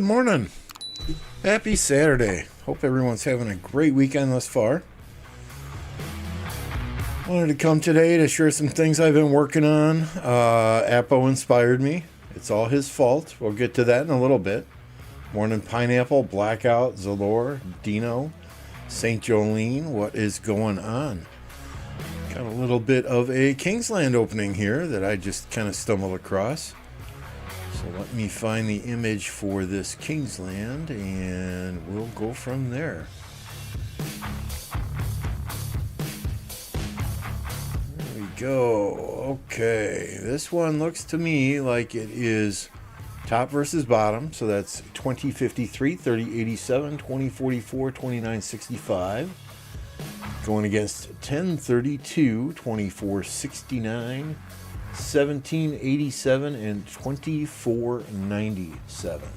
morning. Happy Saturday. Hope everyone's having a great weekend thus far. Wanted to come today to share some things I've been working on. Appo inspired me. It's all his fault. We'll get to that in a little bit. Morning Pineapple, Blackout, Zalor, Dino, St. Jolene. What is going on? Got a little bit of a Kingsland opening here that I just kind of stumbled across. So let me find the image for this Kingsland and we'll go from there. There we go. Okay, this one looks to me like it is top versus bottom. So that's 2053, 3087, 2044, 2965. Going against 1032, 2469. 1787 and 2497.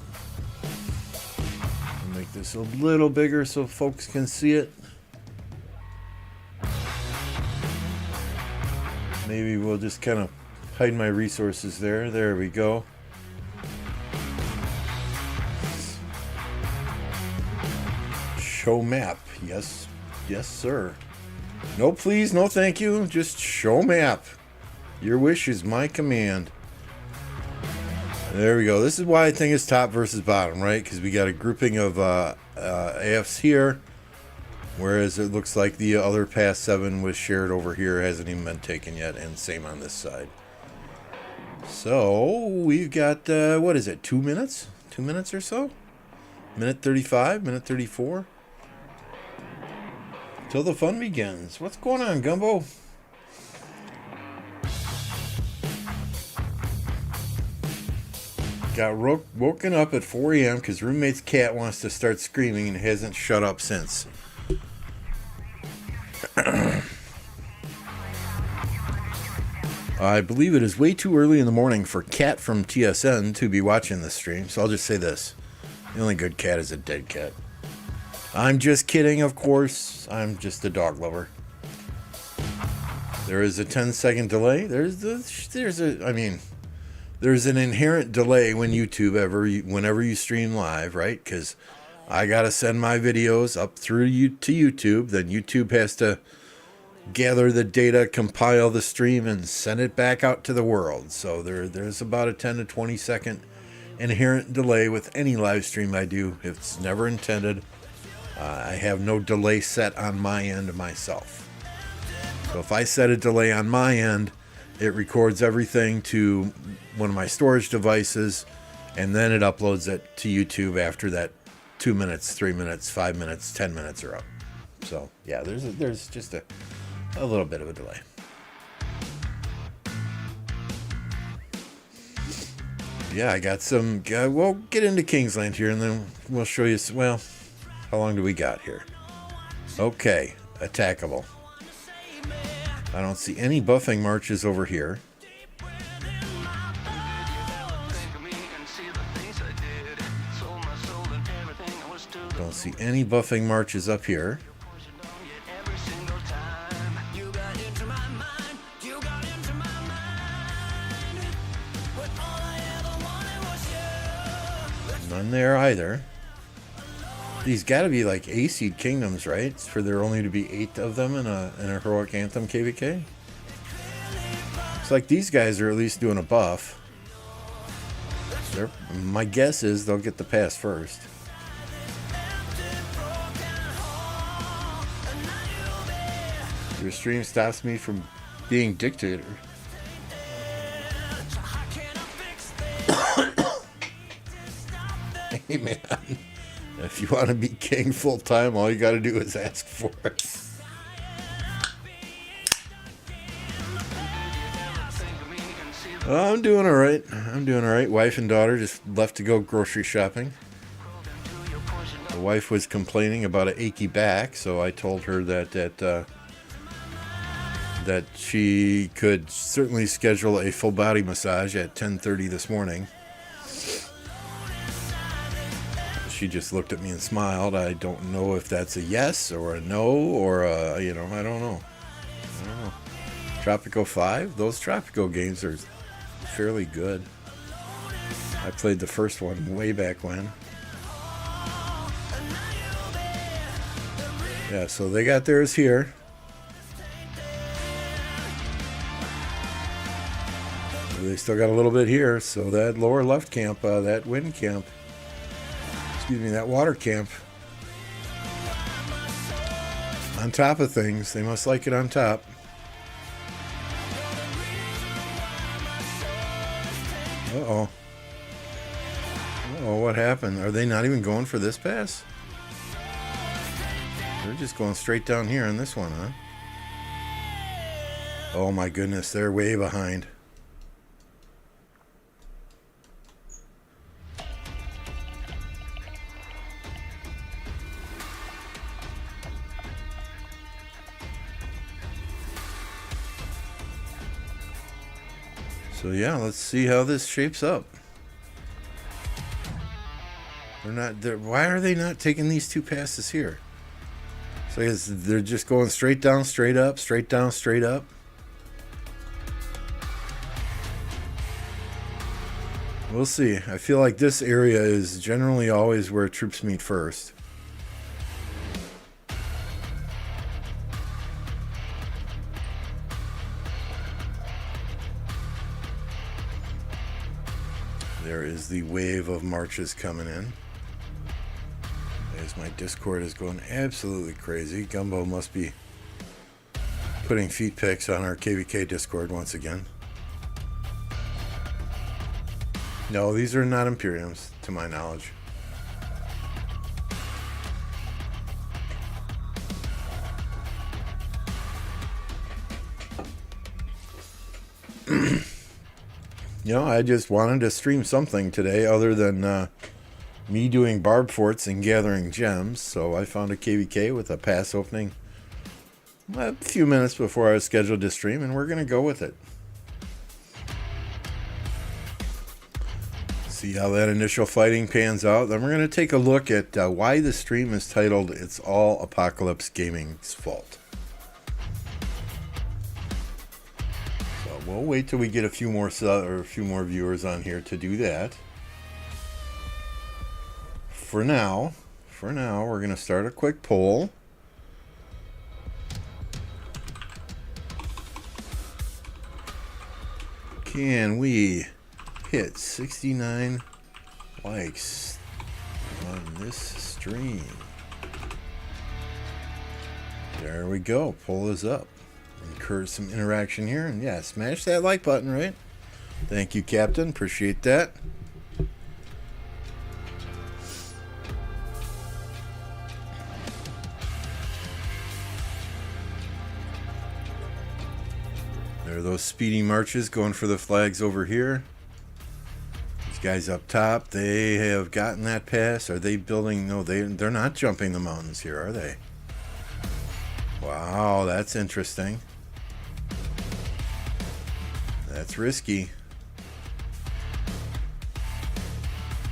I'll make this a little bigger so folks can see it. Maybe we'll just kind of hide my resources there. There we go. Show map. Yes, sir. No please, no thank you. Just show map. Your wish is my command. There we go. This is why I think it's top versus bottom, right? Because we got a grouping of AFs here, whereas it looks like the other past 7 was shared over here, hasn't even been taken yet, and same on this side. So we've got what is it? 2 minutes? 2 minutes or so? Minute 35, minute 34, till the fun begins. What's going on, Gumbo? Got woken up at 4 a.m. because roommate's cat wants to start screaming and hasn't shut up since. I believe it is way too early in the morning for Cat from TSN to be watching this stream, so I'll just say this. The only good cat is a dead cat. I'm just kidding, of course. I'm just a dog lover. There is a 10-second delay. There's an inherent delay when whenever you stream live, right? Because I got to send my videos up through to YouTube. Then YouTube has to gather the data, compile the stream, and send it back out to the world. So there's about a 10 to 20 second inherent delay with any live stream I do. It's never intended. I have no delay set on my end myself. So if I set a delay on my end, it records everything to one of my storage devices, and then it uploads it to YouTube after that 2 minutes, 3 minutes, 5 minutes, 10 minutes are up. So yeah, there's just a little bit of a delay. Yeah, I got some. We'll get into Kingsland here, and then we'll show you. Well, how long do we got here? Okay, attackable. I don't see any buffing marches over here. Don't see any buffing marches up here. None there either. These got to be like A-seed kingdoms, right? For there only to be 8 of them in a heroic anthem KvK. It's like these guys are at least doing a buff. My guess is they'll get the pass first. Your stream stops me from being dictator. Hey man, if you want to be king full time, all you got to do is ask for it. I'm doing all right. Wife and daughter just left to go grocery shopping. The wife was complaining about an achy back, so I told her that she could certainly schedule a full body massage at 10:30 this morning. She just looked at me and smiled. I don't know if that's a yes or a no or a, I don't know. Tropico 5? Those Tropico games are fairly good. I played the first one way back when. Yeah, so they got theirs here. They still got a little bit here, so that lower left camp, that wind camp, excuse me, that water camp, on top of things. They must like it on top. Uh-oh. Uh-oh, what happened? Are they not even going for this pass? They're just going straight down here on this one, huh? Oh my goodness, they're way behind. So yeah, let's see how this shapes up. Why are they not taking these two passes here? So I guess they're just going straight down, straight up, straight down, straight up. We'll see. I feel like this area is generally always where troops meet first. There is the wave of marches coming in. As my Discord is going absolutely crazy. Gumbo must be putting feet pics on our KvK Discord once again. No, these are not Imperiums, to my knowledge. You know, I just wanted to stream something today other than me doing barb forts and gathering gems. So I found a KvK with a pass opening a few minutes before I was scheduled to stream, and we're going to go with it. See how that initial fighting pans out. Then we're going to take a look at why the stream is titled "It's All Apocalypse Gaming's Fault." We'll wait till we get a few more viewers on here to do that. For now, we're going to start a quick poll. Can we hit 69 likes on this stream? There we go. Poll is up. Encourage some interaction here, and yeah, smash that like button, right? Thank you, Captain. Appreciate that. There are those speedy marches going for the flags over here. These guys up top, they have gotten that pass. Are they building? No, they're not jumping the mountains here, are they? Wow, that's interesting. That's risky.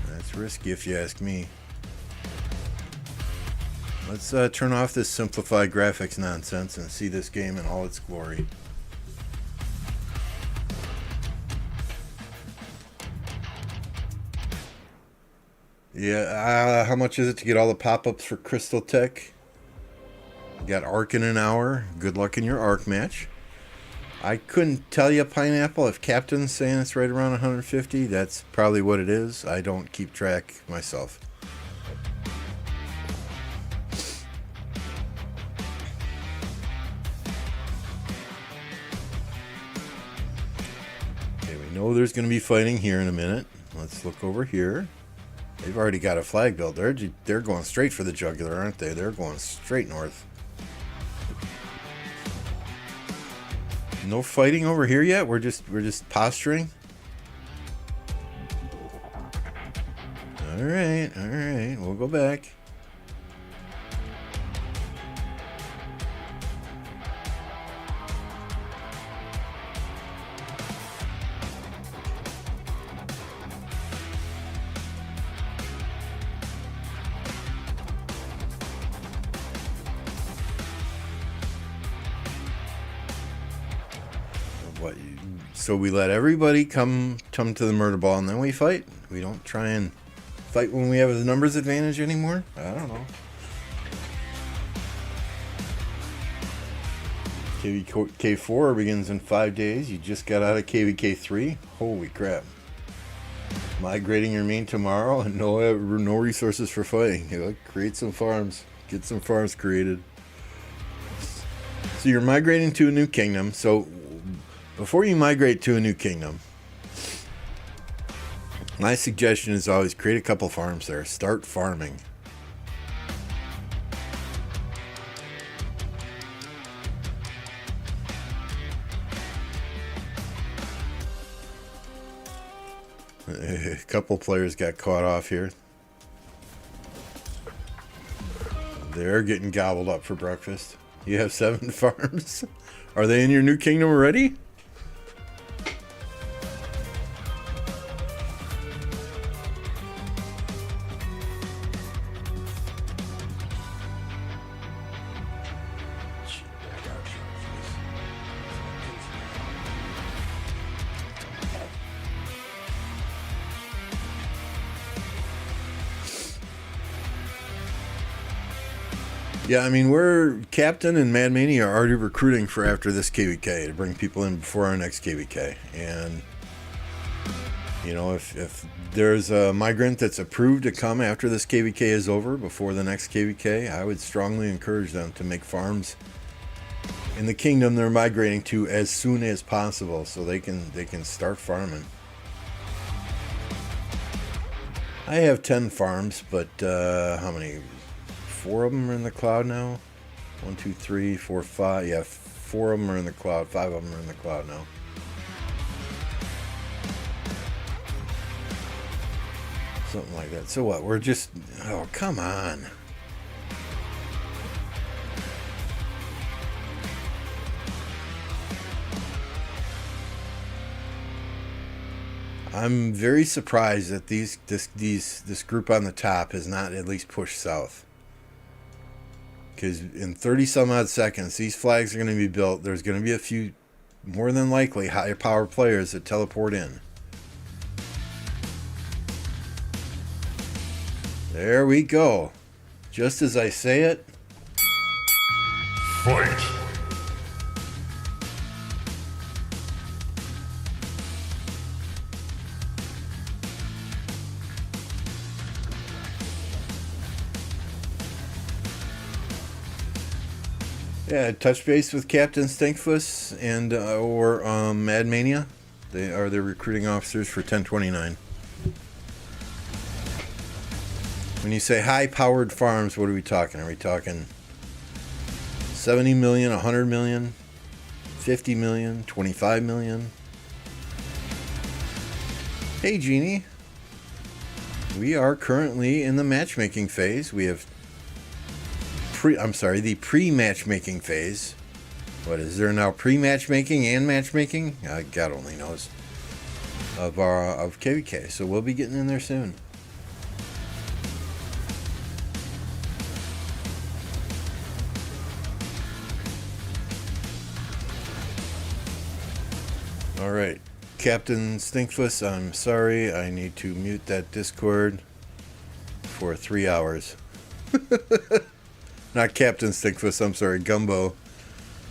That's risky if you ask me. Let's turn off this simplified graphics nonsense and see this game in all its glory. Yeah, how much is it to get all the pop-ups for Crystal Tech? You got Arc in an hour. Good luck in your Arc match. I couldn't tell you, Pineapple, if Captain's saying it's right around 150. That's probably what it is. I don't keep track myself. Okay, we know there's going to be fighting here in a minute. Let's look over here. They've already got a flag built. They're going straight for the jugular, aren't they? They're going straight north. No fighting over here yet. We're just posturing. All right. We'll go back. So we let everybody come to the murder ball and then we fight? We don't try and fight when we have the numbers advantage anymore? I don't know. KvK4 begins in 5 days. You just got out of KvK3. Holy crap. Migrating your main tomorrow and no resources for fighting. You know, create some farms. Get some farms created. So you're migrating to a new kingdom. So before you migrate to a new kingdom, my suggestion is always create a couple farms there. Start farming. A couple players got caught off here. They're getting gobbled up for breakfast. You have 7 farms. Are they in your new kingdom already? Yeah, I mean, we're Captain and Mad Mania are already recruiting for after this KvK to bring people in before our next KvK. And, you know, if there's a migrant that's approved to come after this KvK is over, before the next KvK, I would strongly encourage them to make farms in the kingdom they're migrating to as soon as possible so they can start farming. I have 10 farms, but how many? 4 of them are in the cloud now. 1, 2, 3, 4, 5. Yeah, 4 of them are in the cloud. 5 of them are in the cloud now. Something like that. So what? We're just... Oh, come on. I'm very surprised that this group on the top has not at least pushed south. Because in 30 some odd seconds, these flags are going to be built. There's going to be a few, more than likely, higher power players that teleport in. There we go. Just as I say it. Fight! Yeah, touch base with Captain Stinkfuss and or Mad Mania. They are the recruiting officers for 1029. When you say high-powered farms, what are we talking? Are we talking 70 million, 100 million, 50 million, 25 million? Hey, Jeannie. We are currently in the matchmaking phase. We have the pre-matchmaking phase. What is there now? Pre-matchmaking and matchmaking? God only knows. Of KvK. So we'll be getting in there soon. All right, Captain Stinkfuss. I'm sorry. I need to mute that Discord for 3 hours. Not Captain Stinkfuss, I'm sorry, Gumbo.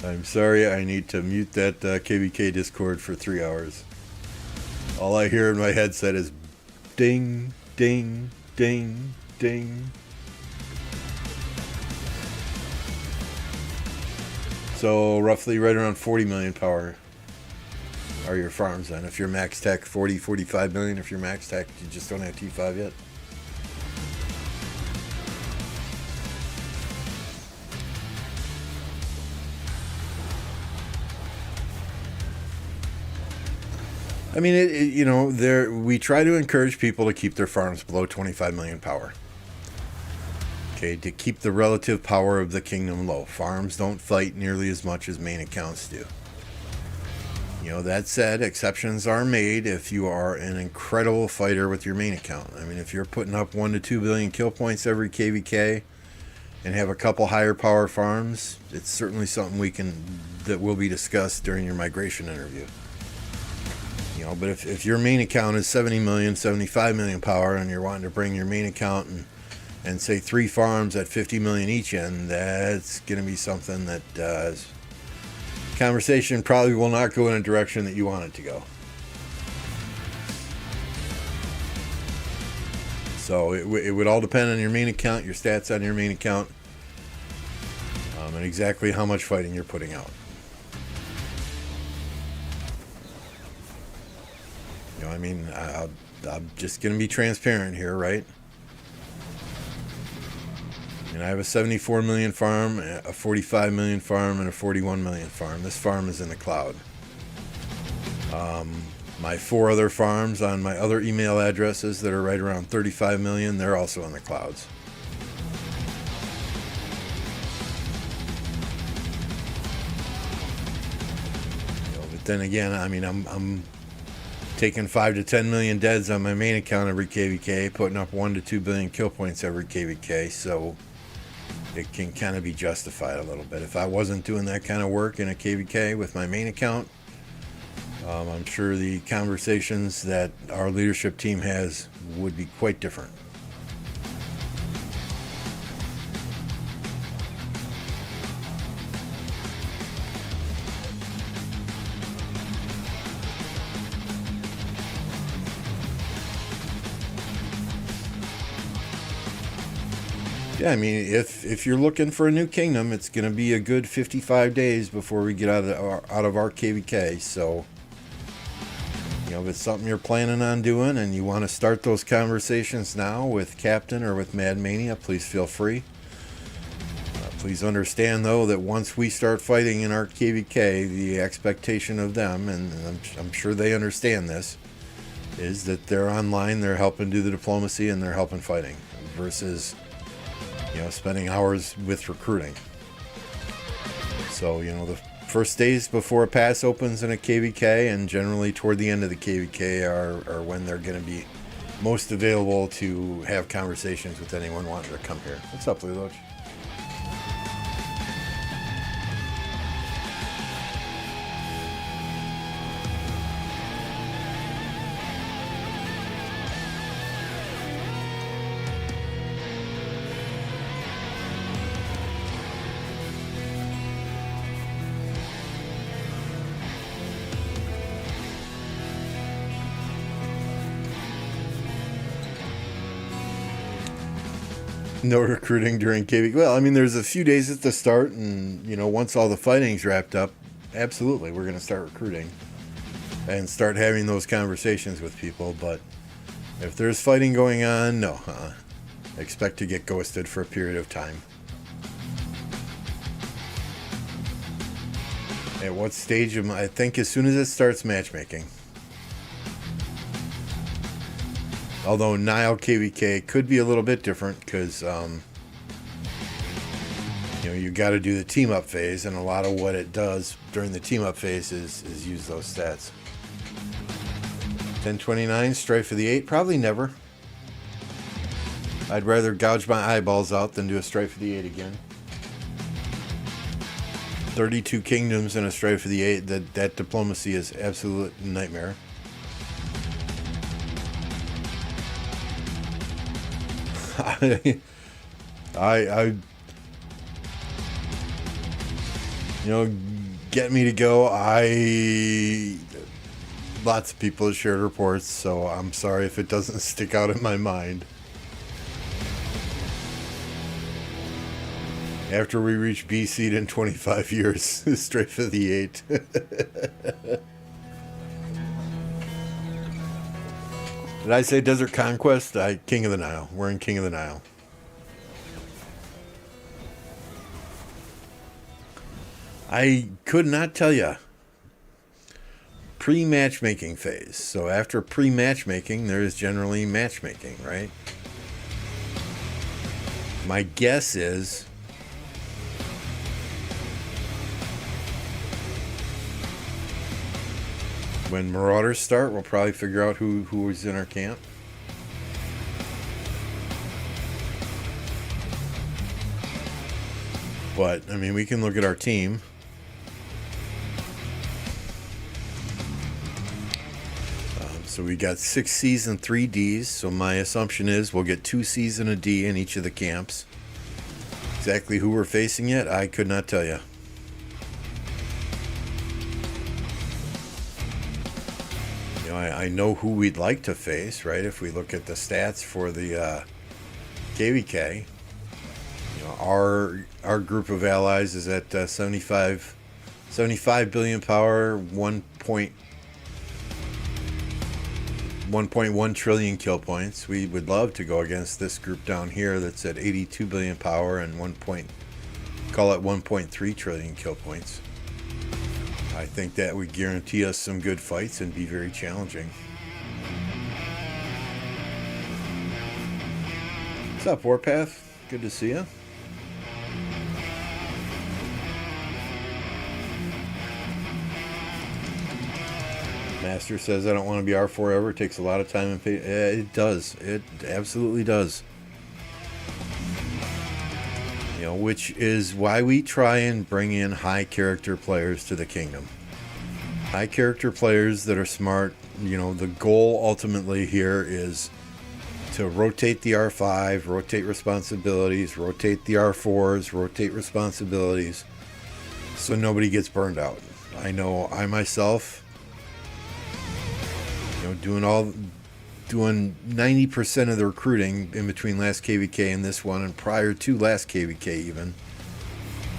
I'm sorry, I need to mute that KvK Discord for 3 hours. All I hear in my headset is ding, ding, ding, ding. So roughly right around 40 million power are your farms then. If you're max tech, 40, 45 million. If you're max tech, you just don't have T5 yet. I mean, you know, we try to encourage people to keep their farms below 25 million power. Okay, to keep the relative power of the kingdom low. Farms don't fight nearly as much as main accounts do. You know, that said, exceptions are made if you are an incredible fighter with your main account. I mean, if you're putting up 1 to 2 billion kill points every KvK and have a couple higher power farms, it's certainly something that will be discussed during your migration interview. You know, but if your main account is 70 million, 75 million power, and you're wanting to bring your main account and say 3 farms at 50 million each in, that's going to be something that conversation probably will not go in a direction that you want it to go. So it would all depend on your main account, your stats on your main account, and exactly how much fighting you're putting out. You know, I mean, I'm just going to be transparent here, right? And I have a 74 million farm, a 45 million farm, and a 41 million farm. This farm is in the cloud. My 4 other farms on my other email addresses that are right around 35 million, they're also in the clouds. You know, but then again, I mean, I'm taking 5 to 10 million deads on my main account every KvK, putting up 1 to 2 billion kill points every KvK, so it can kind of be justified a little bit. If I wasn't doing that kind of work in a KvK with my main account, I'm sure the conversations that our leadership team has would be quite different. Yeah, I mean, if you're looking for a new kingdom, it's going to be a good 55 days before we get out of our KvK. So, you know, if it's something you're planning on doing and you want to start those conversations now with Captain or with Mad Mania, please feel free. Please understand, though, that once we start fighting in our KvK, the expectation of them, and I'm sure they understand this, is that they're online, they're helping do the diplomacy, and they're helping fighting, versus, you know, spending hours with recruiting. So, you know, the first days before a pass opens in a KvK, and generally toward the end of the KvK, are when they're going to be most available to have conversations with anyone wanting to come here. What's up, Lelouch? No recruiting during KvK. Well, I mean, there's a few days at the start, and, you know, once all the fighting's wrapped up, absolutely, we're going to start recruiting and start having those conversations with people. But if there's fighting going on, no, expect to get ghosted for a period of time. At what stage am I think as soon as it starts matchmaking. Although Nile KvK could be a little bit different because, you know, you got to do the team up phase, and a lot of what it does during the team up phase is use those stats. 1029, strife for the 8, probably never. I'd rather gouge my eyeballs out than do a strife for the 8 again. 32 kingdoms and a strife for the 8, that diplomacy is absolute nightmare. I you know, get me to go. Lots of people have shared reports, so I'm sorry if it doesn't stick out in my mind. After we reach B seed in 25 years, straight for the 8. Did I say Desert Conquest? King of the Nile. We're in King of the Nile. I could not tell you. Pre-matchmaking phase. So after pre-matchmaking, there is generally matchmaking, right? My guess is when Marauders start, we'll probably figure out who is in our camp. But, I mean, we can look at our team. So we got 6 Cs and 3 Ds. So my assumption is we'll get 2 Cs and a D in each of the camps. Exactly who we're facing yet, I could not tell you. I know who we'd like to face, right? If we look at the stats for the KvK, our group of allies is at 75 billion power, 1.1 trillion kill points. We would love to go against this group down here that's at 82 billion power and 1.3 trillion kill points. I think that would guarantee us some good fights and be very challenging. What's up, Warpath? Good to see you. Master says, I don't want to be R4 ever. It takes a lot of time and patience. It does. It absolutely does. Which is why we try and bring in high character players to the kingdom. High character players that are smart. The goal ultimately here is to rotate the R5, rotate responsibilities, rotate the R4s, rotate responsibilities, so nobody gets burned out. I know I myself, doing 90% of the recruiting in between last KvK and this one, and prior to last KvK even,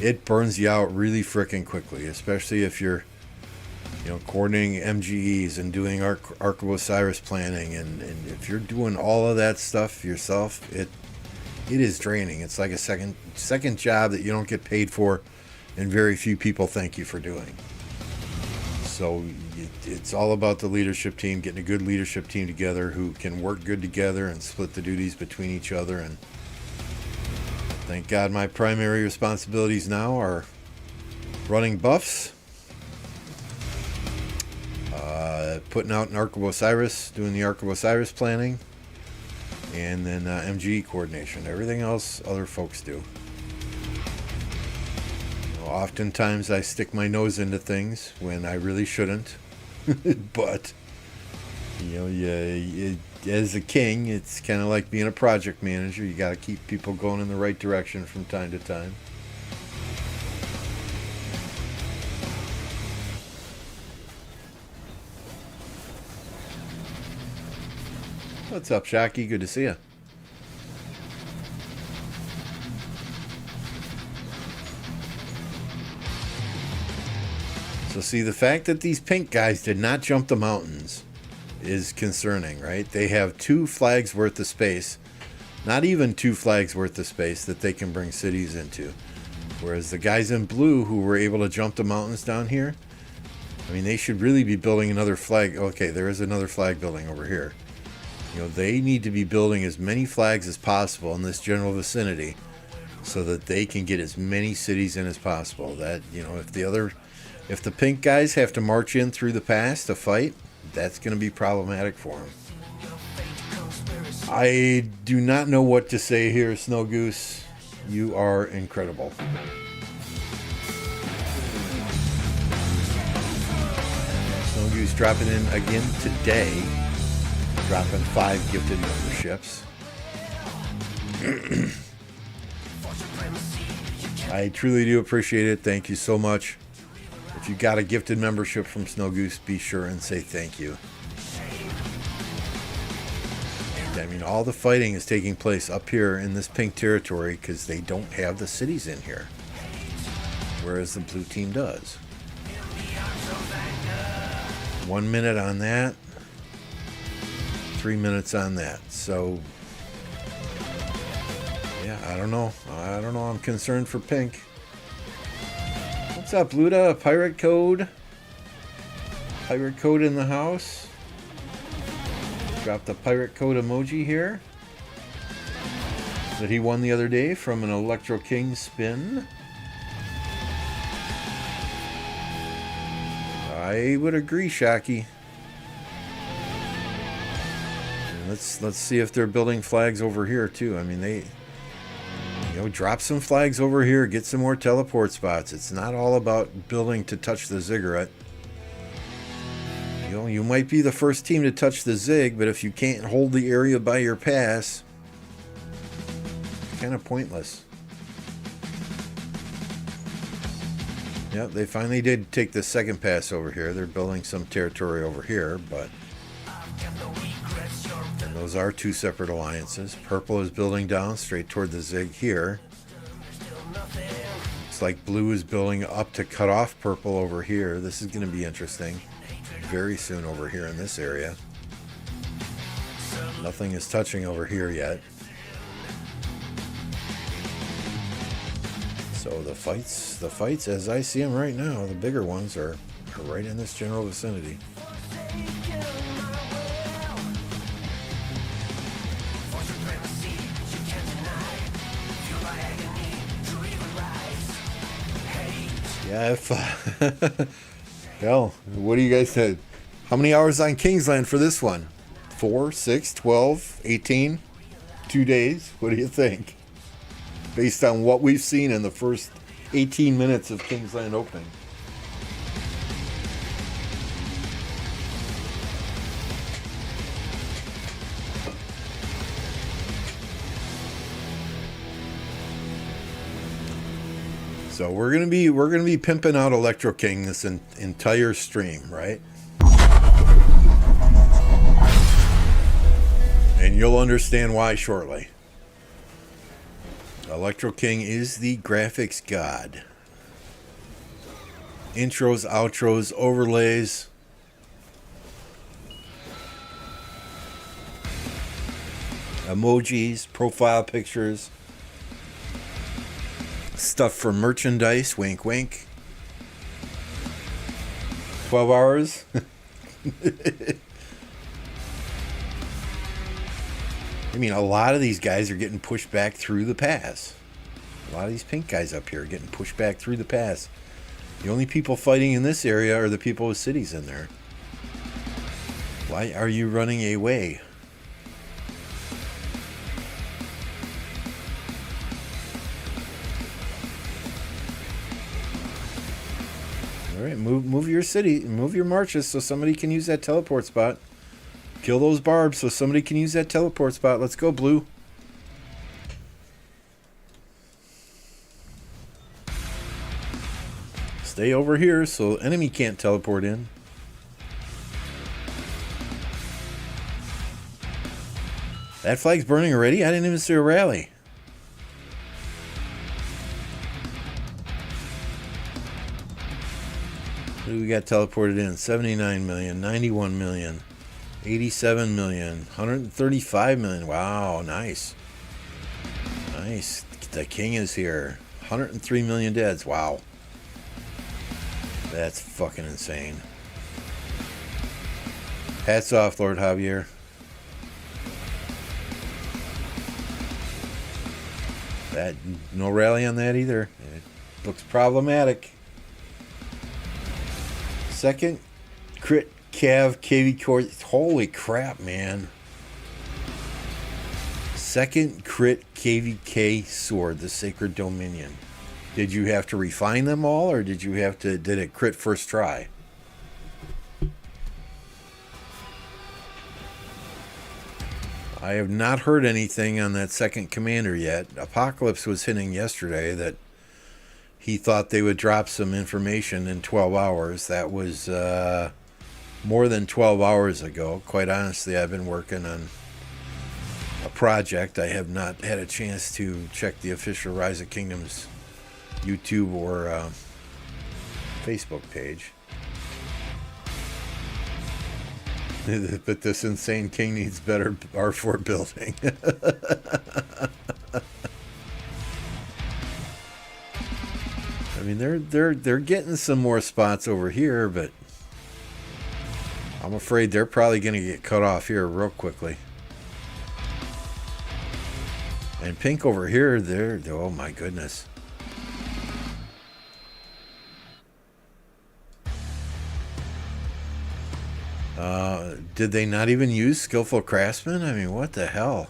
it burns you out really frickin' quickly, especially if you're coordinating MGEs and doing Ark of Osiris planning, and if you're doing all of that stuff yourself, it is draining. It's like a second job that you don't get paid for, and very few people thank you for doing. So it's all about the leadership team, getting a good leadership team together who can work good together and split the duties between each other. And thank God my primary responsibilities now are running buffs, putting out an Ark of Osiris, doing the Ark of Osiris planning, and then MGE coordination. Everything else other folks do. Oftentimes I stick my nose into things when I really shouldn't. But as a king, it's kind of like being a project manager. You got to keep people going in the right direction from time to time. What's up, Shocky? Good to see you. So see, the fact that these pink guys did not jump the mountains is concerning, right? They have 2 flags worth of space, not even 2 flags worth of space that they can bring cities into. Whereas the guys in blue who were able to jump the mountains down here, they should really be building another flag. Okay, there is another flag building over here. They need to be building as many flags as possible in this general vicinity so that they can get as many cities in as possible. That, if the pink guys have to march in through the pass to fight, that's going to be problematic for them. I do not know what to say here, Snow Goose. You are incredible. Snow Goose dropping in again today. Dropping 5 gifted memberships. I truly do appreciate it. Thank you so much. If you got a gifted membership from Snow Goose, be sure and say thank you. And, all the fighting is taking place up here in this pink territory because they don't have the cities in here, whereas the blue team does. 1 minute on that, 3 minutes on that. So, yeah, I don't know. I'm concerned for pink. What's up, Luda? Pirate Code? Pirate Code in the house. Drop the Pirate Code emoji here that he won the other day from an Electro King spin. I would agree, Shocky. Let's see if they're building flags over here too. They drop some flags over here, get some more teleport spots. It's not all about building to touch the ziggurat. You might be the first team to touch the zig, but if you can't hold the area by your pass, it's kind of pointless. Yep, they finally did take the second pass over here. They're building some territory over here, but And those are two separate alliances. Purple is building down straight toward the Zig here. Looks like blue is building up to cut off purple over here. This is going to be interesting. Very soon over here in this area. Nothing is touching over here yet. So the fights as I see them right now, the bigger ones are right in this general vicinity. Yeah, hell, what do you guys say? How many hours on Kingsland for this one? 4, 6, 12, 18? 2 days? What do you think? Based on what we've seen in the first 18 minutes of Kingsland opening. So we're gonna be pimping out Electro King this entire stream, right? And you'll understand why shortly. Electro King is the graphics god. Intros, outros, overlays. Emojis, profile pictures. Stuff for merchandise, wink wink. 12 hours. I mean, a lot of these guys are getting pushed back through the pass. A lot of these pink guys up here are getting pushed back through the pass. The only people fighting in this area are the people with cities in there. Why are you running away? All right, move your city, move your marches so somebody can use that teleport spot. Kill those barbs so somebody can use that teleport spot. Let's go, blue. Stay over here so enemy can't teleport in. That flag's burning already? I didn't even see a rally. What do we got teleported in? 79 million, 91 million, 87 million, 135 million. Wow, nice. Nice. The king is here. 103 million deads. Wow. That's fucking insane. Hats off, Lord Javier. That, no rally on that either. It looks problematic. Second crit KvKs. Holy crap, man. Second crit KvK sword, the Sacred Dominion. Did you have to refine them all, or did it crit first try? I have not heard anything on that second commander yet. Apocalypse was hinting yesterday that he thought they would drop some information in 12 hours. That was more than 12 hours ago. Quite honestly, I've been working on a project. I have not had a chance to check the official Rise of Kingdoms YouTube or Facebook page. But this insane king needs better R4 building. I mean, they're getting some more spots over here, but I'm afraid they're probably going to get cut off here real quickly. And pink over here, they're oh my goodness. Did they not even use Skillful Craftsman? I mean, what the hell?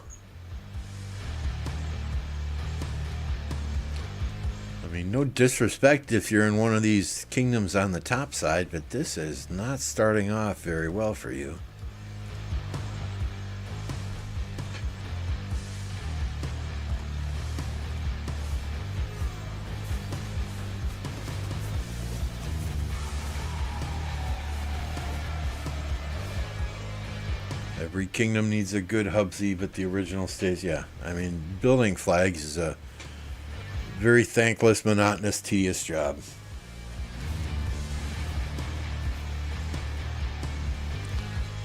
I mean, no disrespect if you're in one of these kingdoms on the top side, but this is not starting off very well for you. Every kingdom needs a good hubsy, but the original stays. Yeah, I mean, building flags is a very thankless, monotonous, tedious job.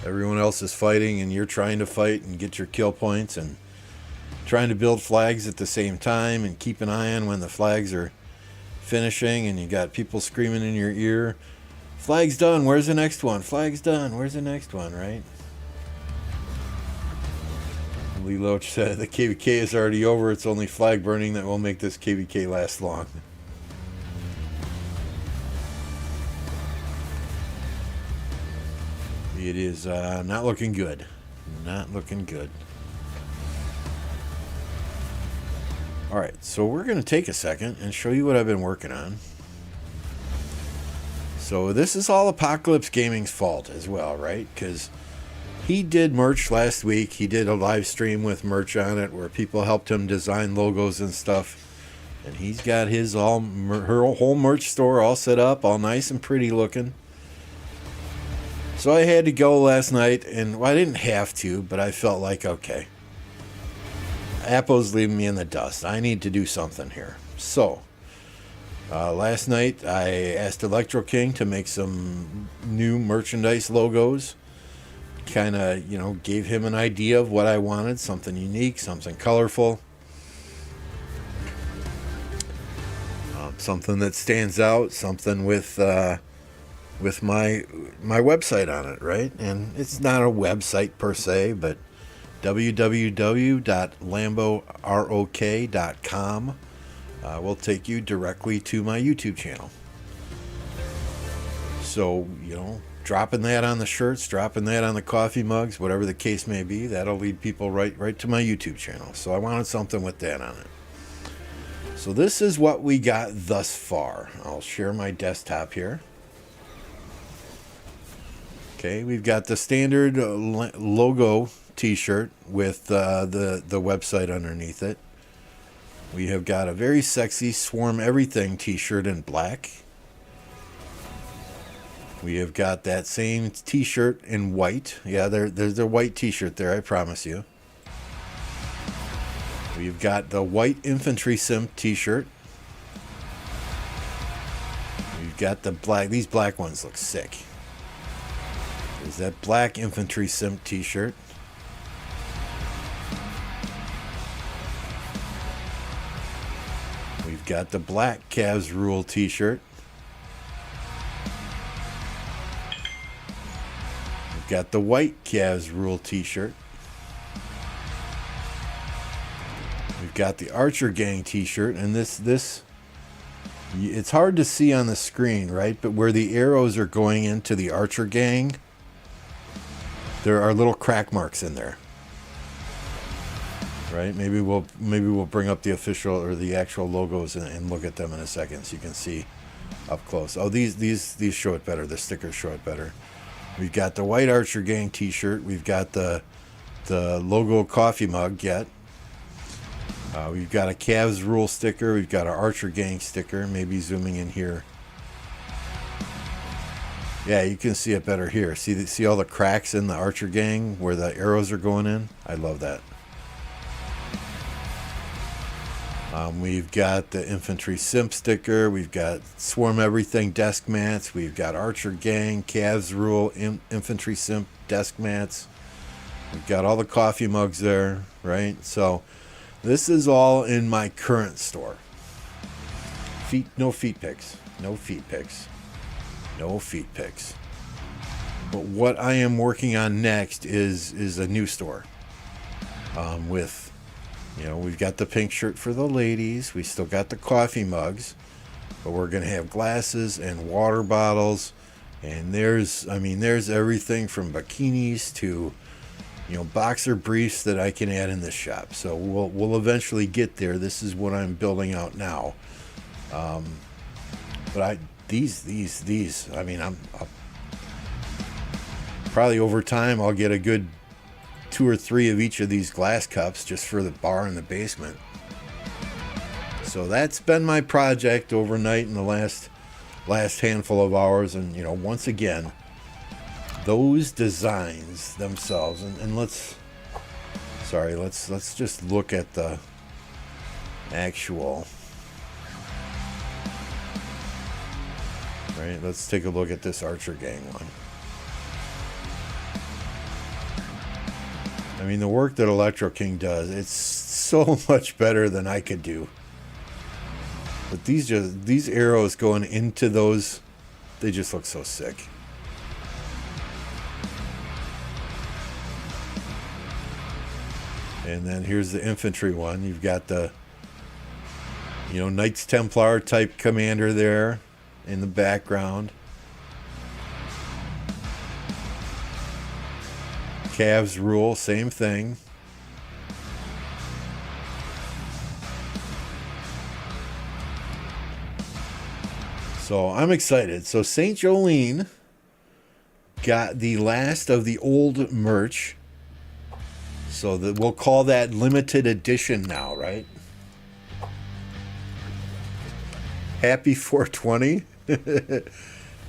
Everyone else is fighting, and you're trying to fight and get your kill points, and trying to build flags at the same time, and keep an eye on when the flags are finishing, and you got people screaming in your ear, "Flag's done, where's the next one? Flag's done, where's the next one?" Right? Lee Loach said the KvK is already over. It's only flag burning that will make this KvK last long. It is not looking good. Not looking good. Alright, so we're going to take a second and show you what I've been working on. So this is all Apocalypse Gaming's fault as well, right? Because he did merch last week. He did a live stream with merch on it where people helped him design logos and stuff. And he's got his her whole merch store all set up, all nice and pretty looking. So I had to go last night, and well, I didn't have to, but I felt like, okay, Apple's leaving me in the dust. I need to do something here. So last night I asked Electro King to make some new merchandise logos. Kind of, you know, gave him an idea of what I wanted, something unique, something colorful, something that stands out, something with my website on it, right? And it's not a website per se, but www.lamborok.com will take you directly to my YouTube channel. So, you know, dropping that on the shirts, dropping that on the coffee mugs, whatever the case may be, that'll lead people right to my YouTube channel. So I wanted something with that on it. So this is what we got thus far. I'll share my desktop here. Okay, we've got the standard logo t-shirt with the website underneath it. We have got a very sexy Swarm Everything t-shirt in black. We have got that same t-shirt in white. Yeah, there's a white t-shirt there, I promise you. We've got the white Infantry Simp t-shirt. We've got the black. These black ones look sick. There's that black Infantry Simp t-shirt. We've got the black Cavs Rule t-shirt. We've got the white Cavs Rule t-shirt. We've got the Archer Gang t-shirt, and this it's hard to see on the screen, right? But where the arrows are going into the Archer Gang, there are little crack marks in there. Right? Maybe we'll bring up the official or the actual logos and look at them in a second so you can see up close. Oh, these show it better. The stickers show it better. We've got the white Archer Gang t-shirt. We've got the logo coffee mug yet. We've got a Cavs Rule sticker. We've got an Archer Gang sticker. Maybe zooming in here. Yeah, you can see it better here. See all the cracks in the Archer Gang where the arrows are going in? I love that. We've got the Infantry Simp sticker. We've got Swarm Everything desk mats. We've got Archer Gang, Cavs Rule, Infantry Simp desk mats. We've got all the coffee mugs there, right? So this is all in my current store. No feet pics. No feet pics. No feet pics. But what I am working on next is a new store. With, you know, we've got the pink shirt for the ladies. We still got the coffee mugs. But we're going to have glasses and water bottles. And there's everything from bikinis to, you know, boxer briefs that I can add in this shop. So we'll eventually get there. This is what I'm building out now. But these, I mean, I'll probably over time I'll get a good 2 or 3 of each of these glass cups just for the bar in the basement. So that's been my project overnight in the last handful of hours. And, you know, once again, those designs themselves, and let's just look at the actual. Right, let's take a look at this Archer Gang one. I mean, the work that Electro King does, it's so much better than I could do. But these arrows going into those, they just look so sick. And then here's the infantry one. You've got the, Knights Templar type commander there in the background. Cavs rule, same thing. So I'm excited. So St. Jolene got the last of the old merch. So we'll call that limited edition now, right? Happy 420.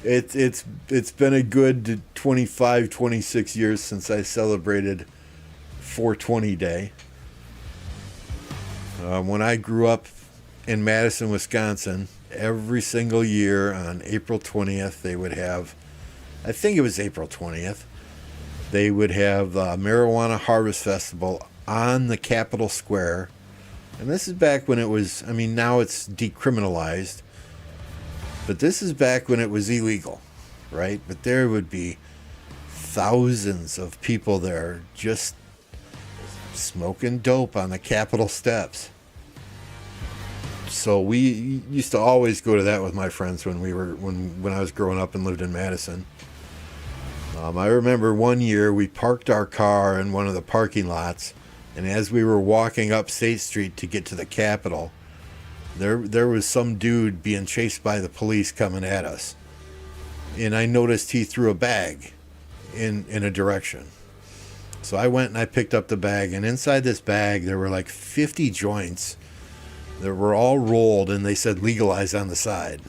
It's been a good 25, 26 years since I celebrated 420 Day. When I grew up in Madison, Wisconsin, every single year on April 20th, they would have, I think it was April 20th, they would have the Marijuana Harvest Festival on the Capitol Square. And this is back when it was, now it's decriminalized, but this is back when it was illegal, right? But there would be thousands of people there just smoking dope on the Capitol steps. So we used to always go to that with my friends when I was growing up and lived in Madison. I remember one year we parked our car in one of the parking lots, and as we were walking up State Street to get to the Capitol, there was some dude being chased by the police coming at us. And I noticed he threw a bag in a direction. So I went and I picked up the bag, and inside this bag there were like 50 joints that were all rolled, and they said legalize on the side.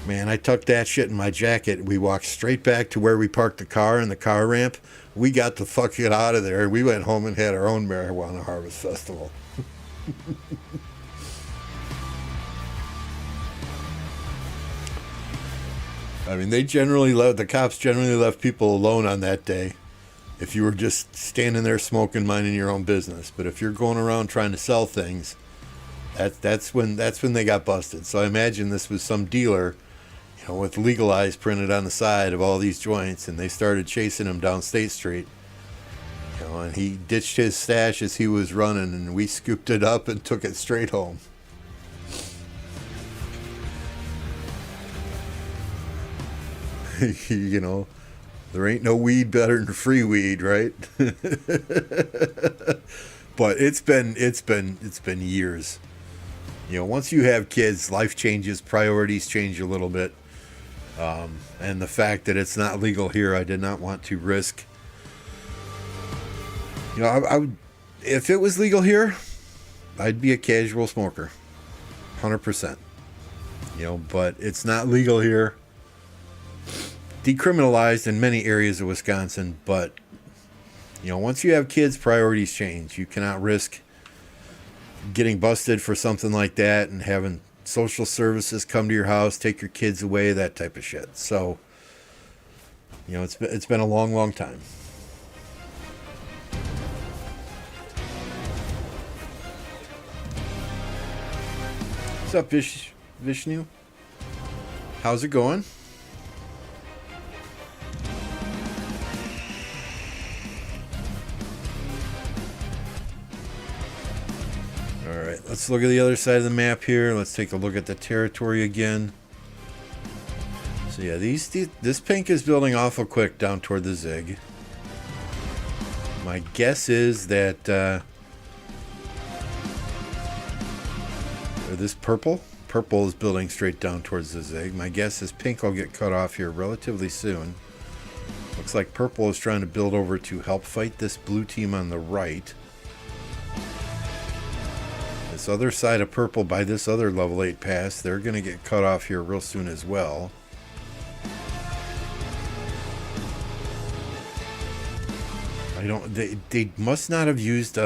Man, I tucked that shit in my jacket. We walked straight back to where we parked the car in the car ramp. We got the fuck out of there. We went home and had our own Marijuana Harvest Festival. the cops generally left people alone on that day if you were just standing there smoking, minding your own business. But if you're going around trying to sell things, that's when they got busted. So I imagine this was some dealer, with legalized printed on the side of all these joints, and they started chasing him down State Street. And he ditched his stash as he was running, and we scooped it up and took it straight home. There ain't no weed better than free weed, right? But it's been years. Once you have kids, life changes, priorities change a little bit. And the fact that it's not legal here, I did not want to risk. I would, if it was legal here, I'd be a casual smoker, 100%. But it's not legal here. Decriminalized in many areas of Wisconsin, but once you have kids, priorities change. You cannot risk getting busted for something like that and having social services come to your house, take your kids away, that type of shit. So, it's been a long, long time. What's up, Vishnu? How's it going? Alright, let's look at the other side of the map here. Let's take a look at the territory again. So yeah, this pink is building awful quick down toward the Zig. My guess is that or this purple is building straight down towards the Zig. My guess is pink will get cut off here relatively soon. Looks like purple is trying to build over to help fight this blue team on the right. This other side of purple by this other level 8 pass, they're going to get cut off here real soon as well. I don't. They must not have used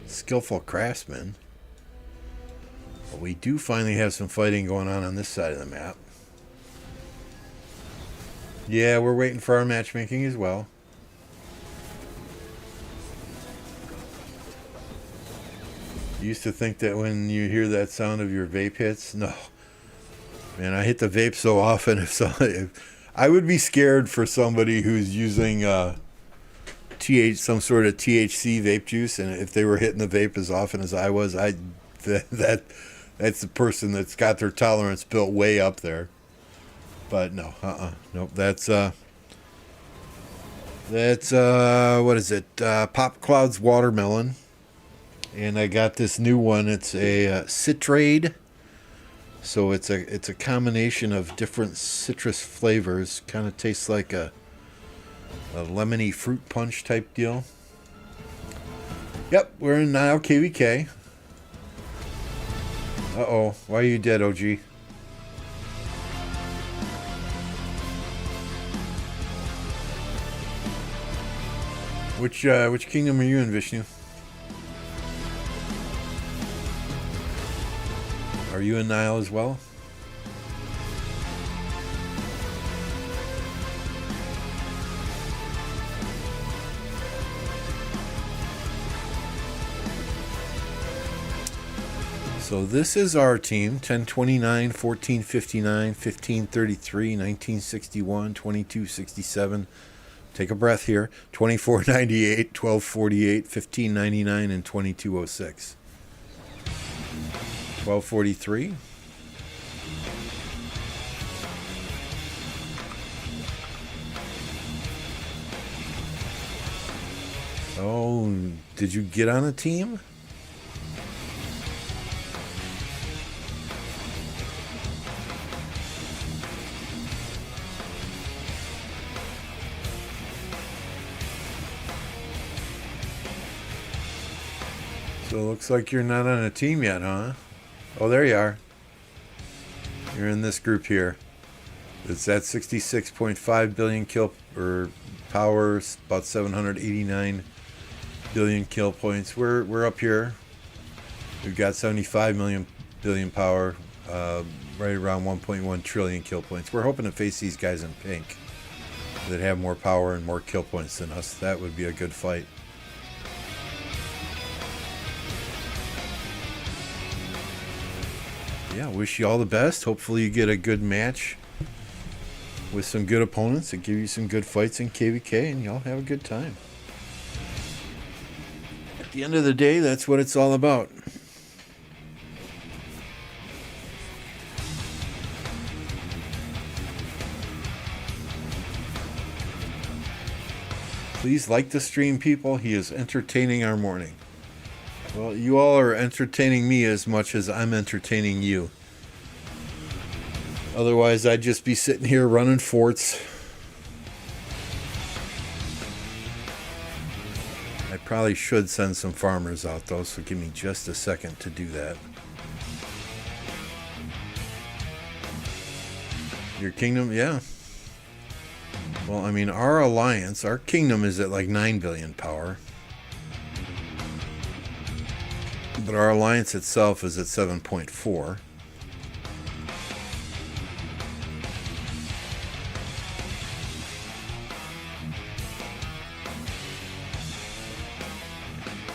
skillful craftsmen. But we do finally have some fighting going on this side of the map. Yeah, we're waiting for our matchmaking as well. You used to think that when you hear that sound of your vape hits, no. Man, I hit the vape so often. If I would be scared for somebody who's using some sort of THC vape juice, and if they were hitting the vape as often as I was, that's the person that's got their tolerance built way up there. But no, nope. That's what is it? Pop Cloud's watermelon, and I got this new one. It's a citrade, so it's a combination of different citrus flavors. Kind of tastes like a lemony fruit punch type deal. Yep, we're in now KvK. Uh-oh, why are you dead, OG? Which kingdom are you in, Vishnu? Are you in Nile as well? So this is our team: 1029, 1459, 1533, 1961, 2267. Take a breath here. 2498, 1248, 1599, and 2206. 1243. Oh, did you get on a team? So it looks like you're not on a team yet, huh? Oh, there you are. You're in this group here. It's at 66.5 billion kill or power, about 789 billion kill points. We're up here. We've got 75 billion power, right around 1.1 trillion kill points. We're hoping to face these guys in pink that have more power and more kill points than us. That would be a good fight. Yeah, wish you all the best. Hopefully you get a good match with some good opponents that give you some good fights in KvK, and y'all have a good time. At the end of the day, that's what it's all about. Please like the stream, people. He is entertaining our morning. Well, you all are entertaining me as much as I'm entertaining you. Otherwise, I'd just be sitting here running forts. I probably should send some farmers out, though, so give me just a second to do that. Your kingdom? Yeah. Well, I mean, our alliance, our kingdom is at like 9 billion power. But our alliance itself is at 7.4.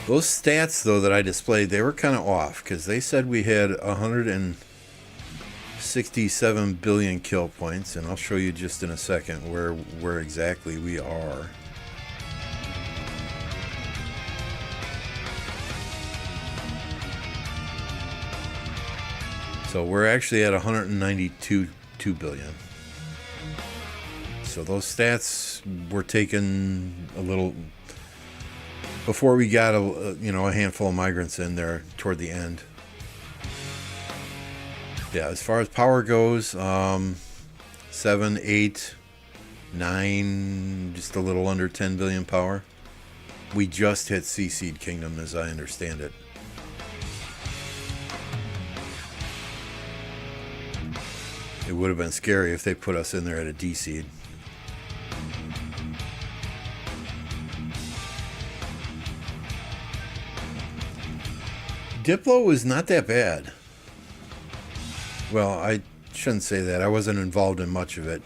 Those stats, though, that I displayed, they were kind of off, because they said we had 167 billion kill points, and I'll show you just in a second where exactly we are. So we're actually at 192 billion. So those stats were taken a little before we got a handful of migrants in there toward the end. Yeah, as far as power goes, 7, 8, 9, just a little under 10 billion power. We just hit C-Seed Kingdom, as I understand it. It would have been scary if they put us in there at a D-Seed. Diplo was not that bad. Well, I shouldn't say that. I wasn't involved in much of it.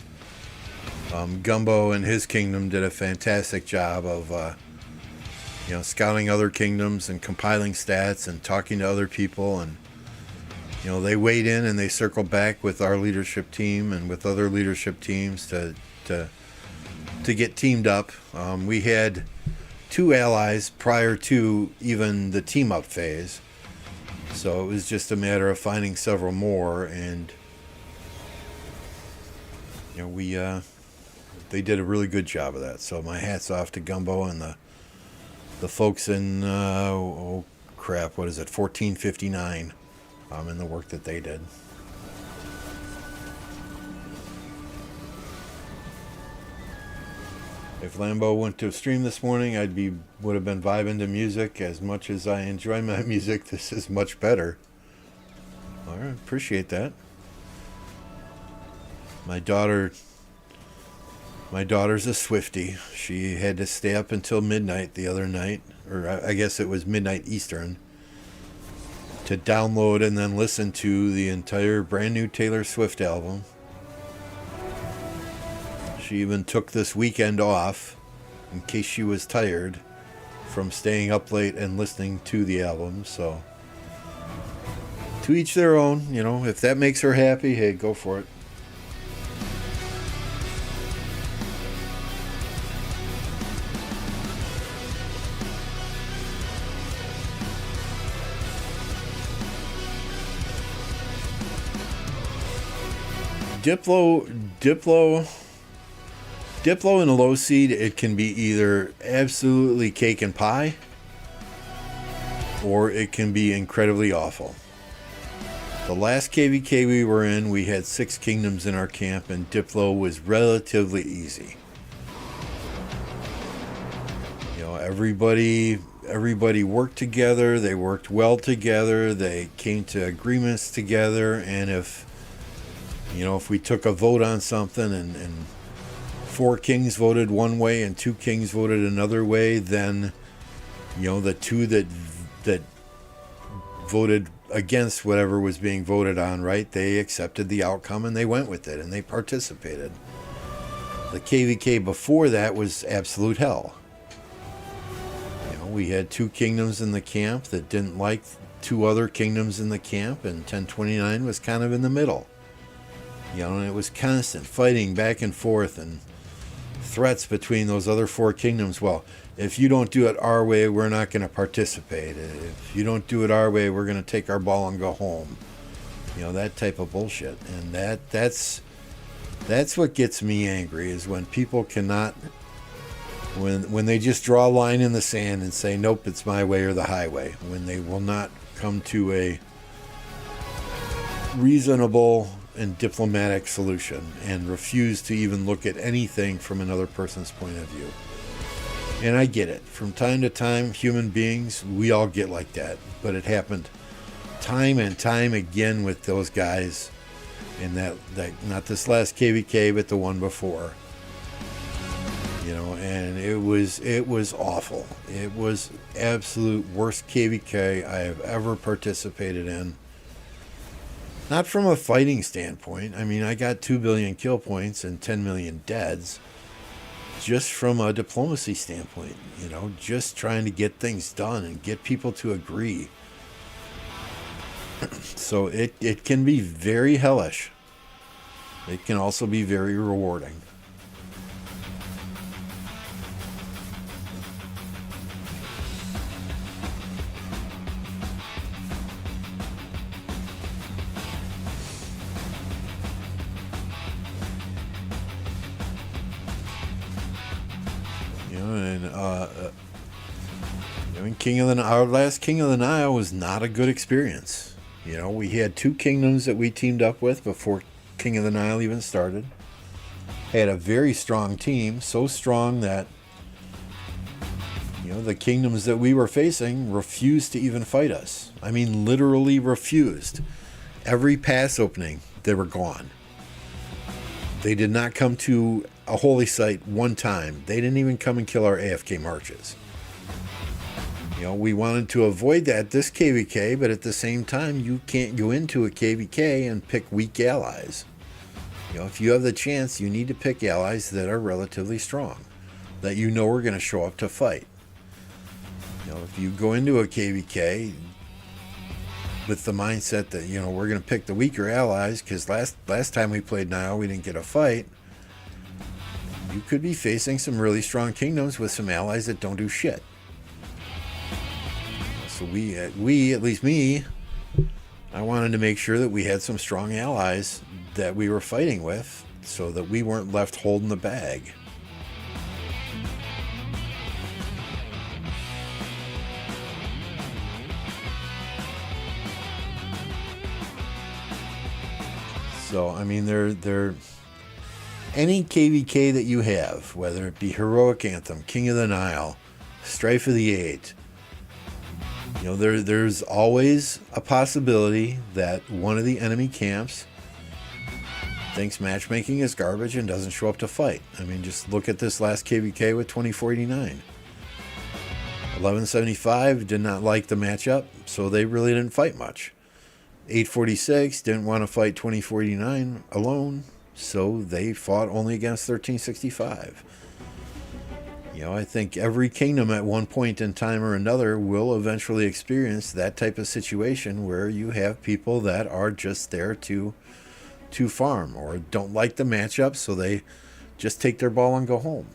Gumbo and his kingdom did a fantastic job of, scouting other kingdoms and compiling stats and talking to other people. And, they weighed in and they circled back with our leadership team and with other leadership teams to get teamed up. We had 2 allies prior to even the team up phase. So it was just a matter of finding several more, and they did a really good job of that. So my hat's off to Gumbo and the folks in 1459, in the work that they did. If Lambo went to a stream this morning, would have been vibing to music. As much as I enjoy my music, this is much better. All right, appreciate that. My daughter's a Swiftie. She had to stay up until midnight the other night, or I guess it was midnight Eastern, to download and then listen to the entire brand new Taylor Swift album. She even took this weekend off in case she was tired from staying up late and listening to the album. So, to each their own. If that makes her happy, hey, go for it. Diplo in a low seed, it can be either absolutely cake and pie, or it can be incredibly awful. The last KvK we were in, we had 6 kingdoms in our camp, and Diplo was relatively easy. Everybody worked together, they worked well together, they came to agreements together, and if we took a vote on something and 4 kings voted one way and 2 kings voted another way, then the 2 that voted against whatever was being voted on, right, they accepted the outcome and they went with it and they participated. The KvK before that was absolute hell. We had 2 kingdoms in the camp that didn't like 2 other kingdoms in the camp, and 1029 was kind of in the middle. And it was constant fighting back and forth and threats between those other 4 kingdoms. Well, if you don't do it our way, we're not going to participate. If you don't do it our way, we're going to take our ball and go home. That type of bullshit. And that's what gets me angry, is when people cannot, when they just draw a line in the sand and say, nope, it's my way or the highway, when they will not come to a reasonable and diplomatic solution and refuse to even look at anything from another person's point of view. And I get it. From time to time, human beings, we all get like that. But it happened time and time again with those guys in that not this last KvK, but the one before. And it was awful. It was absolute worst KvK I have ever participated in. Not from a fighting standpoint. I mean, I got 2 billion kill points and 10 million deads. Just from a diplomacy standpoint, just trying to get things done and get people to agree. So it can be very hellish. It can also be very rewarding. Our last King of the Nile was not a good experience. We had 2 kingdoms that we teamed up with before King of the Nile even started. Had a very strong team, so strong that the kingdoms that we were facing refused to even fight us. I mean, literally refused. Every pass opening, they were gone. They did not come to a holy site one time. They didn't even come and kill our AFK marches. We wanted to avoid that this KvK, but at the same time, you can't go into a KvK and pick weak allies. If you have the chance, you need to pick allies that are relatively strong, that are going to show up to fight. If you go into a KvK with the mindset that, we're going to pick the weaker allies, because last time we played Nile, we didn't get a fight, you could be facing some really strong kingdoms with some allies that don't do shit. So we, at least me, I wanted to make sure that we had some strong allies that we were fighting with so that we weren't left holding the bag. So, I mean, any KvK that you have, whether it be Heroic Anthem, King of the Nile, Strife of the Eight, there's always a possibility that one of the enemy camps thinks matchmaking is garbage and doesn't show up to fight. I mean, just look at this last KvK with 2489. 1175 did not like the matchup, so they really didn't fight much. 846 didn't want to fight 2489 alone, so they fought only against 1365. I think every kingdom at one point in time or another will eventually experience that type of situation where you have people that are just there to farm or don't like the matchup, so they just take their ball and go home.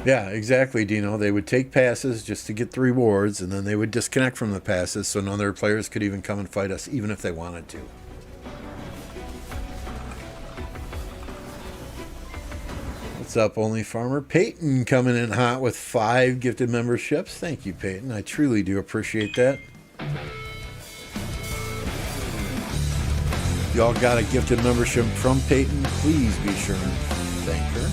Yeah, exactly, Dino. They would take passes just to get the rewards, and then they would disconnect from the passes so none of their players could even come and fight us, even if they wanted to. What's up, Only Farmer? Peyton coming in hot with 5 gifted memberships. Thank you, Peyton. I truly do appreciate that. If y'all got a gifted membership from Peyton, please be sure and thank her.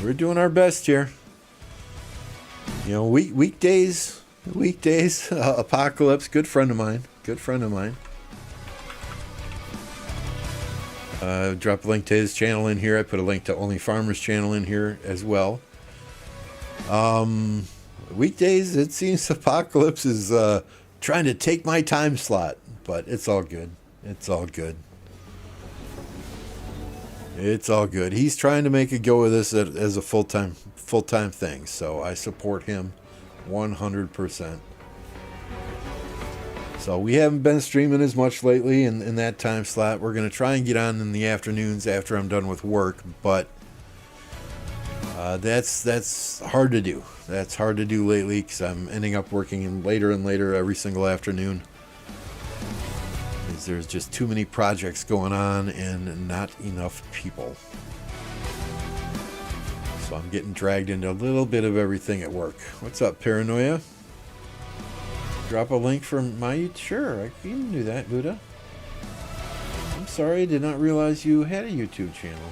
We're doing our best here. Weekdays, Apocalypse, good friend of mine. Drop a link to his channel in here. I put a link to Only Farmer's channel in here as well. Weekdays, it seems Apocalypse is trying to take my time slot, but it's all good. It's all good. He's trying to make a go of this as a full-time thing, so I support him 100%. So we haven't been streaming as much lately in that time slot. We're going to try and get on in the afternoons after I'm done with work, but that's hard to do. That's hard to do lately because I'm ending up working later and later every single afternoon. There's just too many projects going on and not enough people. So I'm getting dragged into a little bit of everything at work. What's up, Paranoia? Drop a link from my... Sure, I can do that, Buddha. I'm sorry, I did not realize you had a YouTube channel.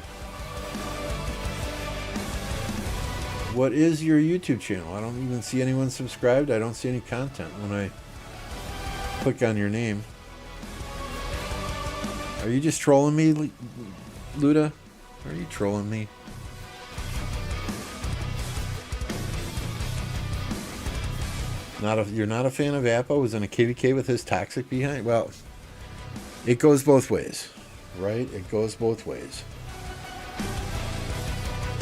What is your YouTube channel? I don't even see anyone subscribed. I don't see any content when I click on your name. Are you just trolling me, Luda? Are you trolling me? You're not a fan of Appo? Was in a KvK with his toxic behind? Well, it goes both ways, right? It goes both ways.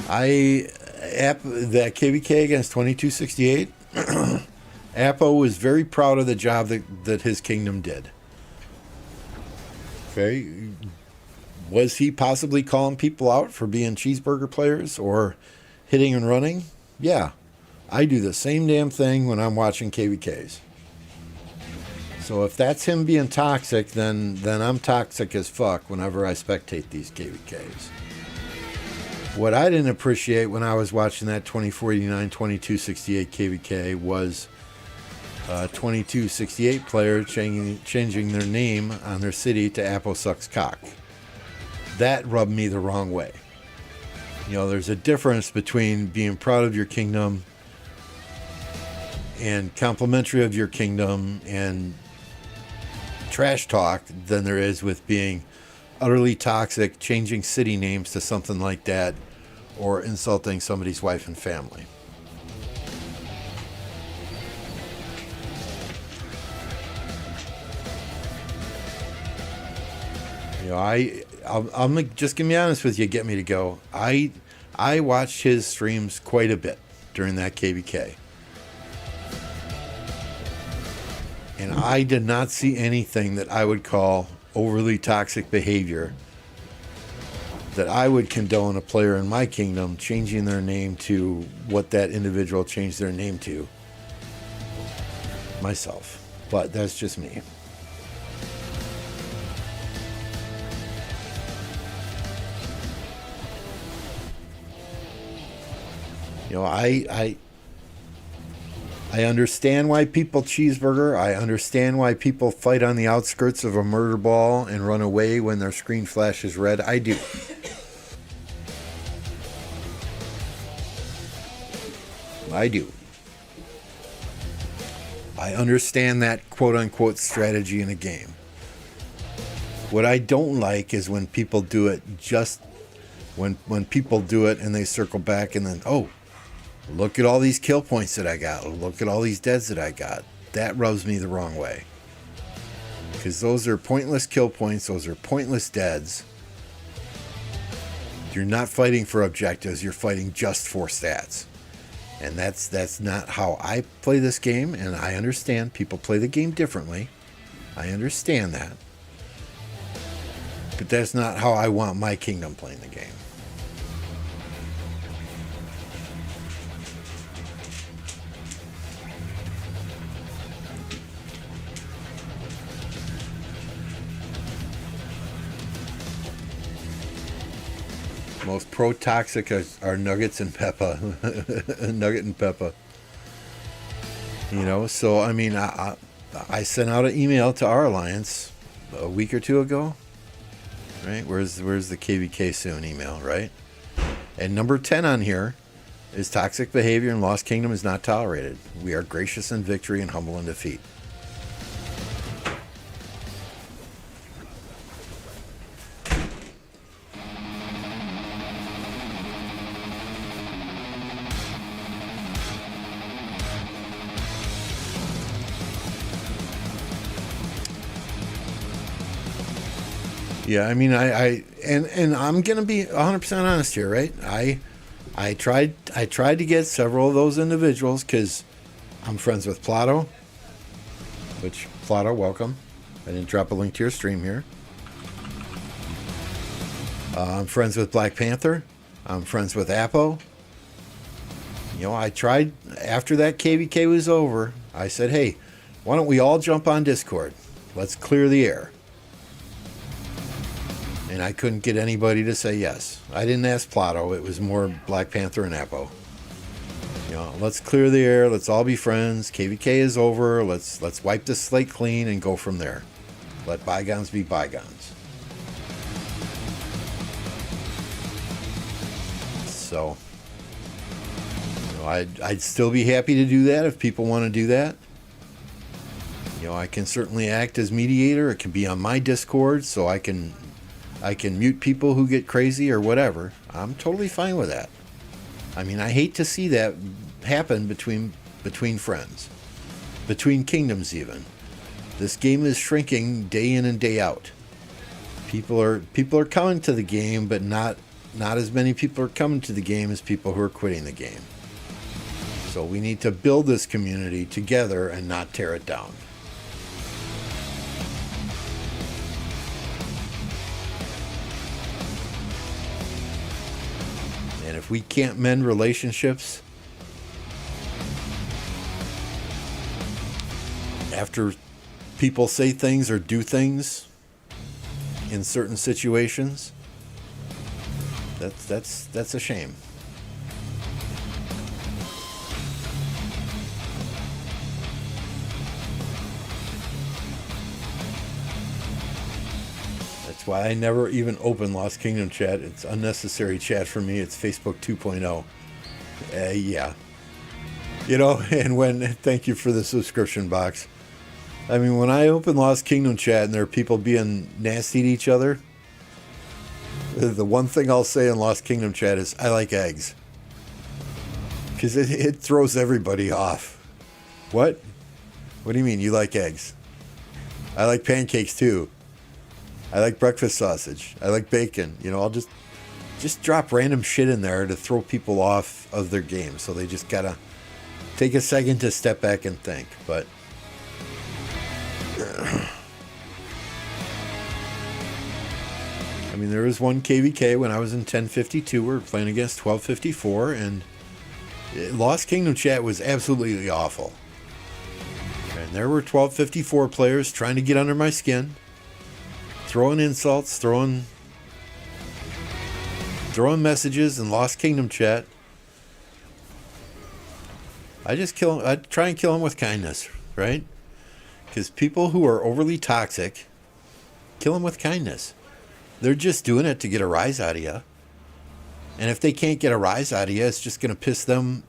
That KvK against 2268, Appo was very proud of the job that his kingdom did. Okay, was he possibly calling people out for being cheeseburger players or hitting and running? Yeah, I do the same damn thing when I'm watching KvKs. So if that's him being toxic, then I'm toxic as fuck whenever I spectate these KvKs. What I didn't appreciate when I was watching that 2049, 2268 KvK was 2268 player changing their name on their city to Apple Sucks Cock. That rubbed me the wrong way. You know, there's a difference between being proud of your kingdom and complimentary of your kingdom and trash talk than there is with being utterly toxic, changing city names to something like that, or insulting somebody's wife and family. You know, I'm just gonna be honest with you, get me to go. I watched his streams quite a bit during that KvK. And I did not see anything that I would call overly toxic behavior that I would condone a player in my kingdom changing their name to what that individual changed their name to myself. But that's just me. You know, I understand why people cheeseburger. I understand why people fight on the outskirts of a murder ball and run away when their screen flashes red. I do. I do. I understand that quote-unquote strategy in a game. What I don't like is when people do it just... When people do it and they circle back and then, oh, look at all these kill points that I got. Look at all these deads that I got. That rubs me the wrong way. Because those are pointless kill points. Those are pointless deads. You're not fighting for objectives. You're fighting just for stats. And that's not how I play this game. And I understand people play the game differently. I understand that. But that's not how I want my kingdom playing the game. Most pro-toxic are Nuggets and Peppa. Nugget and Peppa. You know, so, I mean, I sent out an email to our alliance a week or two ago. Right? Where's the KvK soon email, right? And number 10 on here is toxic behavior in Lost Kingdom is not tolerated. We are gracious in victory and humble in defeat. Yeah, I mean, and I'm gonna be 100% honest here, right? I tried to get several of those individuals because I'm friends with Plato, which Plato, welcome. I didn't drop a link to your stream here. I'm friends with Black Panther. I'm friends with Apo. You know, I tried after that KvK was over. I said, hey, why don't we all jump on Discord? Let's clear the air. And I couldn't get anybody to say yes. I didn't ask Plato. It was more Black Panther and Apo. You know, let's clear the air. Let's all be friends. KvK is over. Let's wipe the slate clean and go from there. Let bygones be bygones. So, you know, I'd still be happy to do that if people want to do that. You know, I can certainly act as mediator. It can be on my Discord, so I can mute people who get crazy or whatever. I'm totally fine with that. I mean, I hate to see that happen between friends, between kingdoms even. This game is shrinking day in and day out. People are coming to the game, but not as many people are coming to the game as people who are quitting the game. So we need to build this community together and not tear it down. And if we can't mend relationships after people say things or do things in certain situations, that's a shame. That's why I never even open Lost Kingdom chat. It's unnecessary chat for me. It's Facebook 2.0. Yeah. You know, and thank you for the subscription box. I mean, when I open Lost Kingdom chat and there are people being nasty to each other, the one thing I'll say in Lost Kingdom chat is, I like eggs. Because it throws everybody off. What? What do you mean you like eggs? I like pancakes too. I like breakfast sausage. I like bacon. You know, I'll just drop random shit in there to throw people off of their game. So they just gotta take a second to step back and think. But I mean, there was one KvK when I was in 1052. We were playing against 1254, and Lost Kingdom chat was absolutely awful. And there were 1254 players trying to get under my skin, throwing insults, throwing messages in Lost Kingdom chat. I try and kill them with kindness, right? Because people who are overly toxic, kill them with kindness. They're just doing it to get a rise out of you. And if they can't get a rise out of you, it's just going to piss them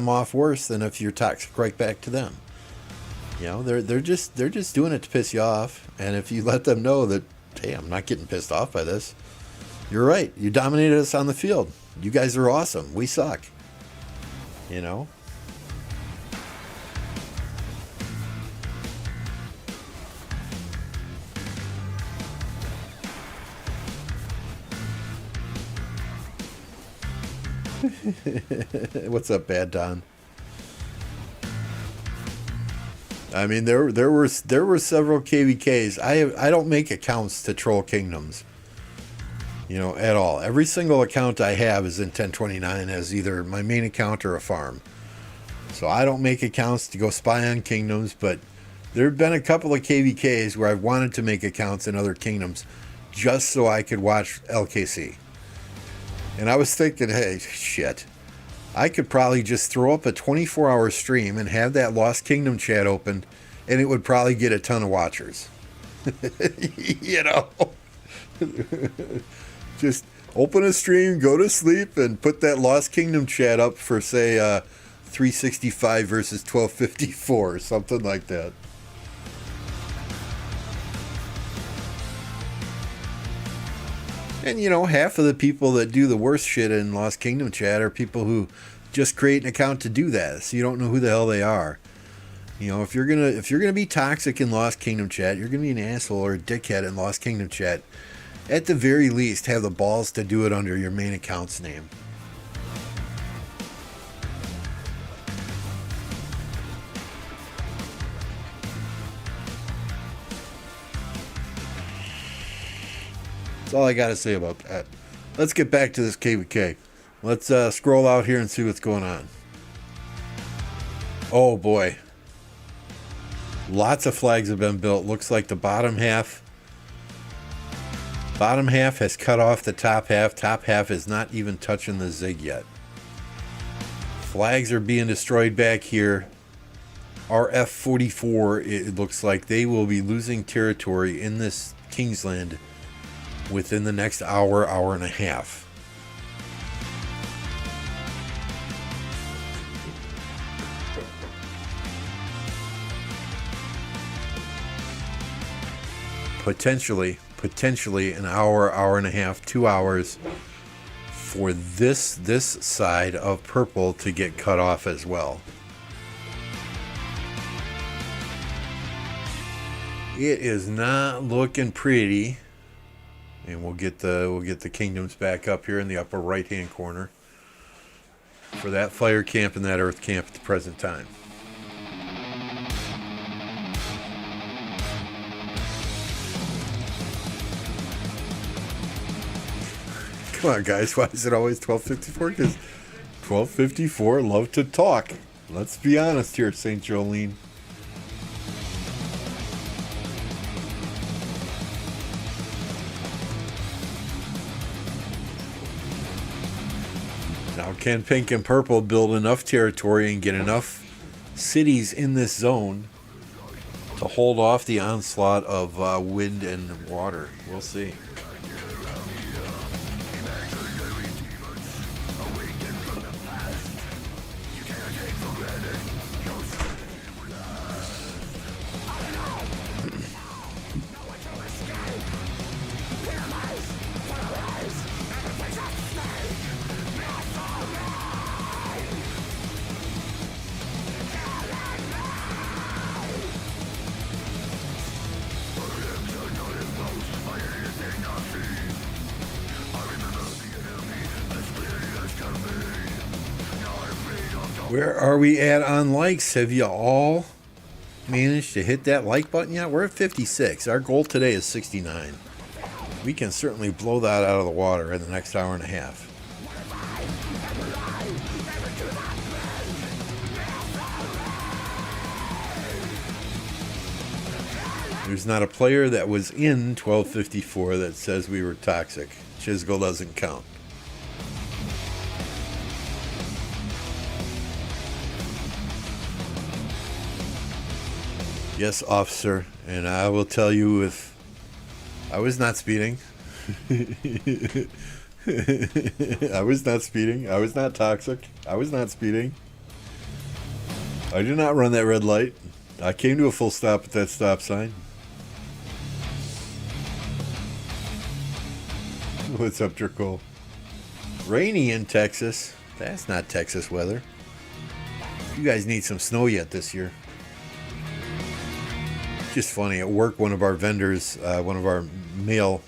off worse than if you're toxic right back to them. You know, they're just doing it to piss you off. And if you let them know that, hey, I'm not getting pissed off by this, you're right. You dominated us on the field. You guys are awesome. We suck. You know? What's up, Bad Don? I mean, there were several KvKs. I don't make accounts to troll kingdoms, you know, at all. Every single account I have is in 1029 as either my main account or a farm. So I don't make accounts to go spy on kingdoms, but there have been a couple of KvKs where I've wanted to make accounts in other kingdoms just so I could watch LKC. And I was thinking, hey, shit, I could probably just throw up a 24-hour stream and have that Lost Kingdom chat open, and it would probably get a ton of watchers. You know? Just open a stream, go to sleep, and put that Lost Kingdom chat up for, say, 365 versus 1254 or something like that. And, you know, half of the people that do the worst shit in Lost Kingdom chat are people who just create an account to do that, so you don't know who the hell they are. You know, if you're gonna be toxic in Lost Kingdom chat, you're gonna be an asshole or a dickhead in Lost Kingdom chat. At the very least, have the balls to do it under your main account's name. That's all I got to say about that. Let's get back to this KvK. Let's scroll out here and see what's going on. Oh boy. Lots of flags have been built. Looks like the bottom half has cut off the top half. Top half is not even touching the zig yet. Flags are being destroyed back here. Our F44, it looks like they will be losing territory in this Kingsland within the next hour and a half. Potentially an hour and a half, 2 hours for this side of purple to get cut off as well. It is not looking pretty. And we'll get the kingdoms back up here in the upper right hand corner for that fire camp and that earth camp at the present time. Come on, guys, why is it always 1254? Because 1254 love to talk. Let's be honest here, St. Jolene. Now, can pink and purple build enough territory and get enough cities in this zone to hold off the onslaught of wind and water. We'll see. Where are we at on likes? Have you all managed to hit that like button yet? We're at 56. Our goal today is 69. We can certainly blow that out of the water in the next hour and a half. There's not a player that was in 1254 that says we were toxic. Chisgo doesn't count. Yes, officer, and I will tell you if I was not speeding. I was not speeding. I was not toxic. I was not speeding. I did not run that red light. I came to a full stop at that stop sign. What's up, Jerko? Rainy in Texas. That's not Texas weather. You guys need some snow yet this year. Just funny, at work, one of our vendors, one of our mail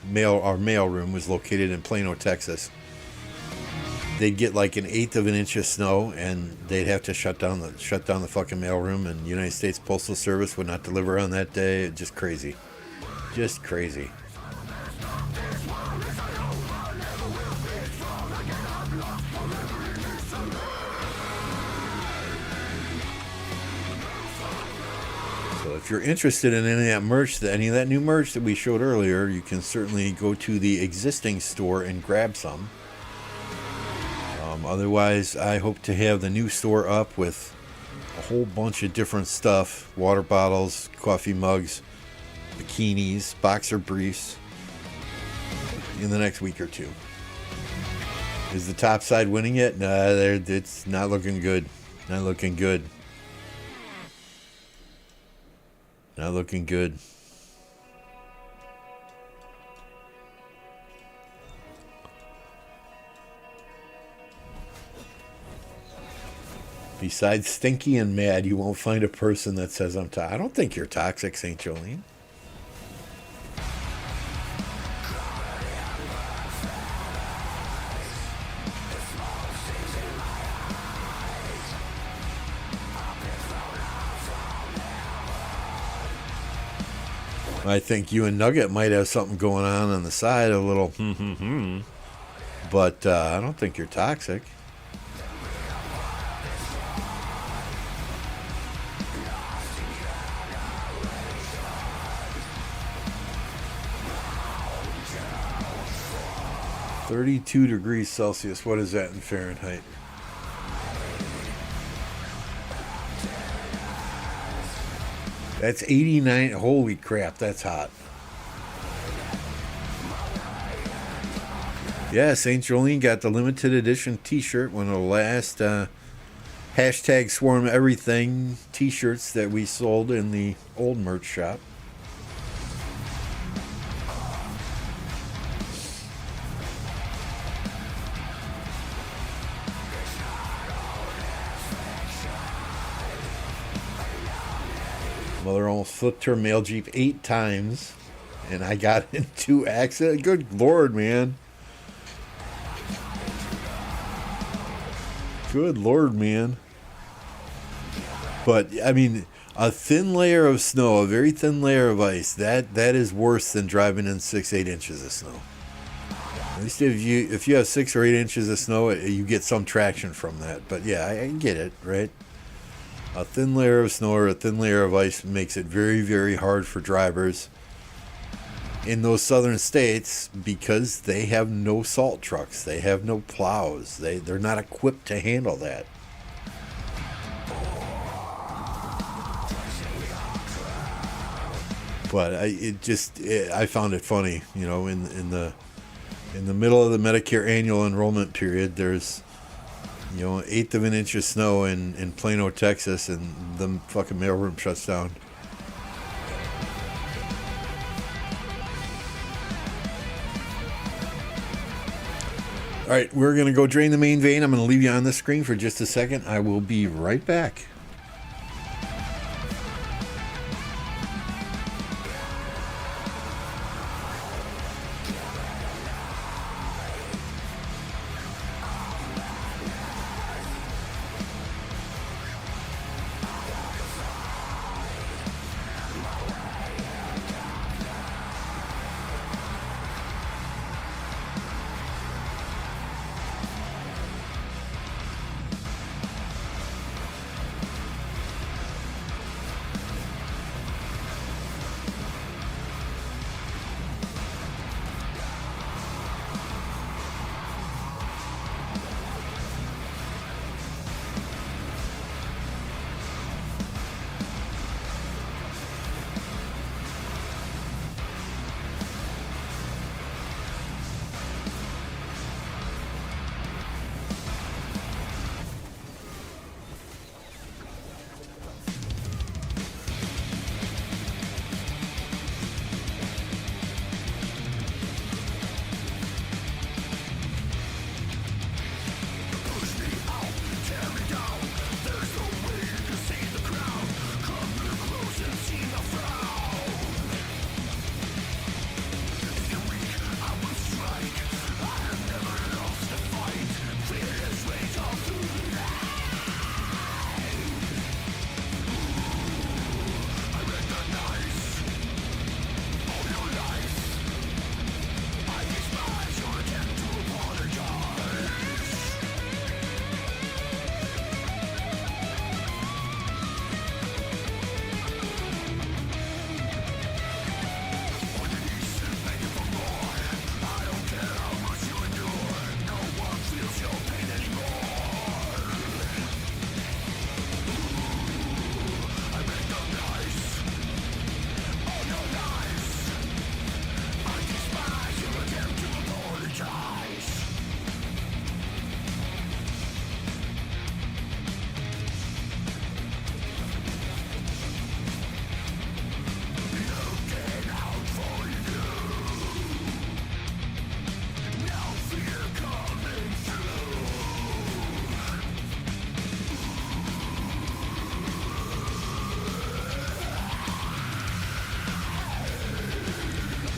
room was located in Plano, Texas. They'd get like an eighth of an inch of snow, and they'd have to shut down the fucking mail room, and United States Postal Service would not deliver on that day. Just crazy, just crazy. If you're interested in any of that merch, any of that new merch that we showed earlier, you can certainly go to the existing store and grab some. Otherwise, I hope to have the new store up with a whole bunch of different stuff. Water bottles, coffee mugs, bikinis, boxer briefs in the next week or two. Is the top side winning yet? No, it's not looking good. Not looking good. Not looking good. Besides stinky and mad, you won't find a person that says I'm toxic. I don't think you're toxic, St. Jolene. I think you and Nugget might have something going on the side, a little but I don't think you're toxic. (32°C). What is that in Fahrenheit? That's 89. Holy crap, that's hot. Yeah, St. Jolene got the limited edition t-shirt, one of the last hashtag Swarm Everything t-shirts that we sold in the old merch shop. Mother almost flipped her mail Jeep 8 times, and I got into accident. Good Lord, man. Good Lord, man. But, I mean, a thin layer of snow, a very thin layer of ice, that is worse than driving in 6-8 inches of snow. At least if you have 6 or 8 inches of snow, you get some traction from that. But, yeah, I get it, right? A thin layer of snow or a thin layer of ice makes it very, very hard for drivers in those southern states because they have no salt trucks. They have no plows. They're not equipped to handle that. But I found it funny, you know, in the middle of the Medicare annual enrollment period, there's, you know, 1/8 of an inch of snow in Plano, Texas, and the fucking mailroom shuts down. All right, we're going to go drain the main vein. I'm going to leave you on the screen for just a second. I will be right back.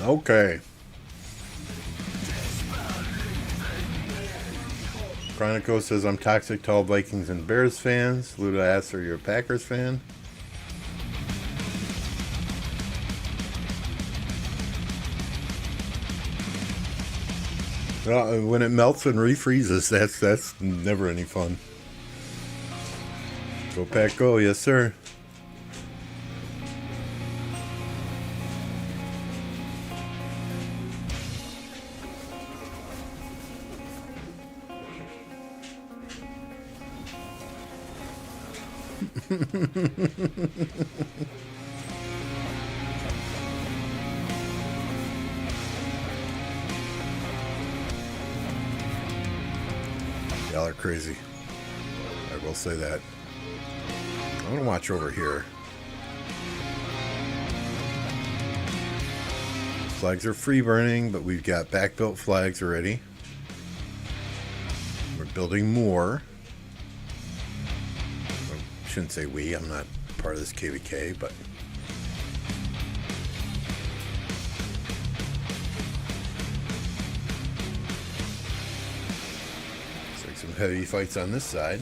Okay. Chronico says, I'm toxic to all Vikings and Bears fans. Luda asks, are you a Packers fan? Well, when it melts and refreezes, that's never any fun. Go Pack Go, yes sir. Y'all are crazy. I will say that. I'm gonna watch over here. Flags are free burning, but we've got back-built flags already. We're building more. I shouldn't say we, I'm not part of this KvK, but looks like some heavy fights on this side.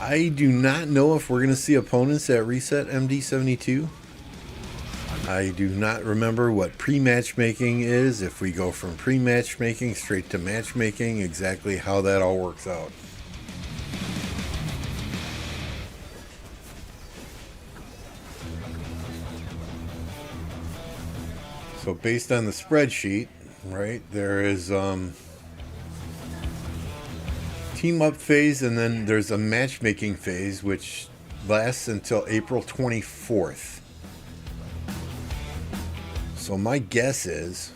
I do not know if we're going to see opponents at Reset MD72. I do not remember what pre-matchmaking is, if we go from pre-matchmaking straight to matchmaking, exactly how that all works out. So based on the spreadsheet, right, there is team up phase, and then there's a matchmaking phase, which lasts until April 24th. So my guess is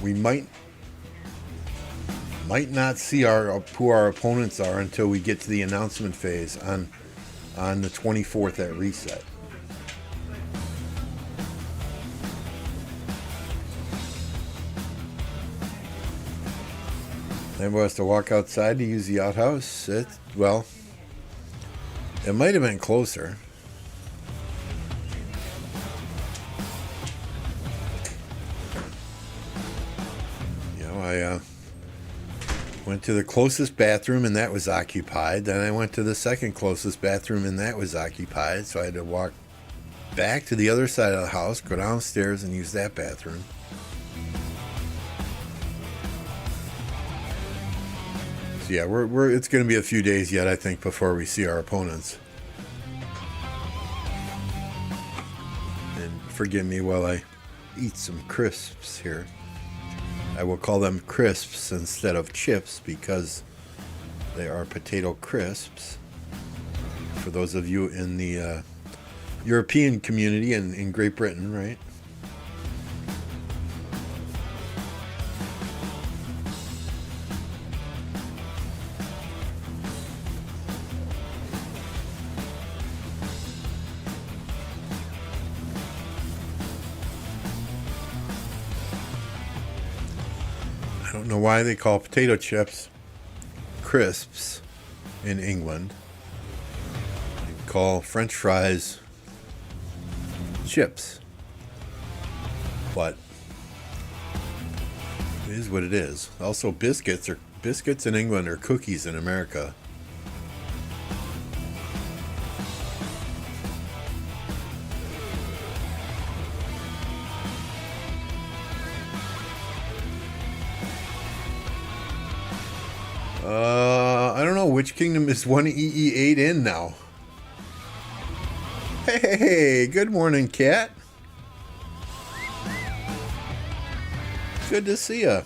we might not see who our opponents are until we get to the announcement phase on the 24th at reset. Everyone has to walk outside to use the outhouse. It might have been closer. I went to the closest bathroom and that was occupied. Then I went to the second closest bathroom and that was occupied. So I had to walk back to the other side of the house, go downstairs and use that bathroom. So yeah, it's going to be a few days yet, I think, before we see our opponents. And forgive me while I eat some crisps here. I will call them crisps instead of chips because they are potato crisps. For those of you in the European community and in Great Britain, right? I don't know why they call potato chips crisps in England. They call French fries chips. But it is what it is. Also, biscuits in England are cookies in America. I don't know which kingdom is 1EE8 in now. Hey, good morning, cat. Good to see ya.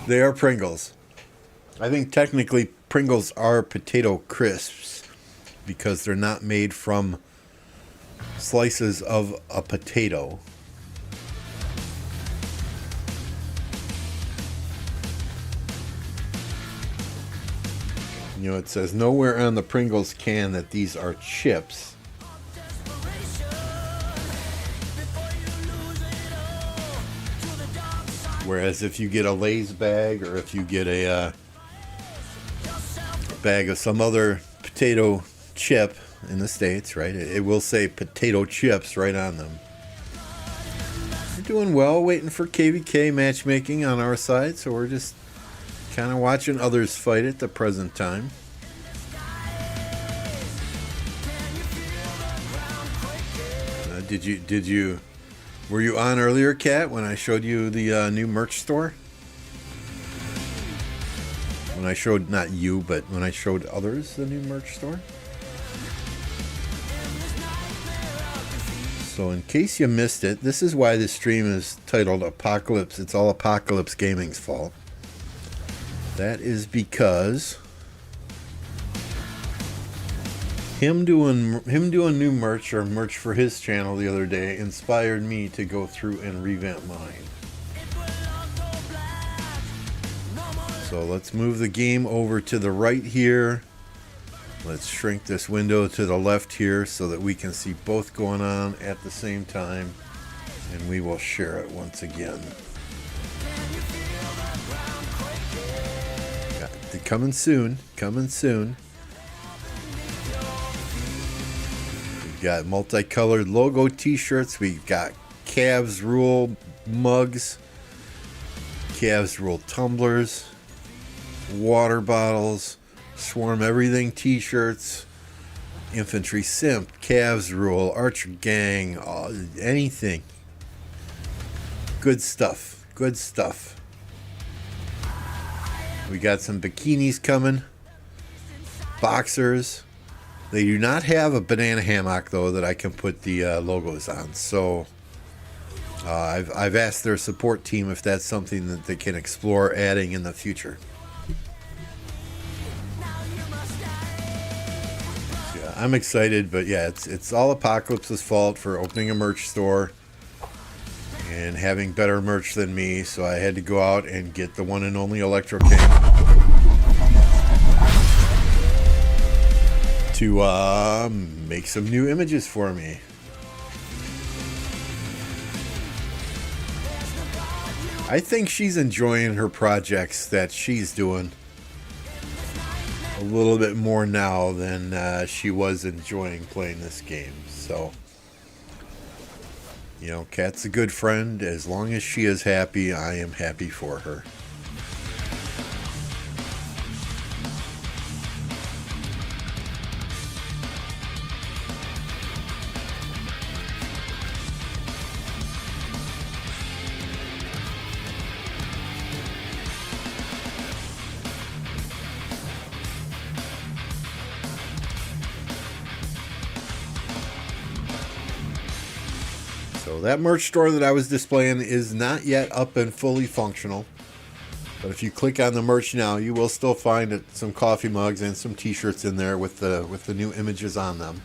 They are Pringles. I think technically Pringles are potato crisps because they're not made from slices of a potato. You know, it says nowhere on the Pringles can that these are chips. Whereas if you get a Lay's bag or if you get a bag of some other potato chip in the States, right, it will say potato chips right on them. We're doing well, waiting for KvK matchmaking on our side, so we're just kind of watching others fight at the present time. Were you on earlier, Kat, when I showed you the new merch store? When I showed, not you, but when I showed others the new merch store? So in case you missed it, this is why this stream is titled Apocalypse. It's all Apocalypse Gaming's fault. That is because him doing new merch or merch for his channel the other day inspired me to go through and revamp mine. So let's move the game over to the right here. Let's shrink this window to the left here so that we can see both going on at the same time, and we will share it once again. Coming soon, coming soon. We've got multicolored logo t-shirts. We've got Cavs Rule mugs, Cavs Rule tumblers, water bottles, Swarm Everything t-shirts, Infantry Simp, Cavs Rule, Archer Gang, anything. Good stuff, good stuff. We got some bikinis coming, boxers. They do not have a banana hammock though that I can put the logos on, so I've asked their support team if that's something that they can explore adding in the future. So yeah, I'm excited, but yeah, it's all Apocalypse's fault for opening a merch store and having better merch than me, so I had to go out and get the one and only Electro King to make some new images for me. I think she's enjoying her projects that she's doing a little bit more now than she was enjoying playing this game. So, you know, Kat's a good friend. As long as she is happy, I am happy for her. So that merch store that I was displaying is not yet up and fully functional. But if you click on the merch now, you will still find some coffee mugs and some t-shirts in there with the new images on them.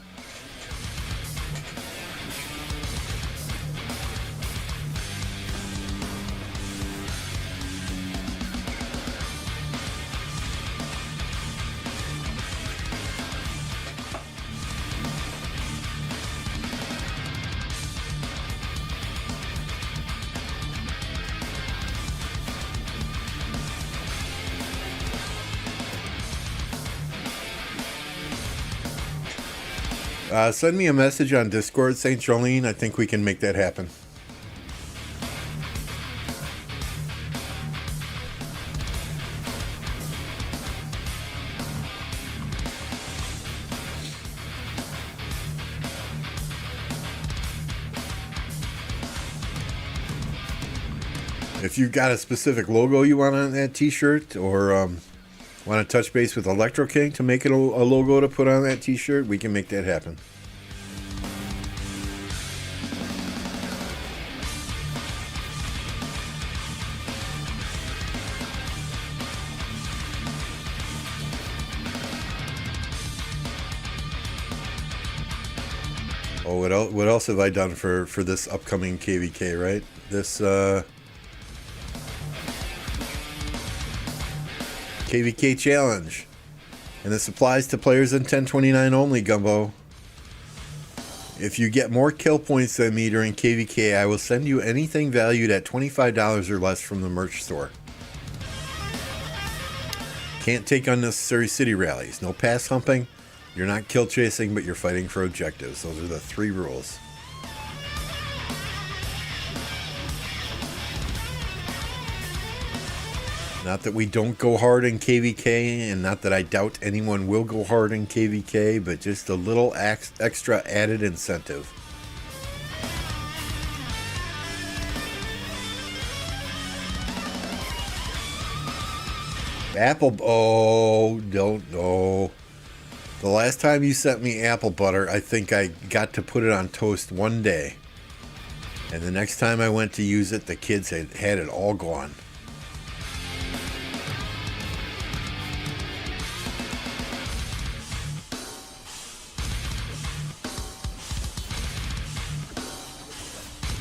Send me a message on Discord, St. Jolene. I think we can make that happen. If you've got a specific logo you want on that t-shirt, or want to touch base with Electro King to make it a logo to put on that t-shirt, we can make that happen. Oh, what else have I done for this upcoming KvK, right? This KvK challenge. And this applies to players in 1029 only, Gumbo. If you get more kill points than me during KvK, I will send you anything valued at $25 or less from the merch store. Can't take unnecessary city rallies. No pass humping. You're not kill chasing, but you're fighting for objectives. Those are the 3 rules. Not that we don't go hard in KvK, and not that I doubt anyone will go hard in KvK, but just a little extra added incentive. Don't know. The last time you sent me apple butter, I think I got to put it on toast one day. And the next time I went to use it, the kids had it all gone.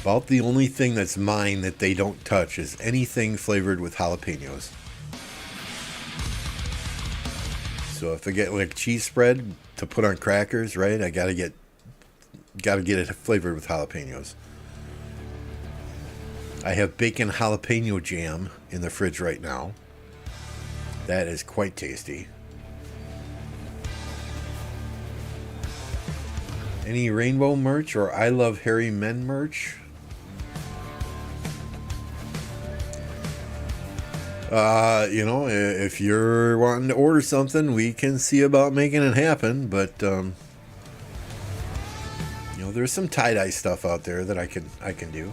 About the only thing that's mine that they don't touch is anything flavored with jalapenos. So if I get like cheese spread to put on crackers, right? I gotta get it flavored with jalapenos. I have bacon jalapeno jam in the fridge right now. That is quite tasty. Any rainbow merch or I Love Hairy Men merch? You know, if you're wanting to order something, we can see about making it happen. But you know, there's some tie-dye stuff out there that I can do.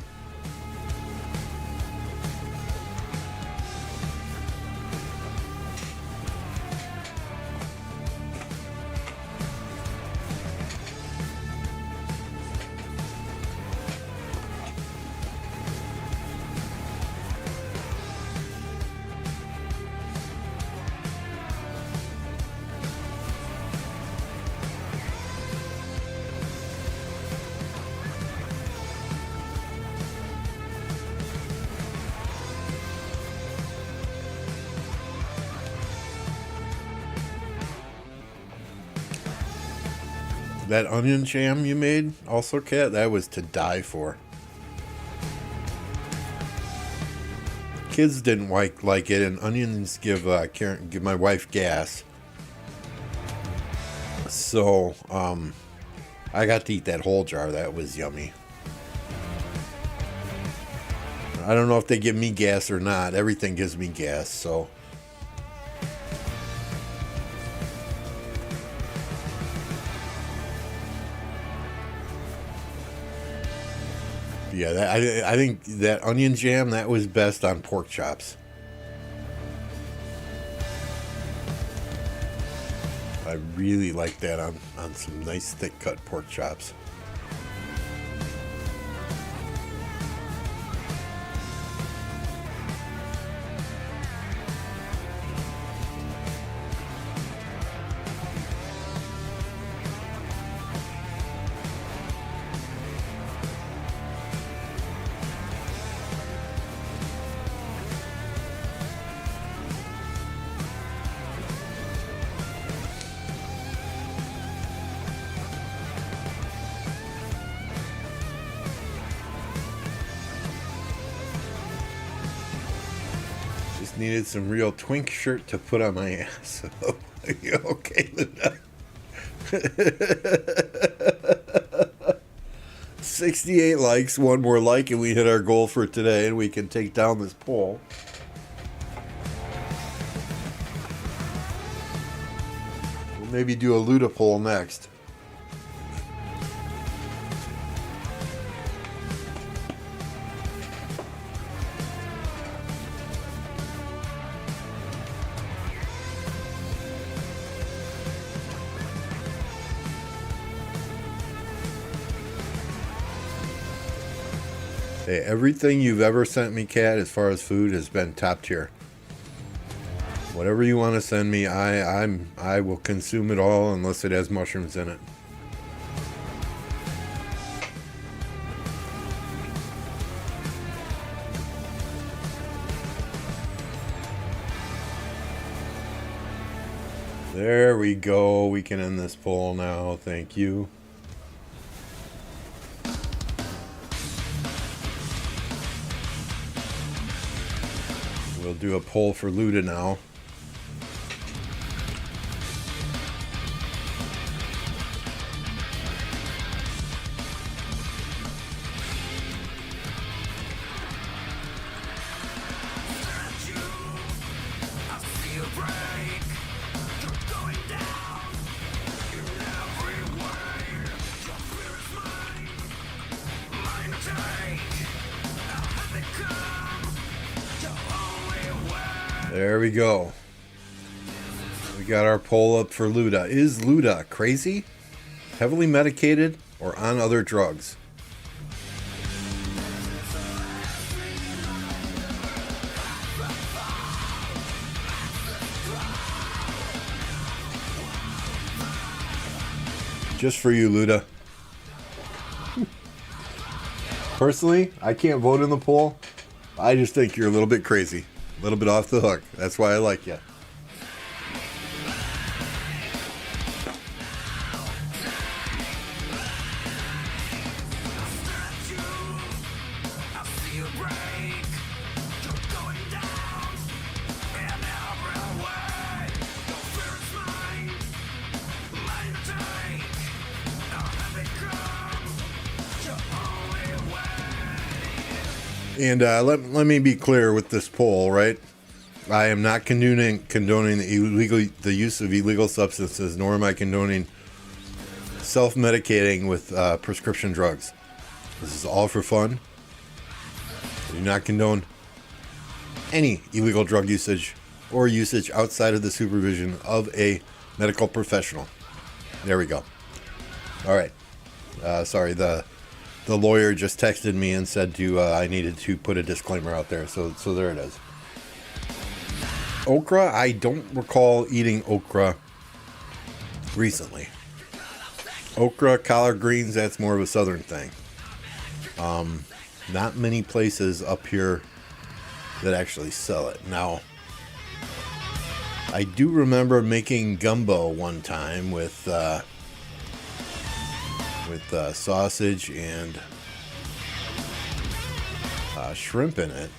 That onion jam you made, also, Kat, that was to die for. Kids didn't like it, and onions give my wife gas. So, I got to eat that whole jar. That was yummy. I don't know if they give me gas or not. Everything gives me gas, so. Yeah, I think that onion jam, that was best on pork chops. I really like that on some nice thick cut pork chops. Needed some real twink shirt to put on my ass. Okay, Linda. 68 likes, one more like, and we hit our goal for today, and we can take down this poll. We'll maybe do a Luda poll next. Hey, everything you've ever sent me, Kat, as far as food has been top tier. Whatever you want to send me, I will consume it all unless it has mushrooms in it. There we go. We can end this poll now. Thank you. We'll do a poll for Luda now. There we go. We got our poll up for Luda. Is Luda crazy, heavily medicated, or on other drugs? Just for you, Luda. Personally, I can't vote in the poll. I just think you're a little bit crazy. A little bit off the hook. That's why I like you. And let me be clear with this poll, right? I am not condoning the use of illegal substances, nor am I condoning self-medicating with prescription drugs. This is all for fun. I do not condone any illegal drug usage or usage outside of the supervision of a medical professional. There we go. All right. Sorry, the lawyer just texted me and said I needed to put a disclaimer out there. So there it is. Okra, I don't recall eating okra recently. Okra, collard greens, that's more of a southern thing. Not many places up here that actually sell it. Now, I do remember making gumbo one time with with sausage and shrimp in it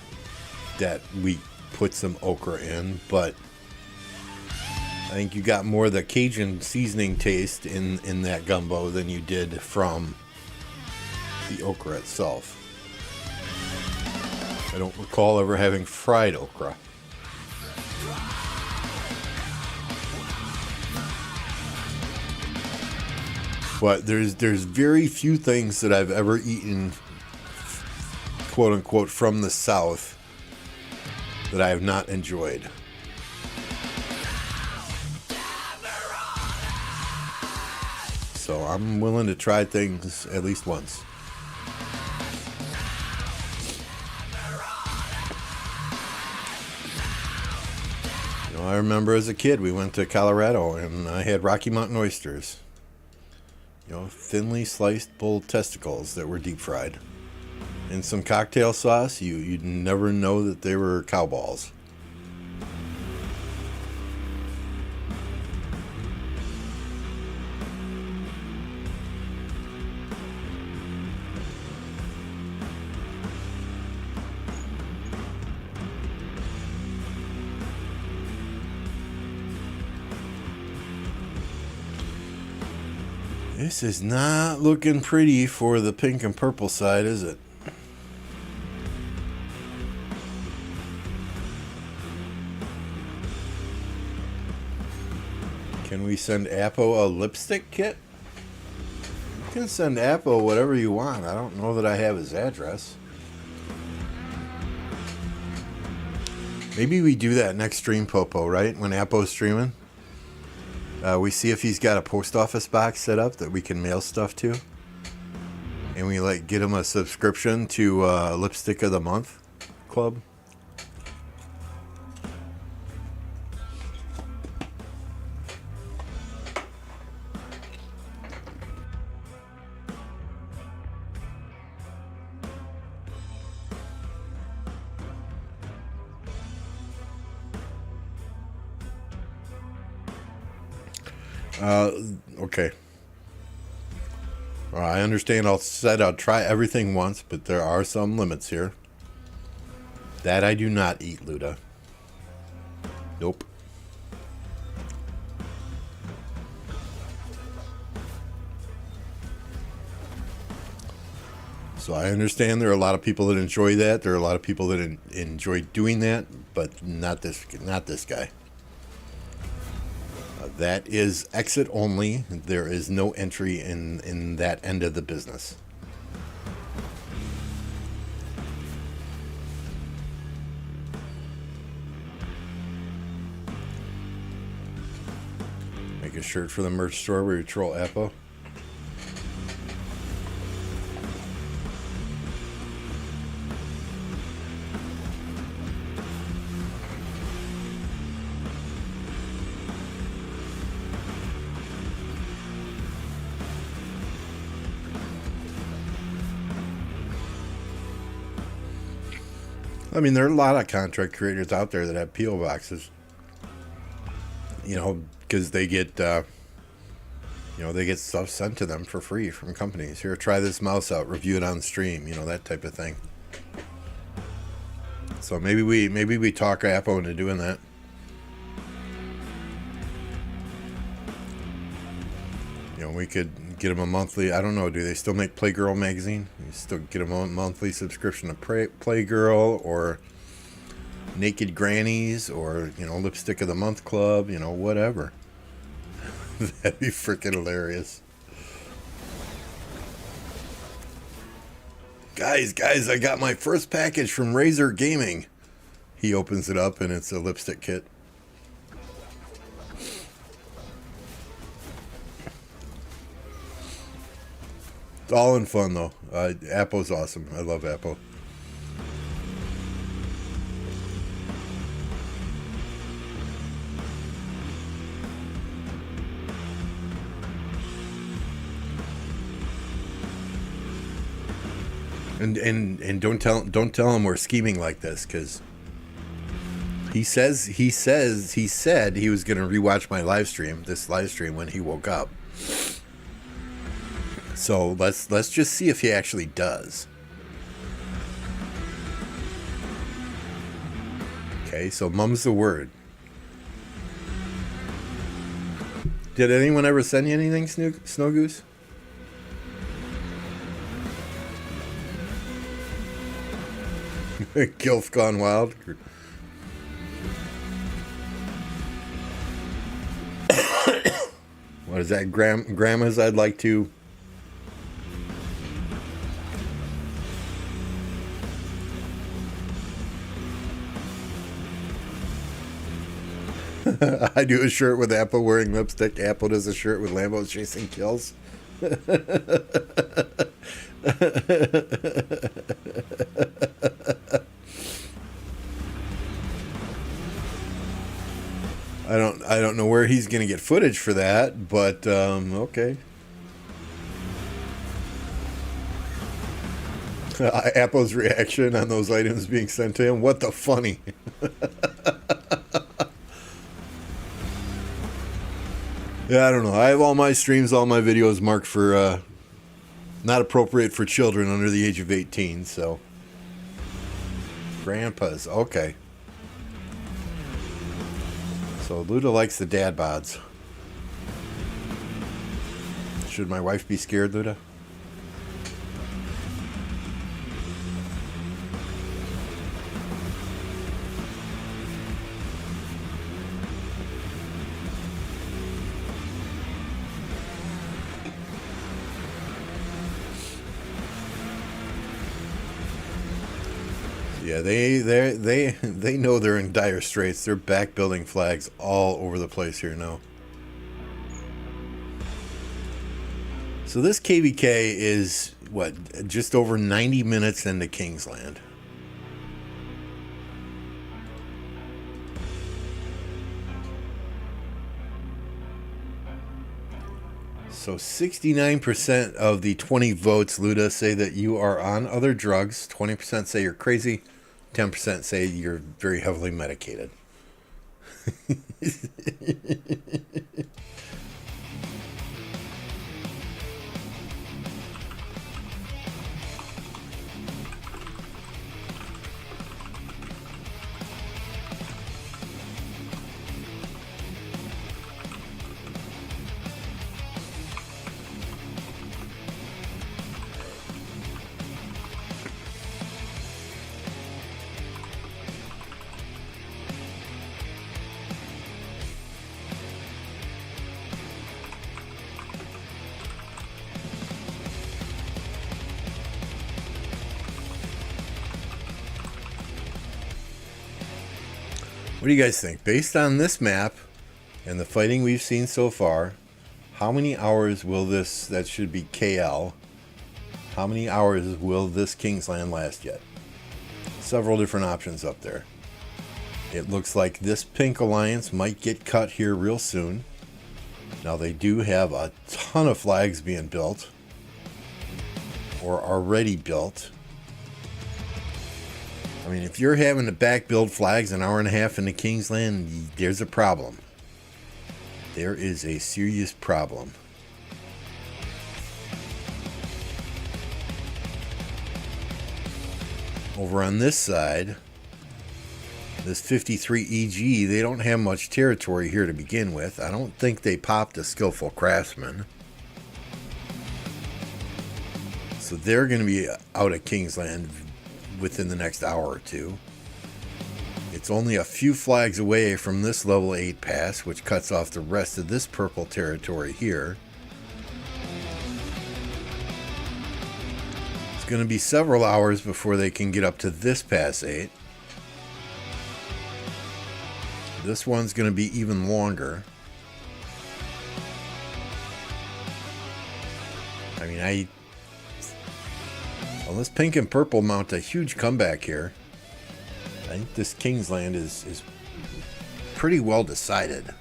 that we put some okra in, but I think you got more of the Cajun seasoning taste in that gumbo than you did from the okra itself. I don't recall ever having fried okra. But there's very few things that I've ever eaten, quote unquote, from the South that I have not enjoyed. So I'm willing to try things at least once. You know, I remember as a kid we went to Colorado and I had Rocky Mountain oysters. You know, thinly sliced bull testicles that were deep fried. And some cocktail sauce, you'd never know that they were cow balls. This is not looking pretty for the pink and purple side, is it? Can we send Apo a lipstick kit? You can send Apo whatever you want. I don't know that I have his address. Maybe we do that next stream, Popo, right? When Apo's streaming. We see if he's got a post office box set up that we can mail stuff to. And we like get him a subscription to Lipstick of the Month Club. Okay. I understand I'll try everything once, but there are some limits here. That I do not eat, Luda. Nope. So I understand there are a lot of people that enjoy that. There are a lot of people that enjoy doing that, but not this guy. That is exit only. There is no entry in that end of the business. Make a shirt for the merch store where you troll Apo. I mean, there are a lot of contract creators out there that have P.O. boxes, you know, because they get, they get stuff sent to them for free from companies. Here, try this mouse out, review it on stream, you know, that type of thing. So maybe we talk Apo into doing that. You know, we could get them a monthly. I don't know. Do they still make Playgirl magazine? You still get them a monthly subscription to Playgirl or Naked Grannies or, you know, Lipstick of the Month Club, you know, whatever. That'd be freaking hilarious. Guys, I got my first package from Razor Gaming. He opens it up and it's a lipstick kit. It's all in fun, though. Apo's awesome. I love Apo. And don't tell him we're scheming like this, because he said he was going to rewatch my live stream, this live stream, when he woke up. So let's just see if he actually does. Okay, so mum's the word. Did anyone ever send you anything, Snow Goose? Gilf gone wild. What is that? Grandmas, I'd like to. I do a shirt with Apple wearing lipstick. Apple does a shirt with Lambo chasing kills. I don't know where he's gonna get footage for that, but okay. Apple's reaction on those items being sent to him. What the funny? Yeah, I don't know. I have all my streams, all my videos marked for not appropriate for children under the age of 18, so. Grandpas, okay. So Luda likes the dad bods. Should my wife be scared, Luda? Yeah, they know they're in dire straits. They're back building flags all over the place here now. So this KvK is what, just over 90 minutes into Kingsland. So 69% of the 20 votes, Luda, say that you are on other drugs. 20% say you're crazy. 10% say you're very heavily medicated. What do you guys think? Based on this map and the fighting we've seen so far, how many hours will this, that should be KL, how many hours will this Kingsland last yet? Several different options up there. It looks like this pink alliance might get cut here real soon. Now they do have a ton of flags being built or already built. I mean, if you're having to back build flags an hour and a half into Kingsland, there's a problem. There is a serious problem. Over on this side, this 53 EG, they don't have much territory here to begin with. I don't think they popped a skillful craftsman. So they're going to be out of Kingsland within the next hour or two. It's only a few flags away from this level 8 pass, which cuts off the rest of this purple territory here. It's going to be several hours before they can get up to this pass 8. This one's going to be even longer. I mean, well, this pink and purple mount a huge comeback here. I think this Kingsland is pretty well decided.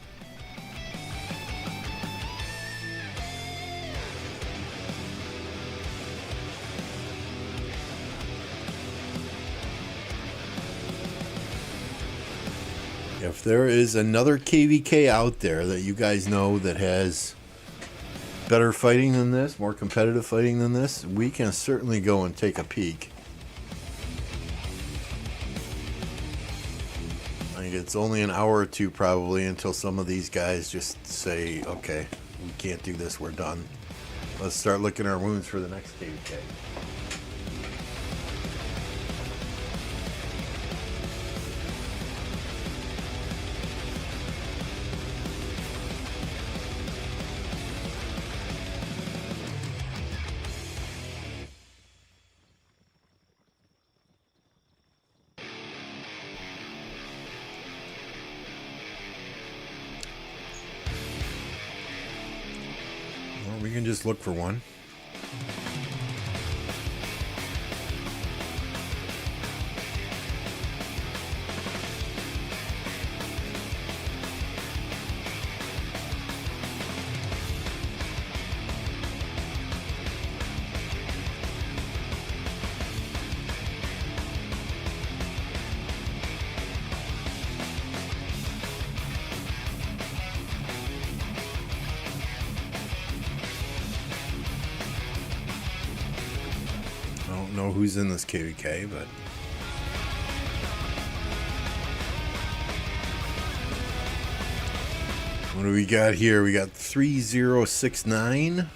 If there is another KvK out there that you guys know that has better fighting than this, more competitive fighting than this, we can certainly go and take a peek. I think it's only an hour or two probably until some of these guys just say, okay, we can't do this, we're done. Let's start licking our wounds for the next KvK. We can just look for one. Know who's in this KvK, but what do we got here? We got 3069,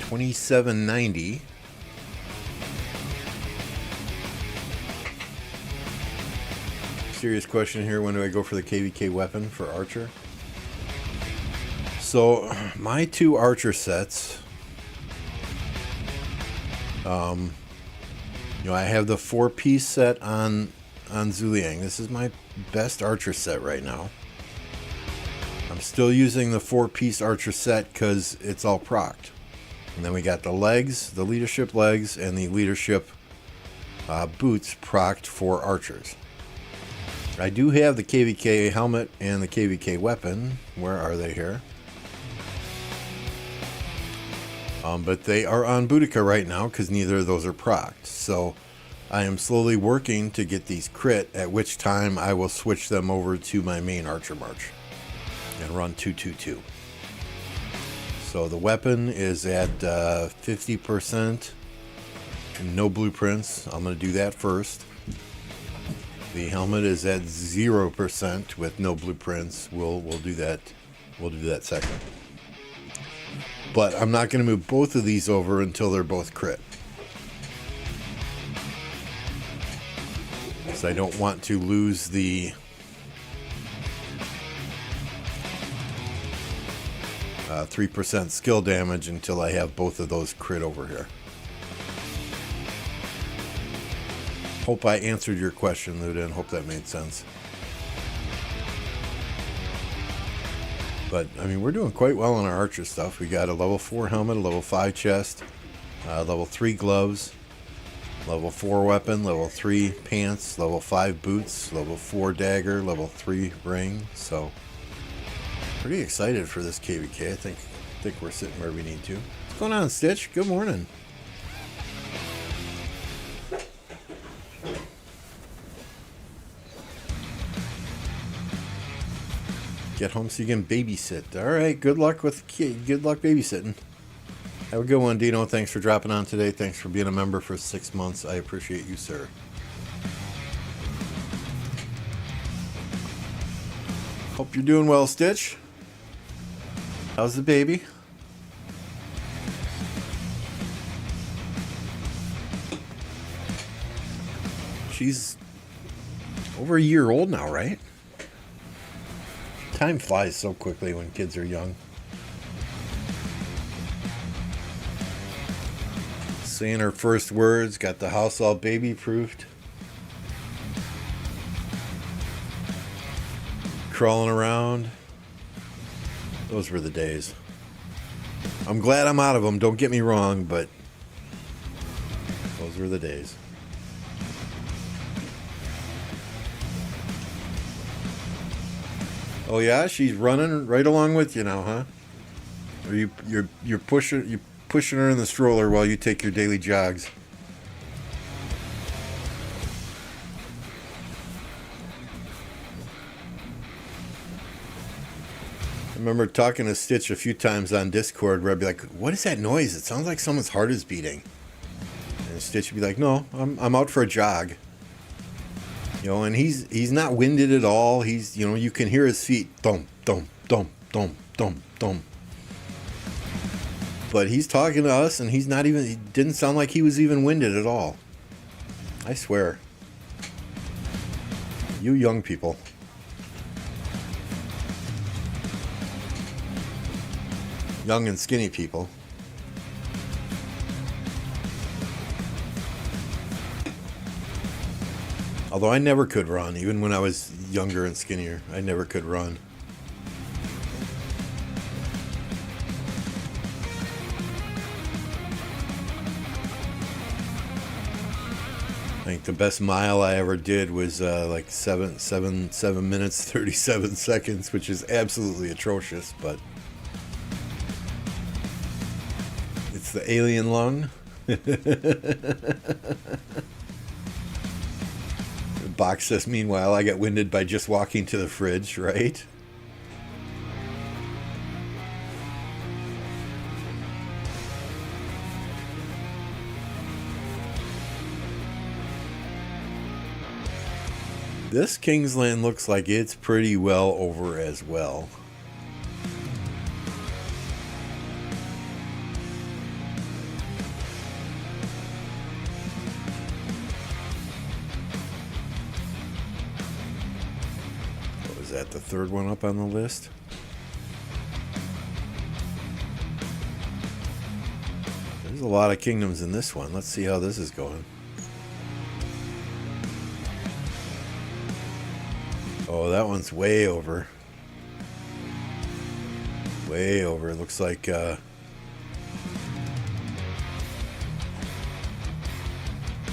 2790, serious question here, when do I go for the KvK weapon for Archer? So my two Archer sets, I have the 4-piece set on Zuliang. This is my best Archer set right now. I'm still using the 4-piece Archer set because it's all procced. And then we got the legs, the leadership legs, and the leadership boots procced for Archers. I do have the KvK helmet and the KvK weapon. Where are they here? But they are on Boudica right now because neither of those are procced. So I am slowly working to get these crit, at which time I will switch them over to my main Archer March and run 222. So the weapon is at 50%, no blueprints. I'm going to do that first. The helmet is at 0% with no blueprints. We'll do that. We'll do that second. But I'm not going to move both of these over until they're both crit. Because I don't want to lose the 3% skill damage until I have both of those crit over here. Hope I answered your question, Ludin. Hope that made sense. But, I mean, we're doing quite well on our Archer stuff. We got a level 4 helmet, a level 5 chest, level 3 gloves, level 4 weapon, level 3 pants, level 5 boots, level 4 dagger, level 3 ring. So, pretty excited for this KvK. I think we're sitting where we need to. What's going on, Stitch? Good morning. Get home so you can babysit. All right, good luck with good luck babysitting. Have a good one, Dino. Thanks for dropping on today. Thanks for being a member for 6 months. I appreciate you, sir. Hope you're doing well, Stitch. How's the baby? She's over a year old now, right? Time flies so quickly when kids are young. Saying her first words, got the house all baby-proofed. Crawling around. Those were the days. I'm glad I'm out of them, don't get me wrong, but those were the days. Oh yeah, she's running right along with you now, huh? Or you're pushing her in the stroller while you take your daily jogs. remember talking to Stitch a few times on Discord where I'd be like, what is that noise? It sounds like someone's heart is beating. And Stitch would be like, no, I'm out for a jog. You know, and he's not winded at all. He's, you know, you can hear his feet thump, thump, thump, thump, thump, thump. But he's talking to us, and he didn't sound like he was even winded at all. I swear. You young people. Young and skinny people. Although I never could run, even when I was younger and skinnier. I never could run. I think the best mile I ever did was like 7 minutes 37 seconds, which is absolutely atrocious, but it's the alien lung. Box says, meanwhile, I got winded by just walking to the fridge, right? This Kingsland looks like it's pretty well over as well. What was that, the third one up on the list? There's a lot of kingdoms in this one. Let's see how this is going. Oh, that one's way over. Way over. It looks like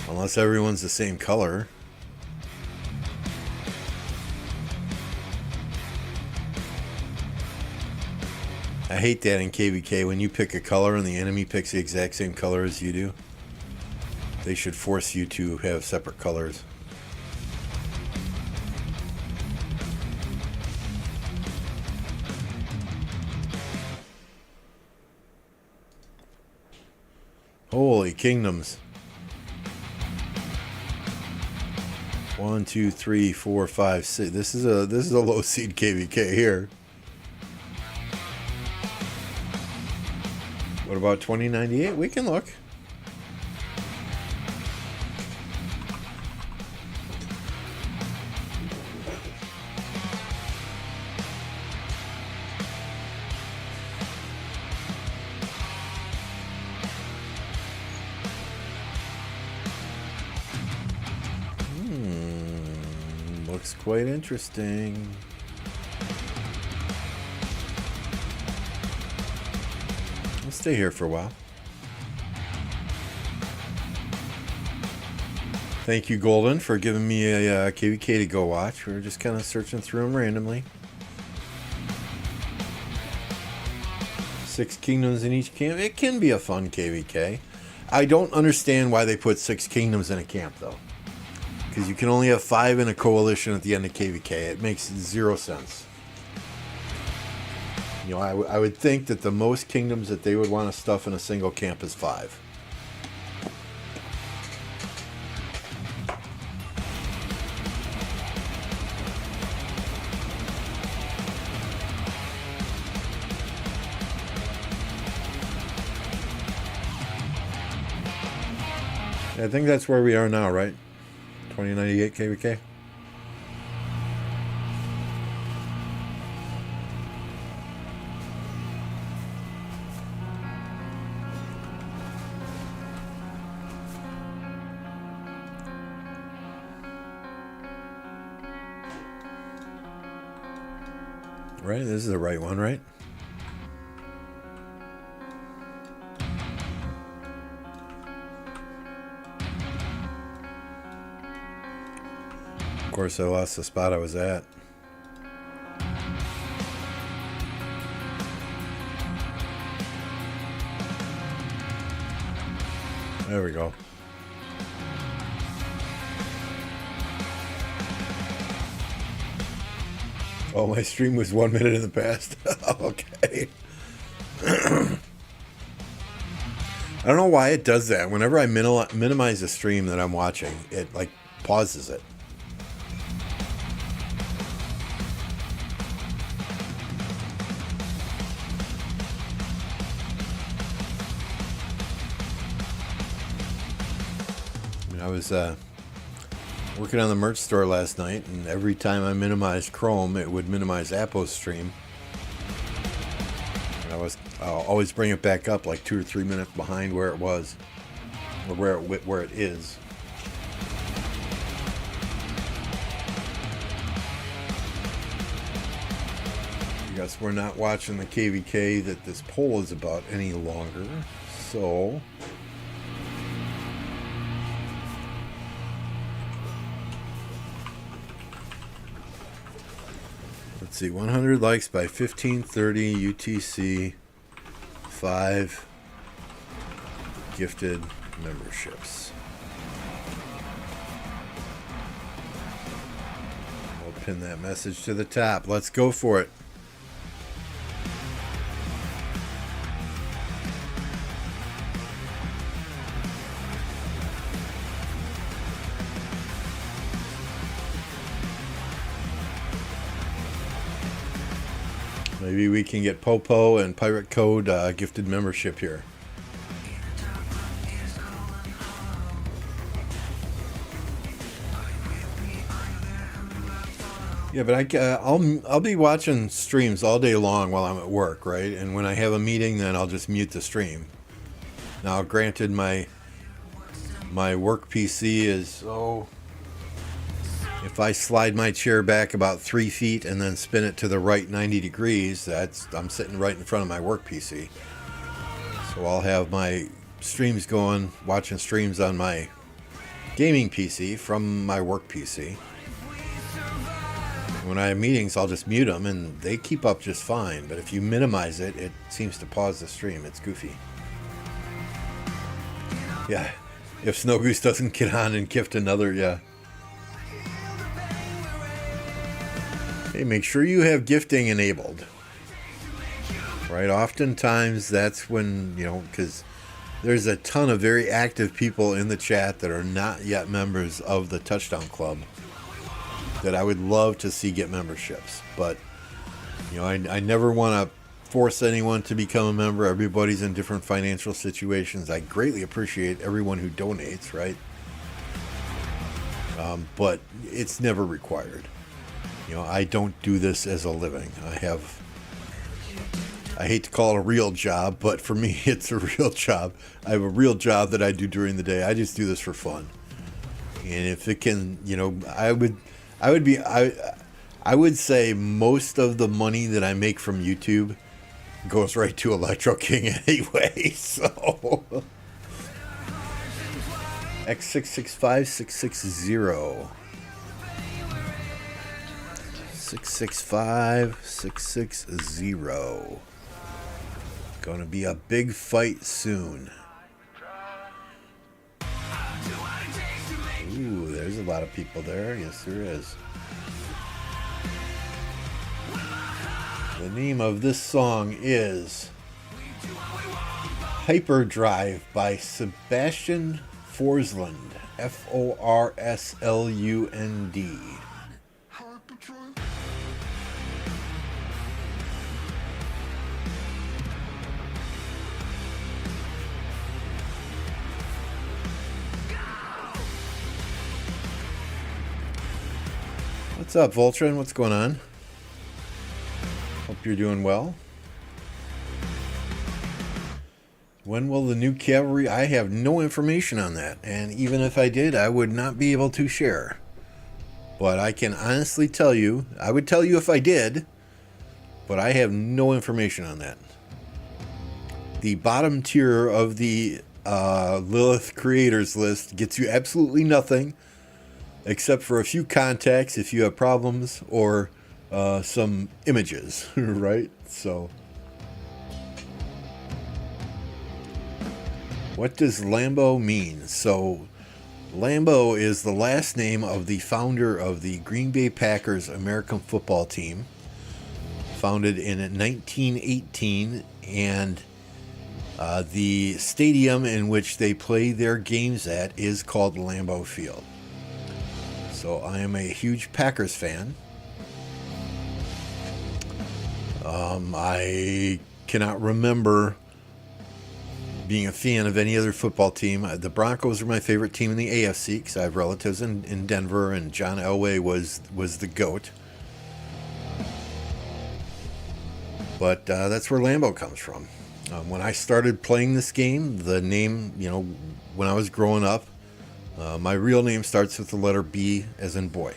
unless everyone's the same color. I hate that in KvK when you pick a color and the enemy picks the exact same color as you do. They should force you to have separate colors. Holy kingdoms. 1, 2, 3, 4, 5, 6. This is a low seed KvK here. What about 2098? We can look. Looks quite interesting. I'll stay here for a while. Thank you, Golden, for giving me a KvK to go watch. We were just kind of searching through them randomly. 6 kingdoms in each camp. It can be a fun KvK. I don't understand why they put 6 kingdoms in a camp, though. Because you can only have 5 in a coalition at the end of KvK. It makes 0 sense. You know, I would think that the most kingdoms that they would want to stuff in a single camp is 5. I think that's where we are now, right? 2098 KvK. Right, this is the right one, right? Of course, I lost the spot I was at. There we go. Oh, my stream was 1 minute in the past. Okay. I don't know why it does that. Whenever I minimize a stream that I'm watching, it like pauses it. I was working on the merch store last night, and every time I minimized Chrome, it would minimize Apple's stream. And I'll always bring it back up like 2 or 3 minutes behind where it was, or where it is. I guess we're not watching the KvK that this poll is about any longer, so. Let's see, 100 likes by 1530 UTC, 5 gifted memberships. We'll pin that message to the top. Let's go for it. Maybe we can get Popo and Pirate Code gifted membership here. Yeah, but I'll be watching streams all day long while I'm at work, right? And when I have a meeting, then I'll just mute the stream. Now, granted, my work PC is if I slide my chair back about 3 feet and then spin it to the right 90 degrees, I'm sitting right in front of my work PC. So I'll have my streams going, watching streams on my gaming PC from my work PC. When I have meetings, I'll just mute them, and they keep up just fine. But if you minimize it, it seems to pause the stream. It's goofy. Yeah, if Snow Goose doesn't get on and gift another, yeah. Hey, make sure you have gifting enabled. Right, oftentimes that's when, because there's a ton of very active people in the chat that are not yet members of the Touchdown Club that I would love to see get memberships. But, I never want to force anyone to become a member. Everybody's in different financial situations. I greatly appreciate everyone who donates, right? But it's never required. I don't do this as a living. I hate to call it a real job, but for me, it's a real job. I have a real job that I do during the day. I just do this for fun. And if it can, I would say most of the money that I make from YouTube goes right to Electro King anyway, so. X665660. 665-660. Gonna be a big fight soon. Ooh, there's a lot of people there. Yes, there is. The name of this song is Hyperdrive by Sebastian Forslund. Forslund. What's up, Voltron? What's going on? Hope you're doing well. When will the new cavalry? I have no information on that, and even if I did, I would not be able to share. But I can honestly tell you, I would tell you if I did, but I have no information on that. The bottom tier of the Lilith creators list gets you absolutely nothing, except for a few contacts if you have problems, or some images, right? So, what does Lambo mean? So, Lambo is the last name of the founder of the Green Bay Packers American football team. founded in 1918, and the stadium in which they play their games at is called Lambeau Field. So I am a huge Packers fan. I cannot remember being a fan of any other football team. The Broncos are my favorite team in the AFC because I have relatives in Denver, and John Elway was the GOAT. But that's where Lambeau comes from. When I started playing this game, the name, when I was growing up, my real name starts with the letter B as in boy.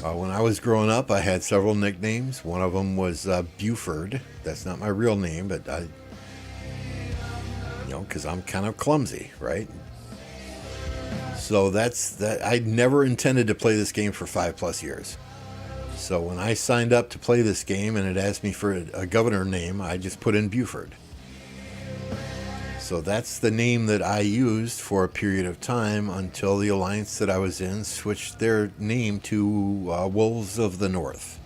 When I was growing up, I had several nicknames. One of them was Buford. That's not my real name, but because I'm kind of clumsy, right? So that's that. I never intended to play this game for 5+ years. So when I signed up to play this game and it asked me for a governor name, I just put in Buford. So that's the name that I used for a period of time until the alliance that I was in switched their name to Wolves of the North.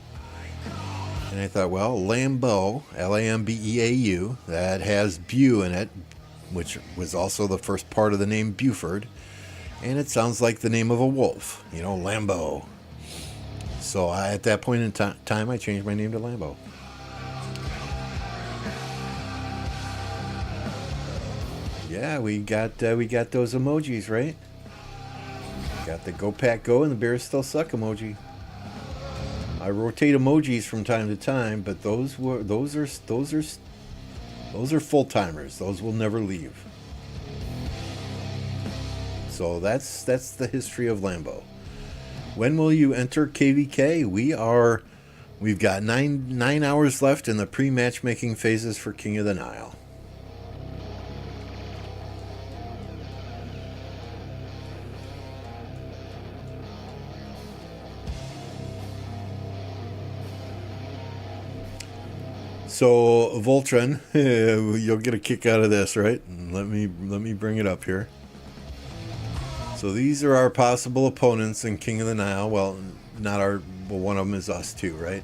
And I thought, well, Lambeau, Lambeau, that has Bu in it, which was also the first part of the name Buford. And it sounds like the name of a wolf, Lambeau. So at that point in time, I changed my name to Lambeau. Yeah, we got those emojis, right? Got the Go Pack Go and the Bears Still Suck emoji. I rotate emojis from time to time, but those are full timers. Those will never leave. So that's the history of Lambeau. When will you enter KvK? We've got nine hours left in the pre-matchmaking phases for King of the Nile. So Voltron, you'll get a kick out of this, right? Let me bring it up here. So these are our possible opponents in King of the Nile. Well, one of them is us too, right?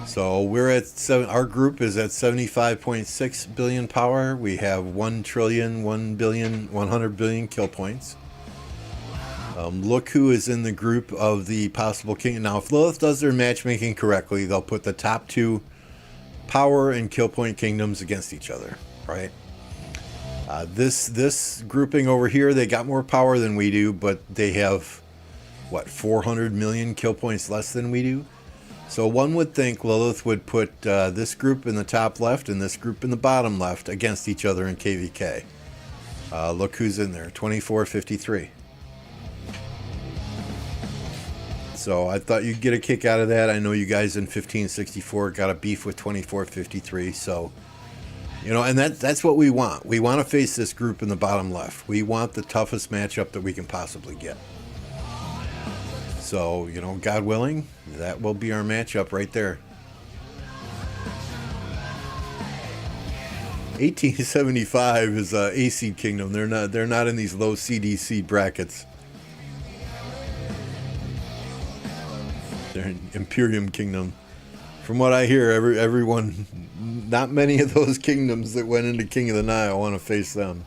So we're at our group is at 75.6 billion power. We have 1 trillion, 1 billion, 100 billion kill points. Look who is in the group of the possible king. Now, if Lilith does their matchmaking correctly, they'll put the top 2 power and kill point kingdoms against each other, right? This grouping over here, they got more power than we do, but they have 400 million kill points less than we do. So one would think Lilith would put this group in the top left and this group in the bottom left against each other in KvK. Look who's in there, 2453. So I thought you'd get a kick out of that. I know you guys in 1564 got a beef with 2453. So, and that's what we want. We want to face this group in the bottom left. We want the toughest matchup that we can possibly get. So, God willing, that will be our matchup right there. 1875 is a seed kingdom. They're not in these low CDC brackets. They're an Imperium kingdom. From what I hear, everyone, not many of those kingdoms that went into King of the Nile want to face them.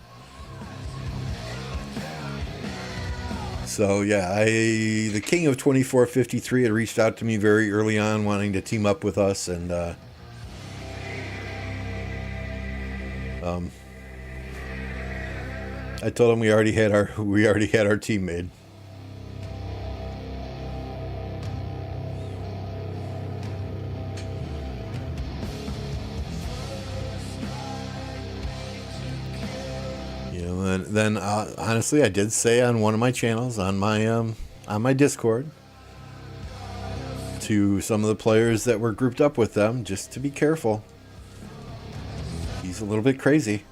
So yeah, the King of 2453 had reached out to me very early on, wanting to team up with us, and I told him we already had our team made. Then honestly, I did say on one of my channels on my Discord to some of the players that were grouped up with them, just to be careful. He's a little bit crazy.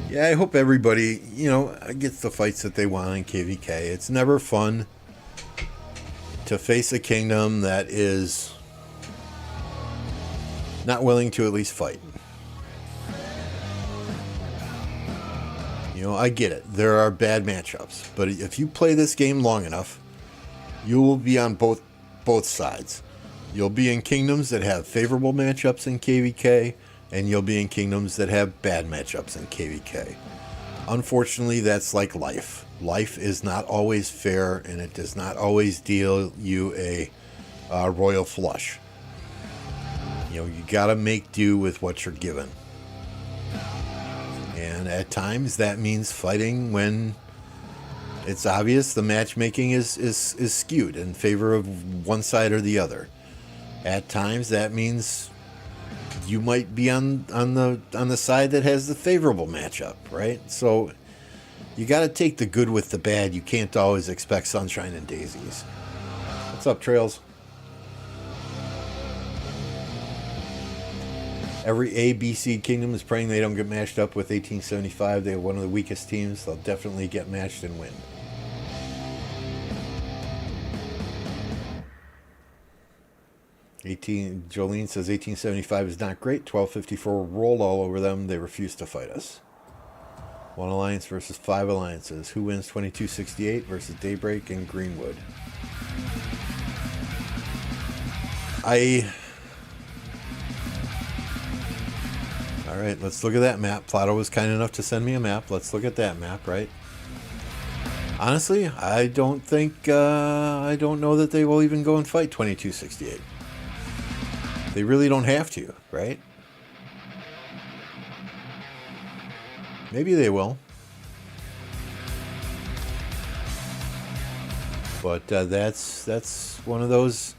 Yeah, I hope everybody, gets the fights that they want in KvK. It's never fun to face a kingdom that is not willing to at least fight. You know, I get it. There are bad matchups, but if you play this game long enough, you will be on both sides. You'll be in kingdoms that have favorable matchups in KvK, and you'll be in kingdoms that have bad matchups in KvK. Unfortunately, that's like life. Life is not always fair, and it does not always deal you a royal flush. You know, you gotta make do with what you're given. And at times that means fighting when it's obvious the matchmaking is skewed in favor of one side or the other. At times that means you might be on the side that has the favorable matchup, right? So you got to take the good with the bad. You can't always expect sunshine and daisies. What's up, Trails? Every A, B, C kingdom is praying they don't get matched up with 1875. They have one of the weakest teams. They'll definitely get matched and win. Jolene says 1875 is not great. 1254 rolled all over them. They refuse to fight us. One alliance versus 5 alliances. Who wins 2268 versus Daybreak and Greenwood? All right, let's look at that map. Plato was kind enough to send me a map. Let's look at that map, right? Honestly, I don't know that they will even go and fight 2268. They really don't have to, right? Maybe they will. But that's one of those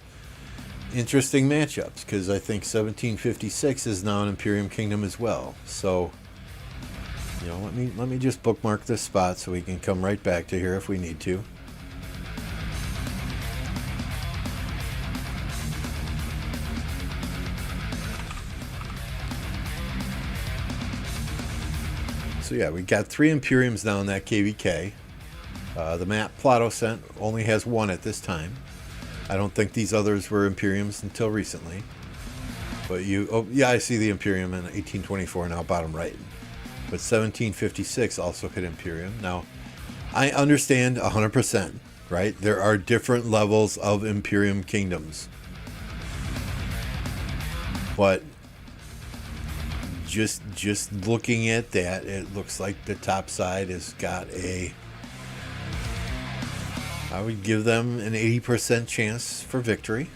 interesting matchups, because I think 1756 is now an Imperium Kingdom as well. So, you know, let me just bookmark this spot so we can come right back to here if we need to. So yeah, we got 3 Imperiums now in that KvK. The map Plato sent only has 1 at this time. I don't think these others were Imperiums until recently. But oh yeah, I see the Imperium in 1824 now, bottom right. But 1756 also hit Imperium. Now, I understand 100%, right? There are different levels of Imperium kingdoms. But just looking at that, it looks like the top side has got I would give them an 80% chance for victory.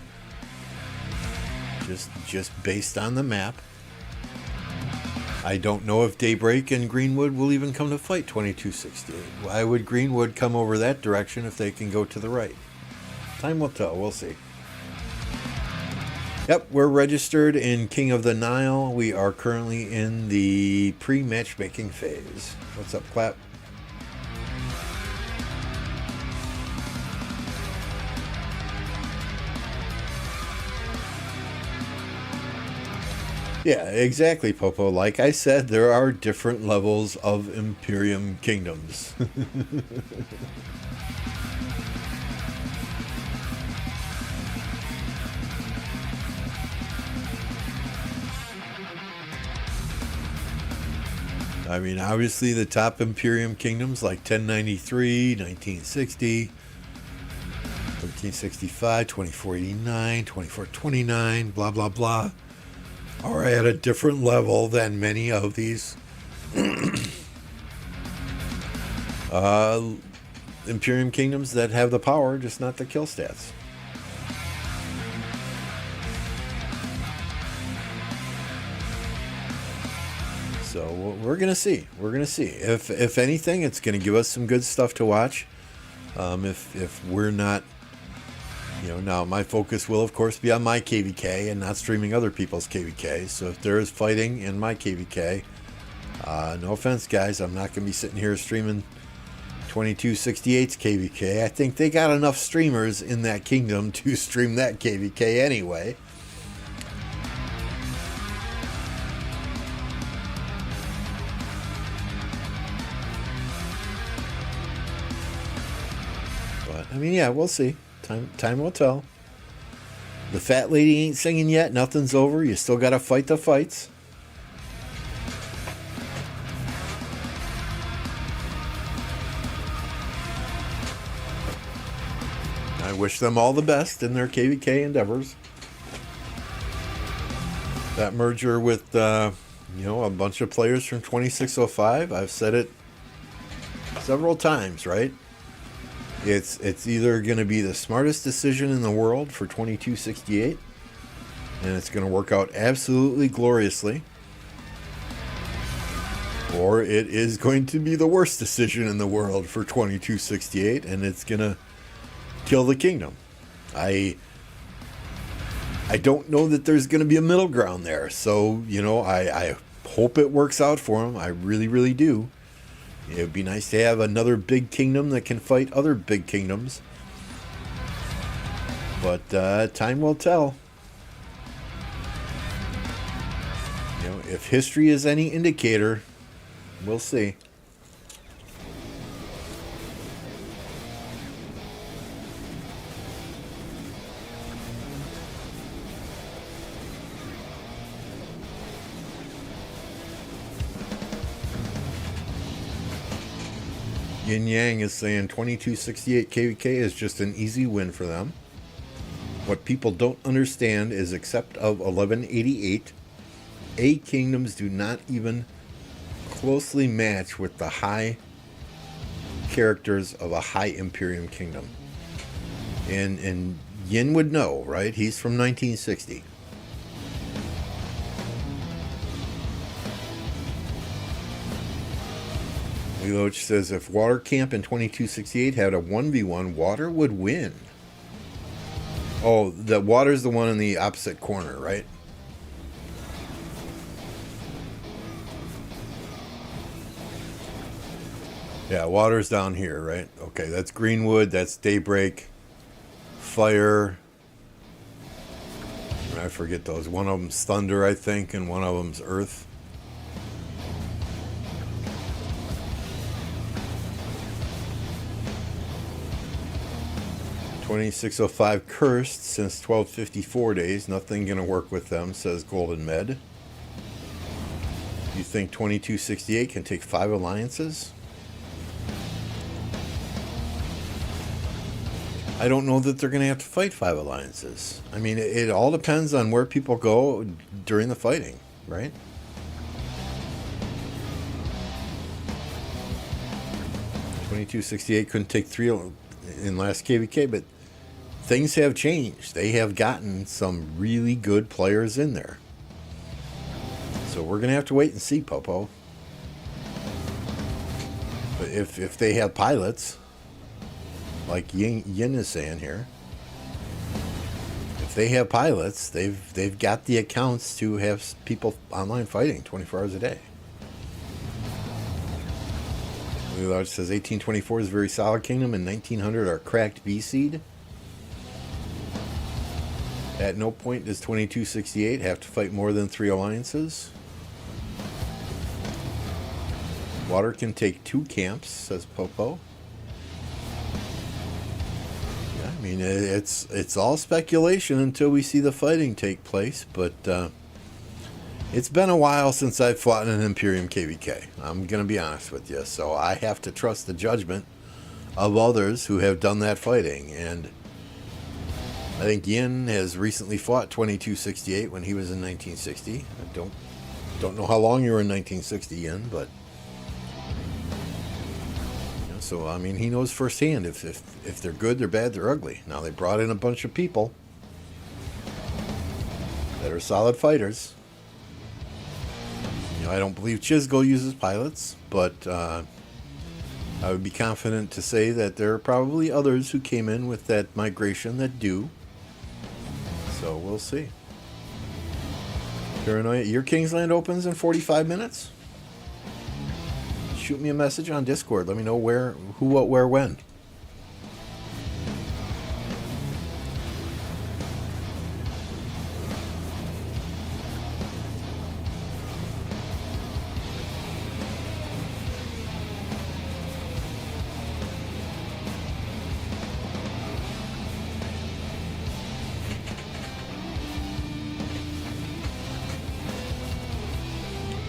Just based on the map. I don't know if Daybreak and Greenwood will even come to fight 2268. Why would Greenwood come over that direction if they can go to the right? Time will tell. We'll see. Yep, we're registered in King of the Nile. We are currently in the pre-matchmaking phase. What's up, Clap? Yeah, exactly, Popo. Like I said, there are different levels of Imperium kingdoms. I mean, obviously the top Imperium kingdoms like 1093, 1960, 1365, 2489, 2429, blah, blah, blah, are at a different level than many of these Imperium kingdoms that have the power, just not the kill stats. So we're gonna see. We're gonna see. If anything, it's gonna give us some good stuff to watch. If we're not, you know, now my focus will of course be on my KvK and not streaming other people's KvK. So if there is fighting in my KvK, no offense, guys, I'm not gonna be sitting here streaming 2268's KvK. I think they got enough streamers in that kingdom to stream that KvK anyway. I mean, yeah, we'll see. Time will tell. The fat lady ain't singing yet. Nothing's over. You still got to fight the fights. I wish them all the best in their KvK endeavors. That merger with, a bunch of players from 2605, I've said it several times, right? It's either going to be the smartest decision in the world for 2268, and it's going to work out absolutely gloriously, or it is going to be the worst decision in the world for 2268, and it's going to kill the kingdom. I don't know that there's going to be a middle ground there, so, I hope it works out for them. I really, really do. It would be nice to have another big kingdom that can fight other big kingdoms. But time will tell. If history is any indicator, we'll see. Yin Yang is saying 2268 KvK is just an easy win for them. What people don't understand is, except of 1188, A kingdoms do not even closely match with the high characters of a high Imperium kingdom. And Yin would know, right? He's from 1960. Loach says if Water Camp in 2268 had a 1v1, Water would win. Oh, the Water's the one in the opposite corner, right? Yeah, Water's down here, right? Okay, that's Greenwood, that's Daybreak, Fire. I forget those. One of them's Thunder, I think, and one of them's Earth. $2605 cursed since 1254 days. Nothing gonna work with them, says Golden Med. You think 2268 can take 5 alliances? I don't know that they're gonna have to fight 5 alliances. I mean, it all depends on where people go during the fighting, right? $2268 couldn't take 3 in last KvK, but things have changed. They have gotten some really good players in there. So we're going to have to wait and see, Popo. But if they have pilots, like Yin is saying here, if they have pilots, they've got the accounts to have people online fighting 24 hours a day. Large says 1824 is a very solid kingdom, and 1900 are cracked B-seed. At no point does 2268 have to fight more than 3 alliances. Water can take 2 camps, says Popo. Yeah, I mean, it's all speculation until we see the fighting take place, but it's been a while since I've fought in an Imperium KvK. I'm going to be honest with you. So I have to trust the judgment of others who have done that fighting. And I think Yin has recently fought 2268 when he was in 1960. I don't know how long you were in 1960, Yin, but so I mean, he knows firsthand if they're good, they're bad, they're ugly. Now they brought in a bunch of people that are solid fighters. I don't believe Chisgo uses pilots, but I would be confident to say that there are probably others who came in with that migration that do. So we'll see. Paranoia, your Kingsland opens in 45 minutes? Shoot me a message on Discord. Let me know where, who, what, where, when.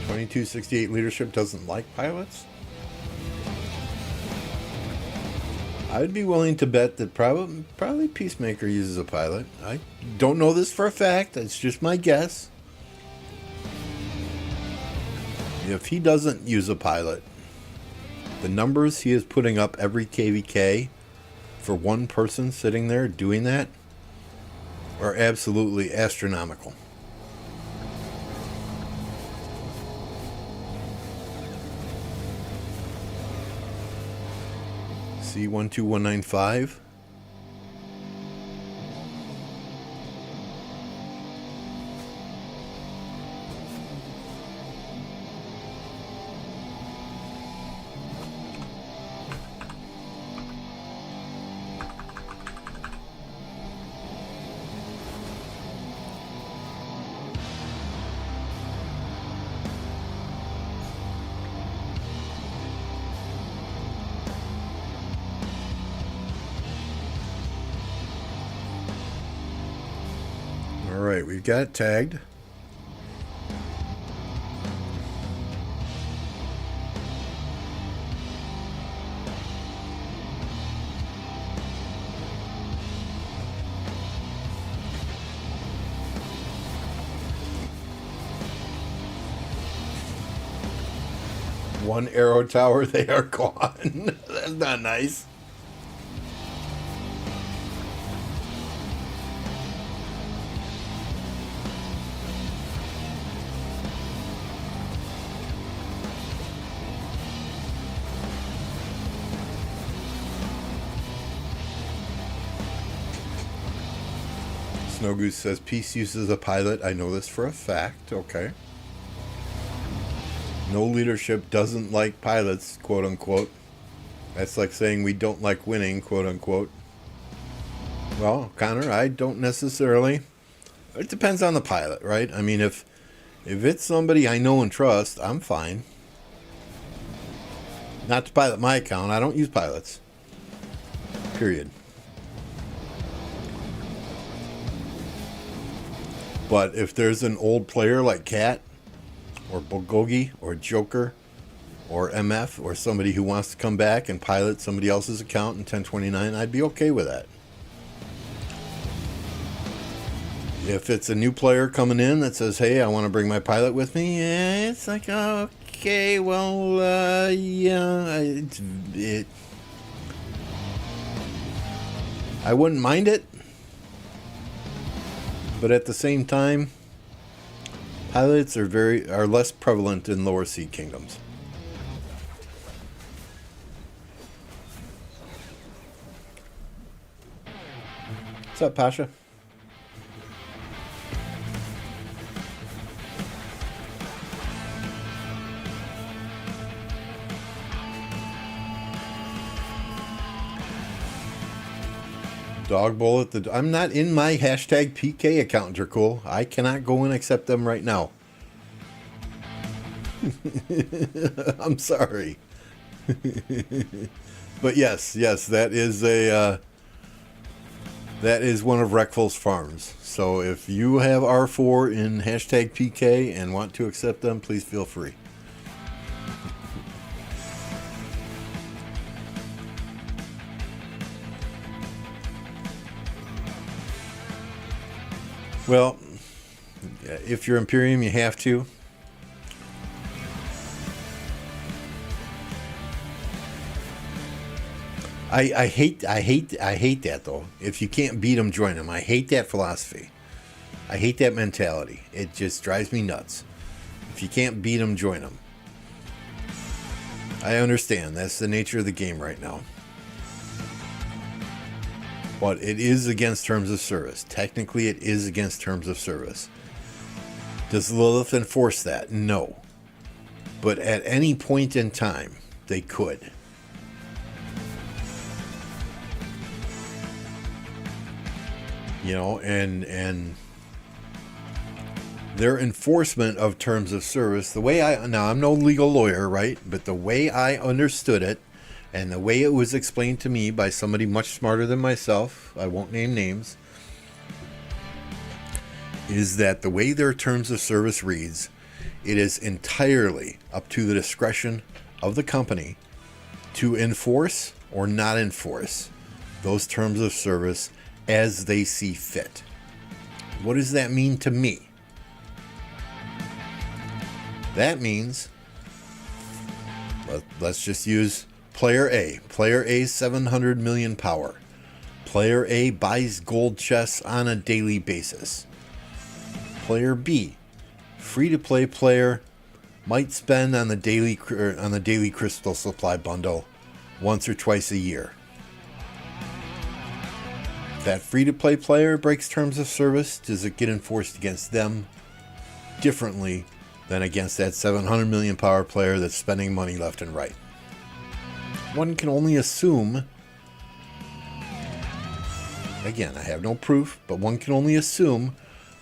2268 leadership doesn't like pilots? I'd be willing to bet that probably Peacemaker uses a pilot. I don't know this for a fact. It's just my guess. If he doesn't use a pilot, the numbers he is putting up every KvK for one person sitting there doing that are absolutely astronomical. C12195. All right, we've got it tagged. One arrow tower, they are gone. That's not nice. Snow Goose says Peace uses a pilot. I know this for a fact. Okay. No leadership doesn't like pilots, quote unquote. That's like saying we don't like winning, quote unquote. Well, Connor, I don't necessarily. It depends on the pilot, right? I mean, if it's somebody I know and trust, I'm fine. Not to pilot my account. I don't use pilots. Period. But if there's an old player like Cat or Bulgogi or Joker or MF or somebody who wants to come back and pilot somebody else's account in 1029, I'd be okay with that. If it's a new player coming in that says, hey, I want to bring my pilot with me, it's like, okay, well, yeah, I wouldn't mind it. But at the same time, pilots are less prevalent in lower sea kingdoms. What's up, Pasha? Dog bullet. I'm not in my hashtag PK account, Dracul. I cannot go and accept them right now. I'm sorry. But yes, that is one of Rekful's farms. So if you have R4 in hashtag PK and want to accept them, please feel free. Well, if you're Imperium, you have to. I hate that though. If you can't beat them, join them. I hate that philosophy. I hate that mentality. It just drives me nuts. If you can't beat them, join them. I understand. That's the nature of the game right now. But it is against terms of service. Technically, it is against terms of service. Does Lilith enforce that? No. But at any point in time, they could. You know, and their enforcement of terms of service, the way now I'm no legal lawyer, right? But the way I understood it, and the way it was explained to me by somebody much smarter than myself, I won't name names, is that the way their terms of service reads It is entirely up to the discretion of the company to enforce or not enforce those terms of service as they see fit. What does that mean to me? That means, let's just use Player A. Player A's 700 million power. Player A buys gold chests on a daily basis. Player B, free-to-play player, might spend on the daily crystal supply bundle once or twice a year. If that free-to-play player breaks terms of service, does it get enforced against them differently than against that 700 million power player that's spending money left and right? One can only assume, again, I have no proof, but one can only assume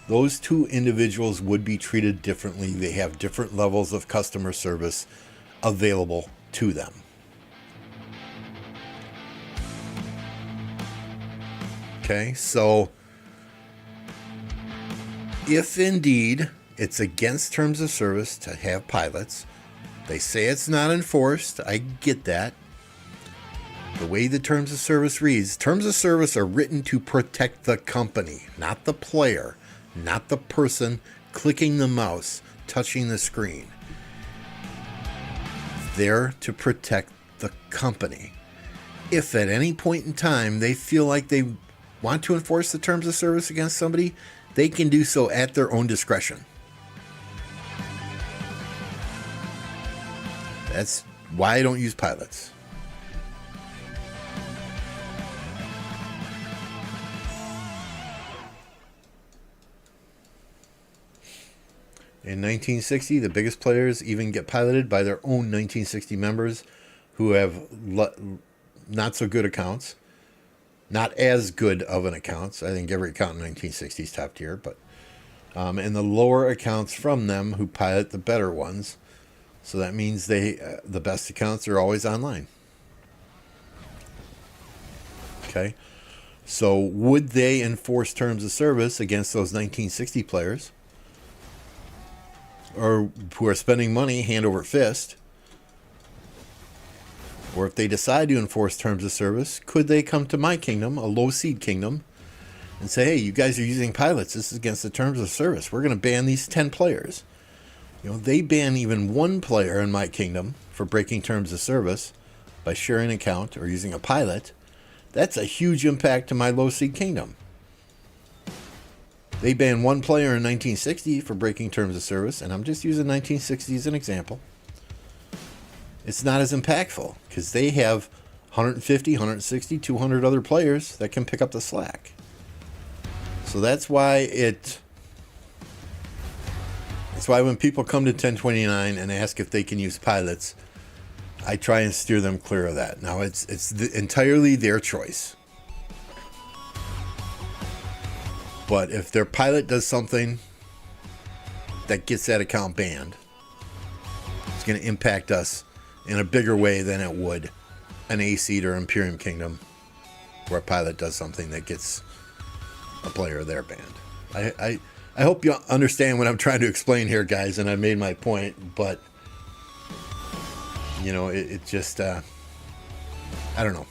those two individuals would be treated differently. They have different levels of customer service available to them. Okay, so if indeed it's against terms of service to have pilots, they say it's not enforced. I get that. The way the terms of service reads, terms of service are written to protect the company, not the player, not the person clicking the mouse, touching the screen. They're to protect the company. If at any point in time they feel like they want to enforce the terms of service against somebody, they can do so at their own discretion. That's why I don't use pilots. In 1960, the biggest players even get piloted by their own 1960 members who have not so good accounts. Not as good of an accounts. I think every account in 1960 is top tier, but and the lower accounts from them who pilot the better ones. So that means the best accounts are always online. Okay, so would they enforce terms of service against those 1960 players, or who are spending money hand over fist? Or if they decide to enforce terms of service, could they come to my kingdom, a low seed kingdom, and say, hey, you guys are using pilots. This is against the terms of service. We're going to ban these 10 players. You know, they ban even one player in my kingdom for breaking terms of service by sharing an account or using a pilot. That's a huge impact to my low seed kingdom. They banned one player in 1960 for breaking terms of service, and I'm just using 1960 as an example. It's not as impactful because they have 150, 160, 200 other players that can pick up the slack. So that's why when people come to 1029 and ask if they can use pilots, I try and steer them clear of that. Now it's entirely their choice. But if their pilot does something that gets that account banned, it's going to impact us in a bigger way than it would an A-Seed or Imperium Kingdom, where a pilot does something that gets a player there banned. I hope you understand what I'm trying to explain here, guys, and I made my point, but, you know, it just, I don't know.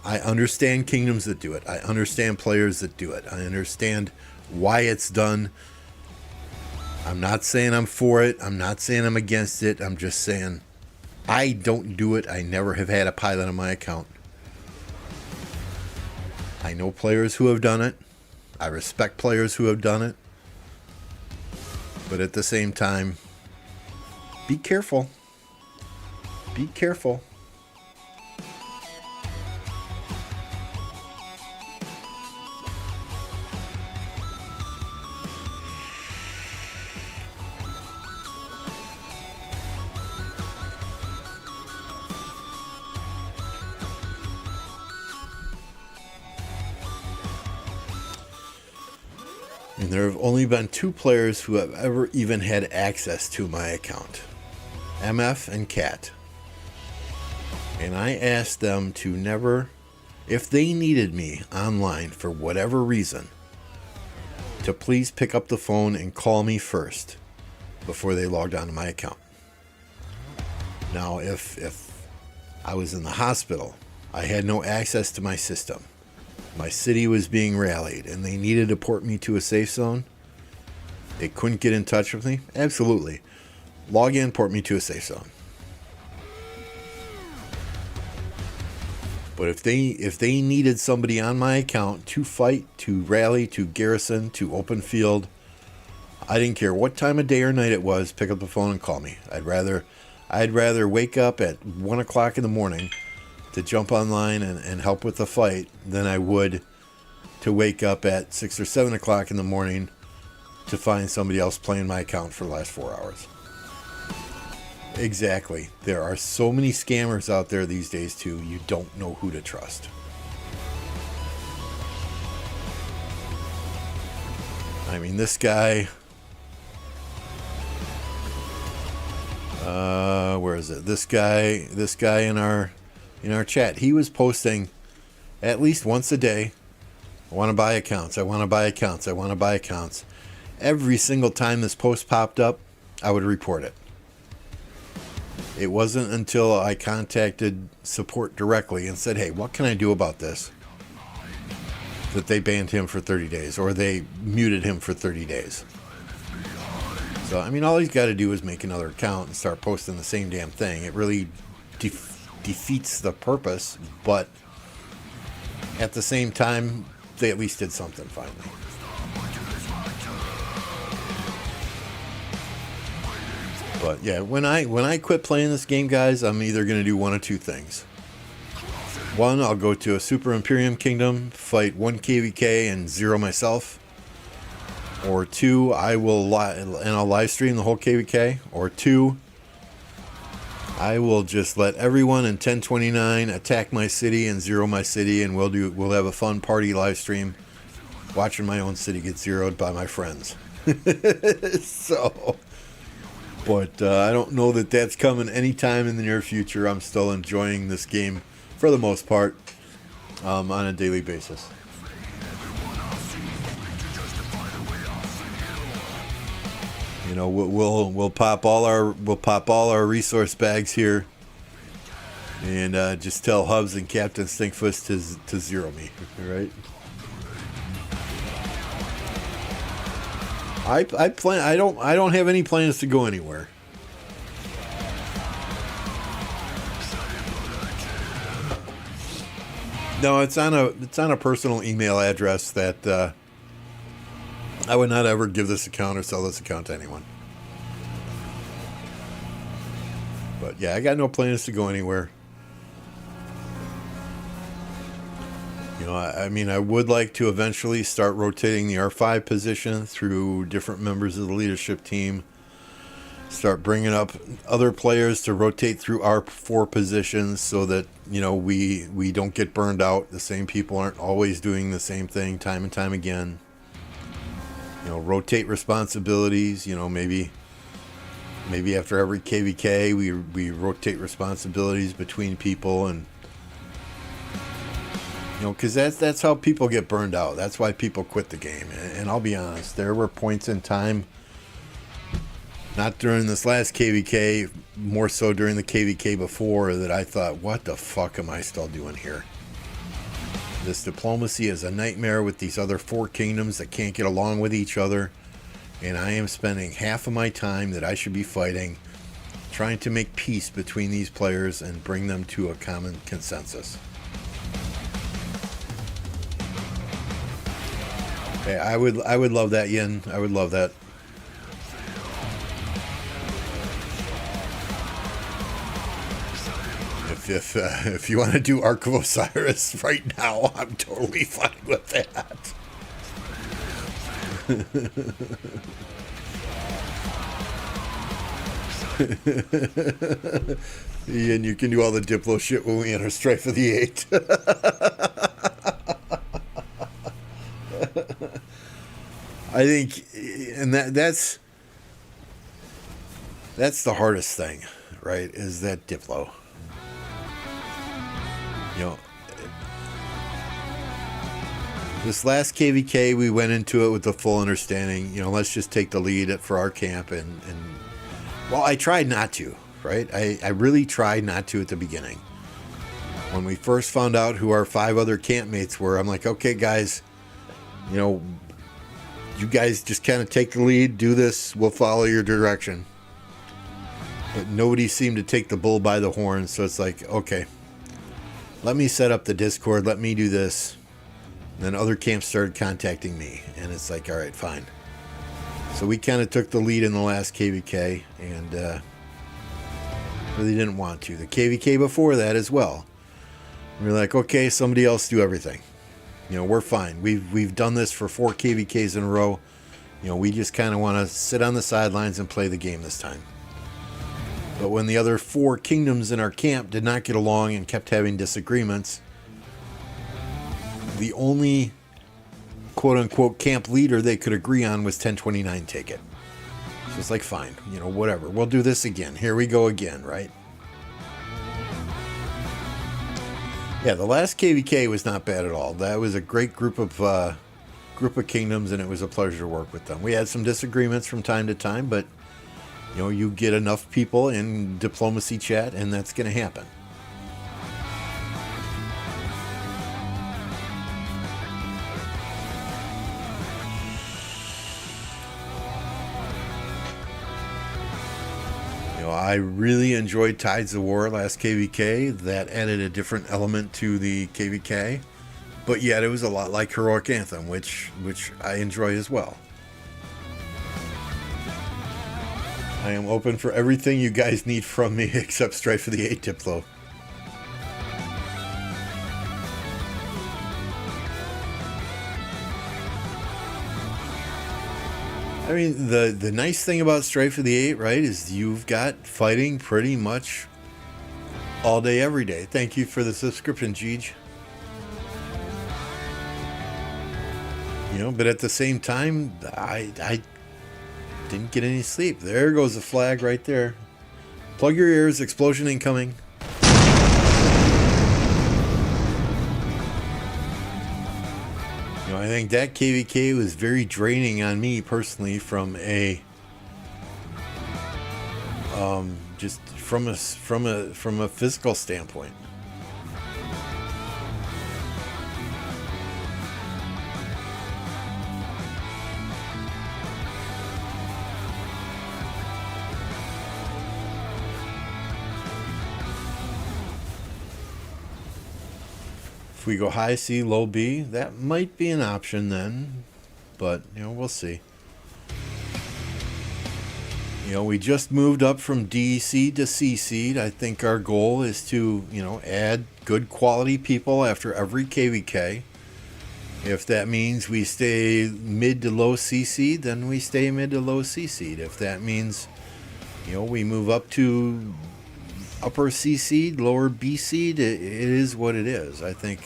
I understand kingdoms that do it. I understand players that do it. I understand why it's done. I'm not saying I'm for it. I'm not saying I'm against it. I'm just saying I don't do it. I never have had a pilot on my account. I know players who have done it. I respect players who have done it. But at the same time, be careful. Be careful. And there have only been 2 players who have ever even had access to my account. MF and Cat. And I asked them to never, if they needed me online for whatever reason, to please pick up the phone and call me first before they logged onto my account. Now, if I was in the hospital, I had no access to my system, my city was being rallied, and they needed to port me to a safe zone, they couldn't get in touch with me, absolutely. Log in, port me to a safe zone. But if they needed somebody on my account to fight, to rally, to garrison, to open field, I didn't care what time of day or night it was, pick up the phone and call me. I'd rather wake up at 1 o'clock in the morning to jump online and help with the fight than I would to wake up at 6 or 7 o'clock in the morning to find somebody else playing my account for the last 4 hours. Exactly. There are so many scammers out there these days too, you don't know who to trust. I mean, this guy... where is it? This guy in our chat, he was posting at least once a day, I want to buy accounts, I want to buy accounts, I want to buy accounts. Every single time this post popped up, I would report it. It wasn't until I contacted support directly and said, hey, what can I do about this, that they banned him for 30 days or they muted him for 30 days. So, I mean, all he's got to do is make another account and start posting the same damn thing. It really defeats the purpose, but at the same time, they at least did something finally. But yeah, when I quit playing this game, guys, I'm either going to do one of two things. One, I'll go to a Super Imperium Kingdom, fight 1 KvK and zero myself. Or two, I'll live stream the whole KvK. Or two, I will just let everyone in 1029 attack my city and zero my city, and we'll have a fun party live stream watching my own city get zeroed by my friends. So, but I don't know that that's coming anytime in the near future. I'm still enjoying this game for the most part on a daily basis. You know, we'll pop all our resource bags here, and just tell Hubs and Captain Stinkfist to zero me, right? I don't have any plans to go anywhere. No, it's on a personal email address that I would not ever give this account or sell this account to anyone. But yeah, I got no plans to go anywhere. You know, I mean, I would like to eventually start rotating the R5 position through different members of the leadership team. Start bringing up other players to rotate through R4 positions so that, you know, we don't get burned out. The same people aren't always doing the same thing time and time again. You know, rotate responsibilities. You know, maybe after every KvK we rotate responsibilities between people, and you know, because that's how people get burned out. That's why people quit the game. And I'll be honest, there were points in time, not during this last KvK, more so during the KvK before, that I thought, what the fuck am I still doing here? This diplomacy is a nightmare with these other 4 kingdoms that can't get along with each other. And I am spending half of my time that I should be fighting, trying to make peace between these players and bring them to a common consensus. Hey, I would love that, Yin. I would love that. If you want to do Ark of Osiris right now, I'm totally fine with that. And you can do all the Diplo shit when we enter Strife of the 8. I think, and that's the hardest thing, right? Is that Diplo. You know, this last KvK, we went into it with the full understanding, you know, let's just take the lead for our camp and Well, I tried not to, right? I really tried not to at the beginning. When we first found out who our 5 other campmates were, I'm like, okay, guys, you know, you guys just kind of take the lead, do this, we'll follow your direction. But nobody seemed to take the bull by the horn, so it's like, okay, let me set up the Discord, let me do this. And then other camps started contacting me, and it's like, all right, fine. So we kind of took the lead in the last KvK, and really didn't want to. The KvK before that as well. We were like, okay, somebody else do everything. You know, we're fine. We've done this for 4 KvKs in a row. You know, we just kind of want to sit on the sidelines and play the game this time. But when the other 4 kingdoms in our camp did not get along and kept having disagreements, the only quote-unquote camp leader they could agree on was 1029 take it. So it's like, fine, you know, whatever. We'll do this again. Here we go again, right? Yeah, the last KvK was not bad at all. That was a great group of kingdoms, and it was a pleasure to work with them. We had some disagreements from time to time, but you know, you get enough people in diplomacy chat, and that's going to happen. I really enjoyed Tides of War last KvK. That added a different element to the KvK, but yet it was a lot like Heroic Anthem, which I enjoy as well. I am open for everything you guys need from me except Strife for the 8 Diplo. I mean, the nice thing about Strife for the 8, right, is you've got fighting pretty much all day, every day. Thank you for the subscription, Jeej. You know, but at the same time, I didn't get any sleep. There goes the flag right there. Plug your ears, explosion incoming. You know, I think that KvK was very draining on me personally from a just from a physical standpoint. If we go high C, low B, that might be an option then, but you know, we'll see. You know, we just moved up from D seed to C seed. I think our goal is to, you know, add good quality people after every KvK. If that means we stay mid to low C seed, then we stay mid to low C seed. If that means, you know, we move up to upper C seed, lower B seed, it is what it is. I think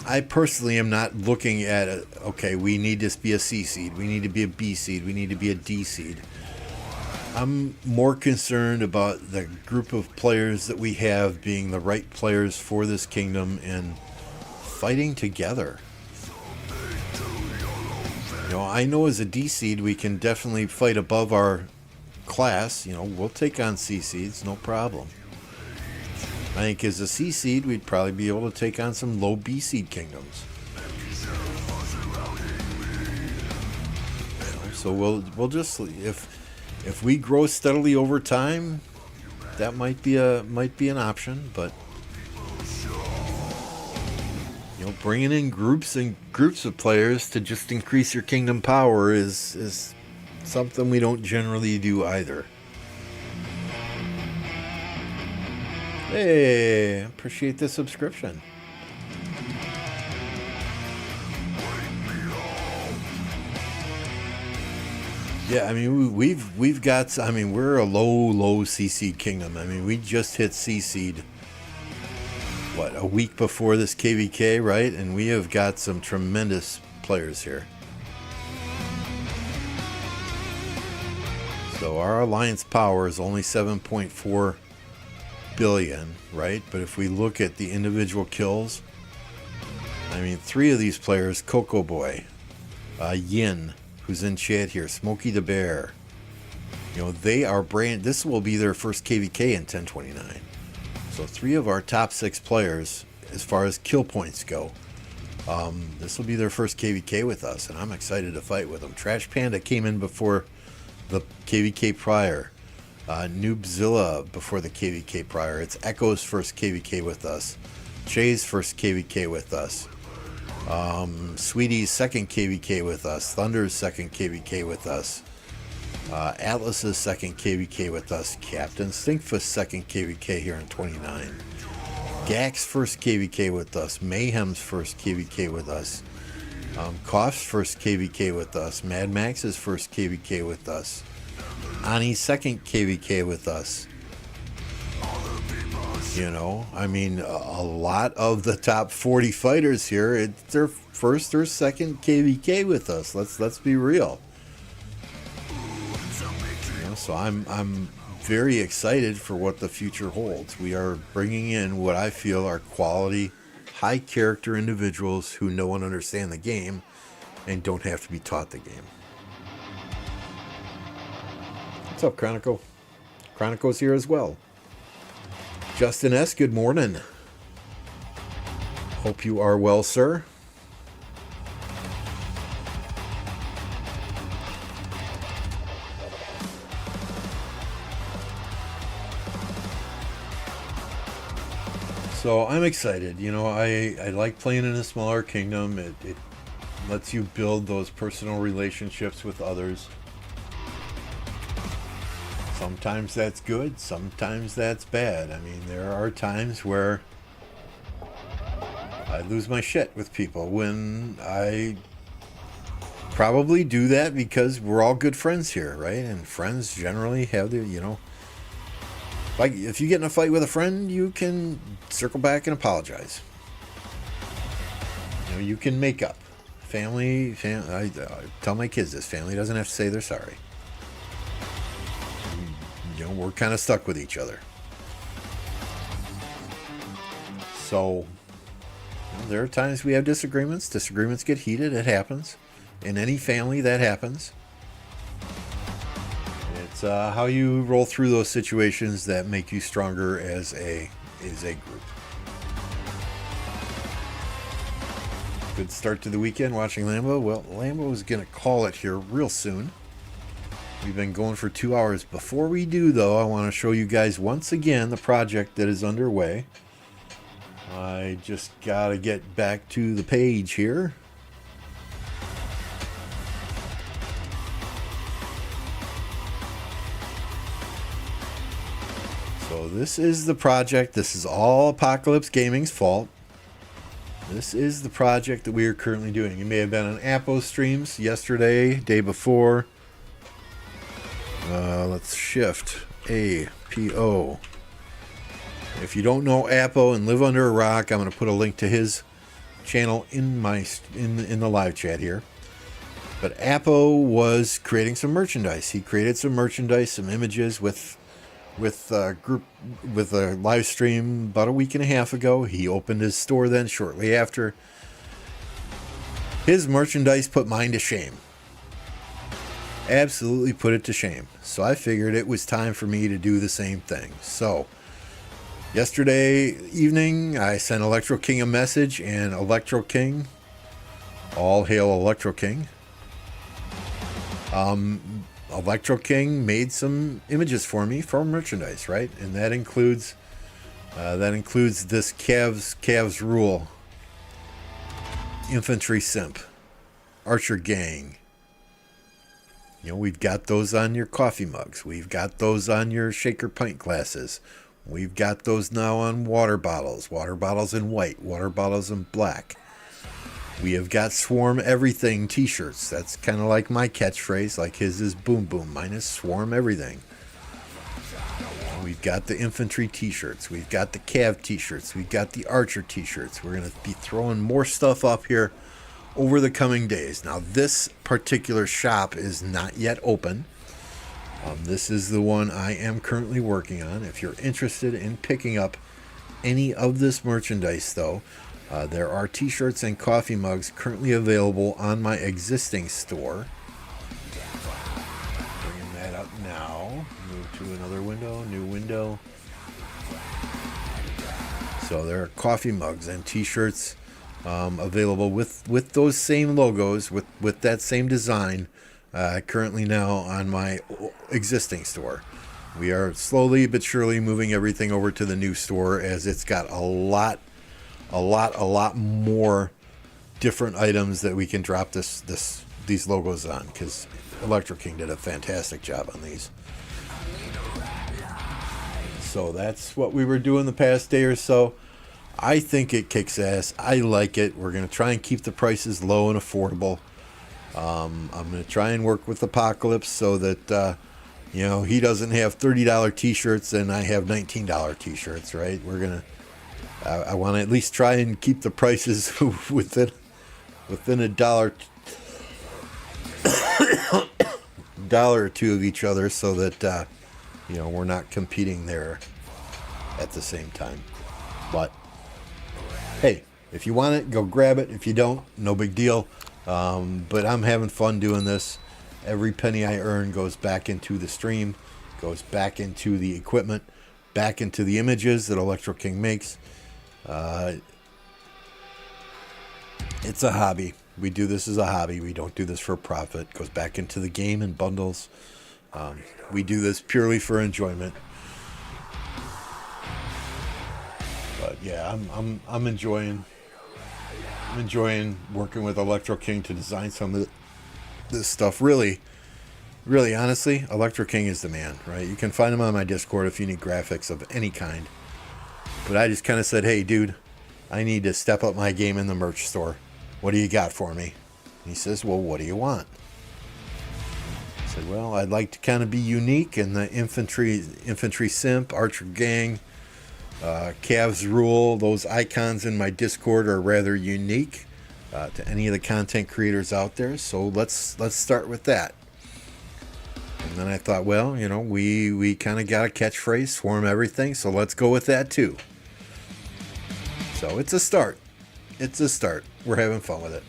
I personally am not looking at okay, we need to be a C seed, we need to be a B seed, we need to be a D seed. I'm more concerned about the group of players that we have being the right players for this kingdom and fighting together. You know, I know as a D seed we can definitely fight above our class. You know, we'll take on C seeds, no problem. I think as a C seed, we'd probably be able to take on some low B seed kingdoms. You know, so we'll just, if we grow steadily over time, that might be an option. But you know, bringing in groups and groups of players to just increase your kingdom power is something we don't generally do either. Hey, appreciate the subscription. Yeah, I mean we've got. I mean we're a low C seed kingdom. I mean we just hit C seed. What, a week before this KvK, right? And we have got some tremendous players here. So our alliance power is only 7.4 billion, right? But if we look at the individual kills, I mean 3 of these players, Coco Boy, Yin, who's in chat here. Smokey the Bear. You know, they are this will be their first KvK in 1029. So 3 of our top 6 players, as far as kill points go, this will be their first KvK with us, and I'm excited to fight with them. Trash Panda came in before the KvK prior. Noobzilla before the KvK prior. It's Echo's first KvK with us. Jay's first KvK with us. Sweetie's second KvK with us. Thunder's second KvK with us. Atlas's second KvK with us. Captain Stinkfist's second KvK here in 29. Gak's first KvK with us. Mayhem's first KvK with us. Cough's first KvK with us. Mad Max's first KvK with us. Ani's second KvK with us. You know, I mean, a lot of the top 40 fighters here, it's their first or second KvK with us. Let's be real. You know, so I'm very excited for what the future holds. We are bringing in what I feel are quality, high character individuals who know and understand the game and don't have to be taught the game. What's up, Chronicle? Chronicle's here as well. Justin S., good morning. Hope you are well, sir. So I'm excited. You know, I like playing in a smaller kingdom. It lets you build those personal relationships with others. Sometimes that's good, sometimes that's bad. I mean, there are times where I lose my shit with people when I probably do that because we're all good friends here, right? And friends generally have the, you know, like if you get in a fight with a friend, you can circle back and apologize. You know, you can make up. Family, I tell my kids this, family doesn't have to say they're sorry. You know, we're kind of stuck with each other. So, you know, there are times we have disagreements. Disagreements get heated. It happens. In any family, that happens. It's how you roll through those situations that make you stronger as a group. Good start to the weekend watching Lambo. Well, Lambo is going to call it here real soon. We've been going for 2 hours. Before we do, though, I want to show you guys once again the project that is underway. I just got to get back to the page here. So this is the project. This is all Apocalypse Gaming's fault. This is the project that we are currently doing. It may have been on Apo streams yesterday, day before. Let's shift APO. If you don't know Apo and live under a rock, I'm going to put a link to his channel in the live chat here. But Apo was creating some merchandise. He created some merchandise, some images with a live stream about a week and a half ago. He opened his store then shortly after. His merchandise put mine to shame. Absolutely put it to shame. So I figured it was time for me to do the same thing. So yesterday evening I sent Electro King a message, and Electro King, all hail Electro King, Electro King made some images for me for merchandise, right? And that includes this Cavs Rule Infantry Simp Archer Gang. You know, we've got those on your coffee mugs. We've got those on your shaker pint glasses. We've got those now on water bottles. Water bottles in white. Water bottles in black. We have got Swarm Everything t-shirts. That's kind of like my catchphrase. Like his is Boom Boom. Mine is Swarm Everything. We've got the Infantry t-shirts. We've got the Cav t-shirts. We've got the Archer t-shirts. We're going to be throwing more stuff up here over the coming days. Now, this particular shop is not yet open. This is the one I am currently working on. If you're interested in picking up any of this merchandise, though, there are t-shirts and coffee mugs currently available on my existing store. now. Move to another window, new window. So there are coffee mugs and t-shirts available with those same logos, with that same design, currently now on my existing store. We are slowly but surely moving everything over to the new store, as it's got a lot more different items that we can drop these logos on, because Electro King did a fantastic job on these. So that's what we were doing the past day or so. I think it kicks ass. I like it. We're going to try and keep the prices low and affordable. I'm going to try and work with Apocalypse so that he doesn't have $30 t-shirts and I have $19 t-shirts, right? I want to at least try and keep the prices within a dollar or two of each other, so that we're not competing there at the same time. But hey, if you want it, go grab it. If you don't, no big deal. But I'm having fun doing this. Every penny I earn goes back into the stream, goes back into the equipment, back into the images that Electro King makes. It's a hobby. We do this as a hobby. We don't do this for profit. It goes back into the game in bundles. We do this purely for enjoyment. But yeah, I'm enjoying working with Electro King to design some of this stuff. Really, honestly, Electro King is the man, right? You can find him on my Discord if you need graphics of any kind. But I just kind of said, hey, dude, I need to step up my game in the merch store. What do you got for me? He says, well, what do you want? I said, well, I'd like to kind of be unique in the infantry simp, archer gang, Cavs rule. Those icons in my Discord are rather unique to any of the content creators out there. So let's start with that. And then I thought, well, we kind of got a catchphrase, swarm everything. So let's go with that too. So it's a start. We're having fun with it.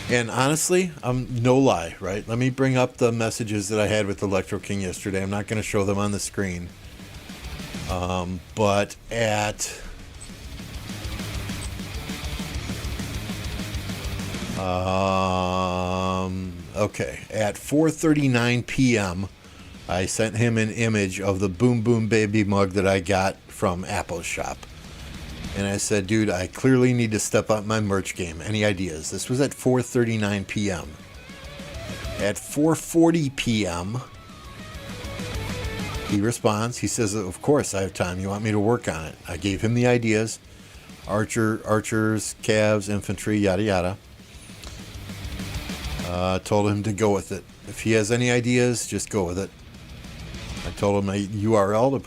And honestly, no lie, right? Let me bring up the messages that I had with Electro King yesterday. I'm not going to show them on the screen. But at at 4:39 p.m., I sent him an image of the Boom Boom Baby mug that I got from Apple's shop. And I said, dude, I clearly need to step up my merch game. Any ideas? This was at 4:39 p.m. At 4:40 p.m., he responds. He says, of course, I have time. You want me to work on it? I gave him the ideas. Archers, calves, infantry, yada, yada. Told him to go with it. If he has any ideas, just go with it. I told him my URL to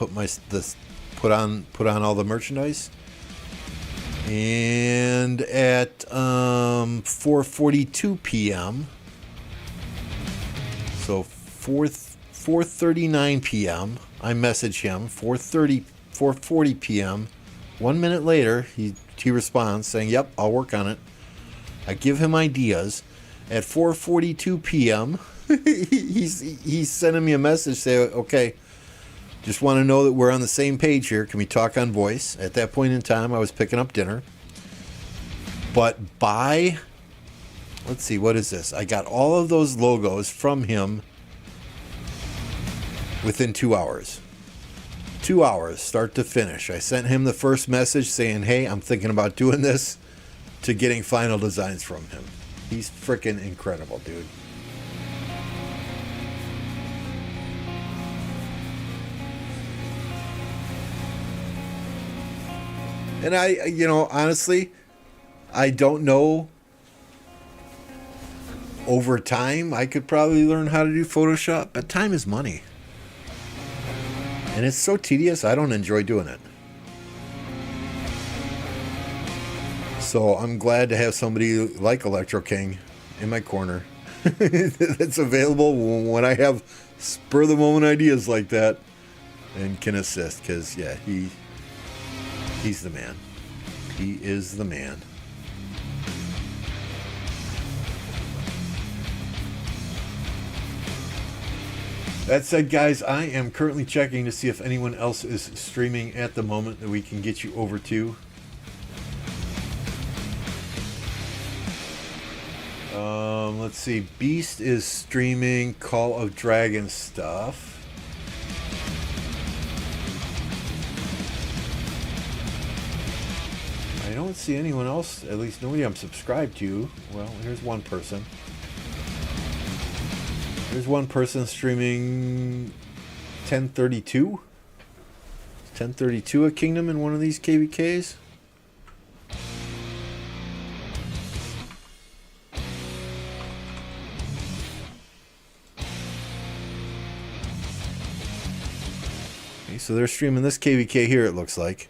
put on all the merchandise. And at 4:42 p.m., so 4:39 p.m., I message him. 4:40 p.m. 1 minute later, he responds saying, "Yep, I'll work on it." I give him ideas. At 4:42 p.m., he's sending me a message saying, "Okay, just want to know that we're on the same page here. Can we talk on voice?" At that point in time, I was picking up dinner. But by, let's see, what is this? I got all of those logos from him within 2 hours. 2 hours, start to finish. I sent him the first message saying, hey, I'm thinking about doing this, to getting final designs from him. He's freaking incredible, dude. And honestly, I don't know. Over time, I could probably learn how to do Photoshop, but time is money. And it's so tedious, I don't enjoy doing it. So I'm glad to have somebody like Electro King in my corner that's available when I have spur-of-the-moment ideas like that and can assist, because, yeah, he's the man. He is the man. That said, guys, I am currently checking to see if anyone else is streaming at the moment that we can get you over to. Let's see. Beast is streaming Call of Dragons stuff. I don't see anyone else, at least nobody I'm subscribed to. Well, here's one person. There's one person streaming 1032. 1032 a Kingdom in one of these KvKs. Okay, so they're streaming this KvK here, it looks like.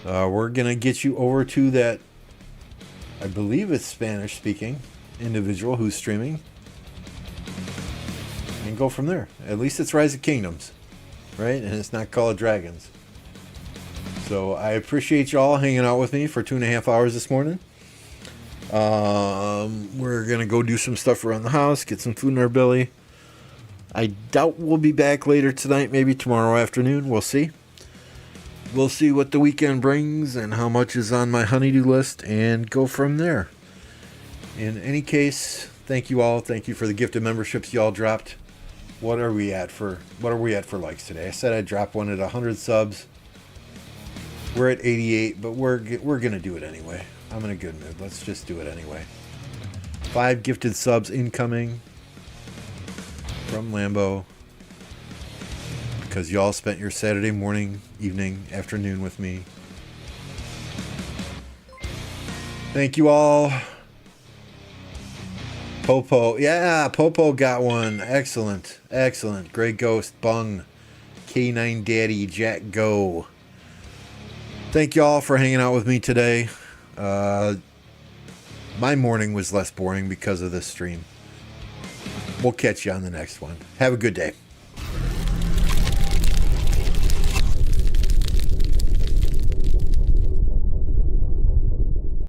We're going to get you over to that, I believe it's Spanish speaking individual who's streaming. And go from there. At least it's Rise of Kingdoms, right? And it's not Call of Dragons. So I appreciate y'all hanging out with me for 2.5 hours this morning. We're going to go do some stuff around the house, get some food in our belly. I doubt we'll be back later tonight, maybe tomorrow afternoon. We'll see. We'll see what the weekend brings and how much is on my honey-do list and go from there. In any case, thank you all. Thank you for the gifted memberships y'all dropped. What are we at for likes today? I said I'd drop one at 100 subs. We're at 88, but we're going to do it anyway. I'm in a good mood. Let's just do it anyway. 5 gifted subs incoming from Lambo. Because y'all spent your Saturday morning, evening, afternoon with me. Thank you all. Popo. Yeah, Popo got one. Excellent. Excellent. Grey Ghost, Bung, K9 Daddy, Jack Go. Thank y'all for hanging out with me today. My morning was less boring because of this stream. We'll catch you on the next one. Have a good day.